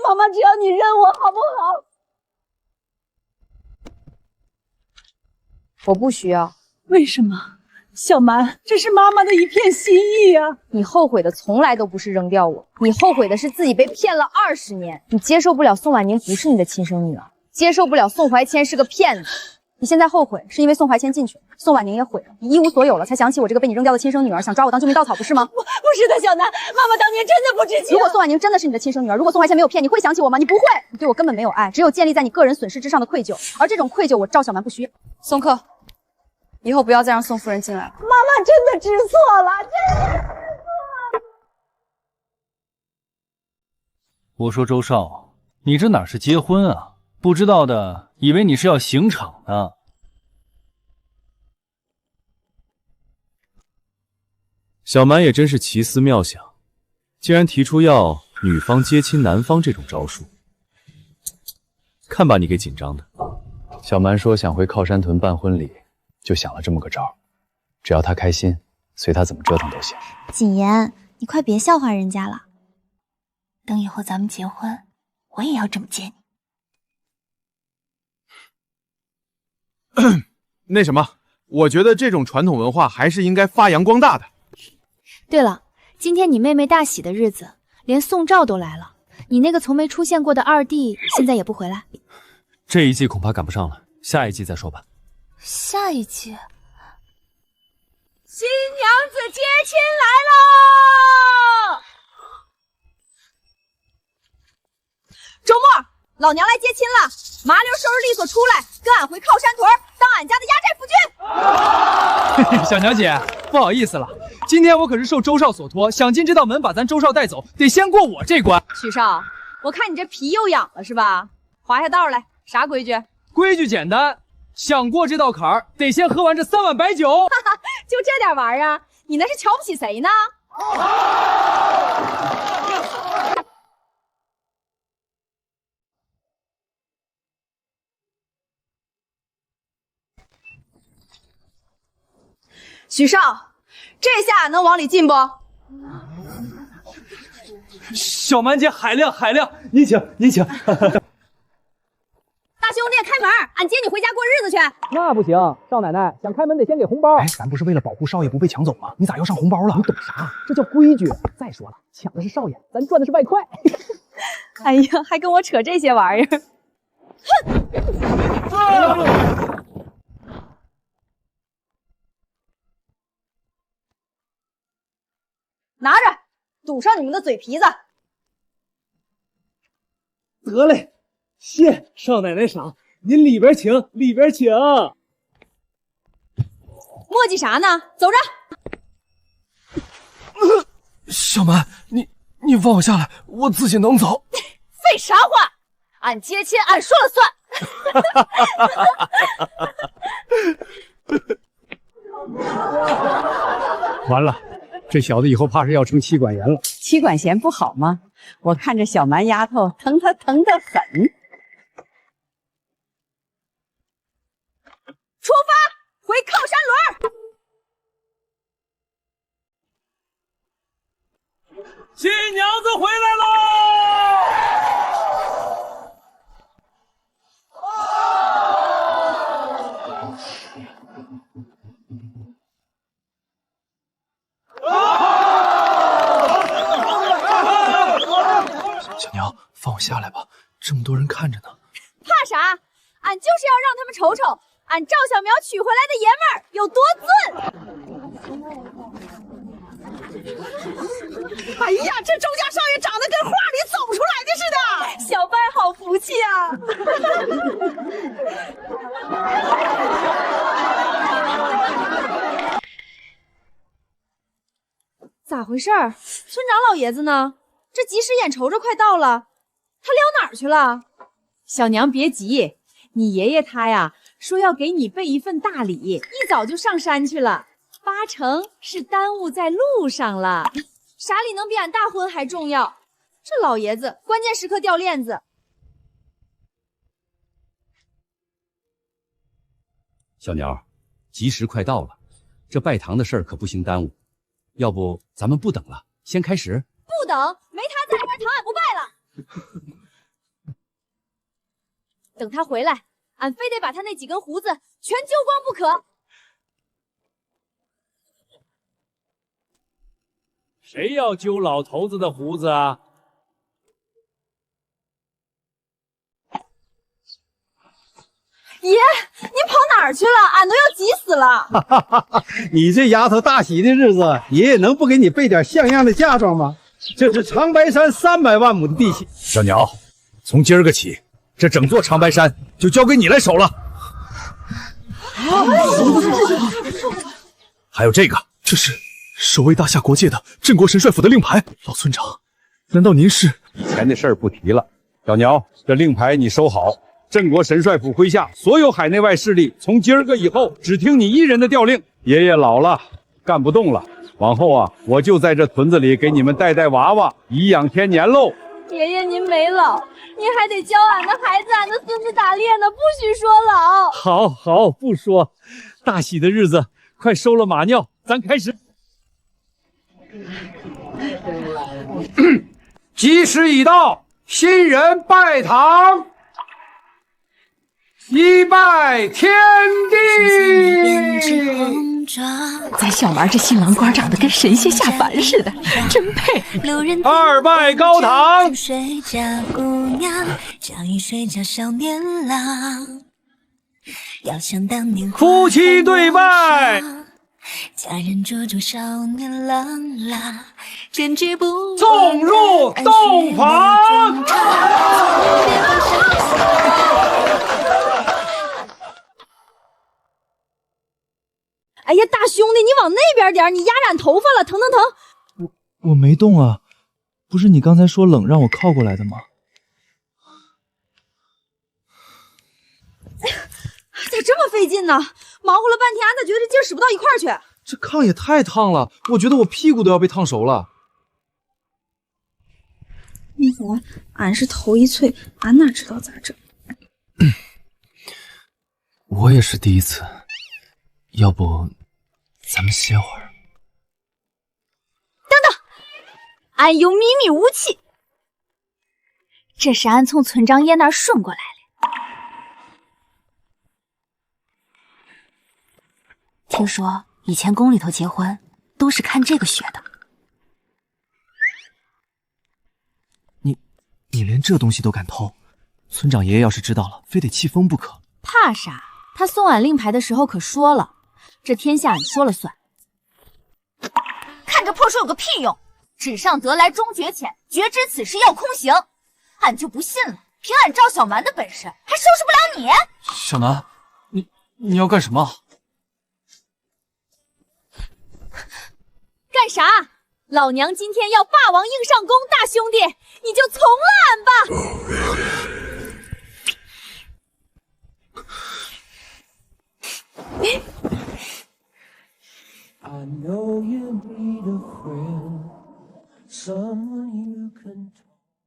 妈妈只要你认我，好不好？我不需要。为什么？小蛮，这是妈妈的一片心意啊！你后悔的从来都不是扔掉我，你后悔的是自己被骗了20年。你接受不了宋婉宁不是你的亲生女儿，接受不了宋怀谦是个骗子。你现在后悔是因为宋怀谦进去了，宋婉宁也毁了，你一无所有了，才想起我这个被你扔掉的亲生女儿，想抓我当救命稻草，不是吗？不是的，小南，妈妈当年真的不知情。如果宋婉宁真的是你的亲生女儿，如果宋怀谦没有骗你，会想起我吗？你不会，你对我根本没有爱，只有建立在你个人损失之上的愧疚，而这种愧疚我赵小蛮不需要。宋克，以后不要再让宋夫人进来了。妈妈真的知错了，真的知错了。我说周少，你这哪是结婚啊？不知道的以为你是要刑场呢。小蛮也真是奇思妙想，竟然提出要女方接亲男方这种招数，看把你给紧张的。小蛮说想回靠山屯办婚礼，就想了这么个招，只要他开心，随他怎么折腾都行。谨言，你快别笑话人家了，等以后咱们结婚，我也要这么接你。那什么，我觉得这种传统文化还是应该发扬光大的。对了，今天你妹妹大喜的日子，连宋赵都来了，你那个从没出现过的二弟现在也不回来？这一季恐怕赶不上了，下一季再说吧。下一季，新娘子接亲来喽！周末，老娘来接亲了，麻溜收拾利索出来，跟俺回靠山屯当俺家的压寨夫君。小娘姐，不好意思了，今天我可是受周少所托，想进这道门把咱周少带走，得先过我这关。许少，我看你这皮又痒了是吧？划下道来，啥规矩？规矩简单，想过这道坎儿，得先喝完这3碗白酒。哈哈，就这点玩意儿，你那是瞧不起谁呢？许少，这下能往里进不？小蛮姐，海量，您请。大兄弟，开门，俺接你回家过日子去。那不行，少奶奶想开门得先给红包。哎，咱不是为了保护少爷不被抢走吗？你咋要上红包了？你懂啥？这叫规矩。再说了，抢的是少爷，咱赚的是外快。哎呀，还跟我扯这些玩意儿。哼！拿着，堵上你们的嘴皮子。得嘞。谢少奶奶赏，您里边请，里边请。磨叽啥呢？走着。小蛮，你放我下来，我自己能走。废啥话？俺接亲，俺说了算。完了，这小子以后怕是要成妻管严了。妻管闲不好吗？我看这小蛮丫头疼他疼得很。出发，回靠山轮。新娘子回来喽！小娘，放我下来吧，这么多人看着呢。怕啥？俺就是要让他们瞅瞅。俺赵小苗娶回来的爷们儿有多俊！哎呀，这周家少爷长得跟画里走出来的似的，小白好福气啊！咋回事？村长老爷子呢？这及时眼瞅着快到了，他撩哪儿去了？小娘别急，你爷爷他呀。说要给你备一份大礼，一早就上山去了，8成是耽误在路上了。啥里能比俺大婚还重要？这老爷子关键时刻掉链子。小鸟，吉时快到了，这拜堂的事儿可不行耽误。要不咱们不等了，先开始？不等，没他在这堂俺不拜了。等他回来，俺非得把他那几根胡子全揪光不可。谁要揪老头子的胡子啊？爷，您跑哪儿去了？俺都要急死了。你这丫头大喜的日子，爷爷能不给你备点像样的嫁妆吗？这是长白山300万亩的地契。小鸟，从今儿个起，这整座长白山就交给你来守了。还有这个，这是守卫大夏国界的镇国神帅府的令牌。老村长，难道您是？以前的事儿不提了。小鸟，这令牌你收好。镇国神帅府麾下所有海内外势力，从今儿个以后，只听你一人的调令。爷爷老了，干不动了，往后啊，我就在这屯子里给你们带带娃娃，颐养天年喽。爷爷您没老，您还得教俺的孩子、俺的孙子打猎呢，不许说老。好，好，不说。大喜的日子，快收了马尿，咱开始。吉时已到，新人拜堂。一拜天地！咱小丸这新郎官长得跟神仙下凡似的，真配。二拜高堂。水嫁姑娘，嫁与水嫁少年郎。要想当年夫妻对拜。佳人灼灼少年郎啦，针织不送入洞房。哎呀，大兄弟，你往那边点，你压着俺头发了，疼疼疼！我没动啊，不是你刚才说冷让我靠过来的吗？咋这么费劲呢？忙活了半天，俺咋觉得这劲儿使不到一块儿去？这炕也太烫了，我觉得我屁股都要被烫熟了。那会儿俺是头一岁，俺哪知道咋整？我也是第一次。要不，咱们歇会儿。等等，俺有秘密武器，这是俺从村长爷那儿顺过来的。听说以前宫里头结婚都是看这个学的。你连这东西都敢偷？村长爷爷要是知道了，非得气疯不可。怕啥？他送俺令牌的时候可说了。这天下你说了算，看这破书有个屁用！纸上得来终觉浅，绝知此事要空行。俺就不信了，凭俺赵小蛮的本事，还收拾不了你。小南，你要干什么？干啥？老娘今天要霸王硬上弓，大兄弟，你就从了俺吧。I know you need a friend, someone you can talk.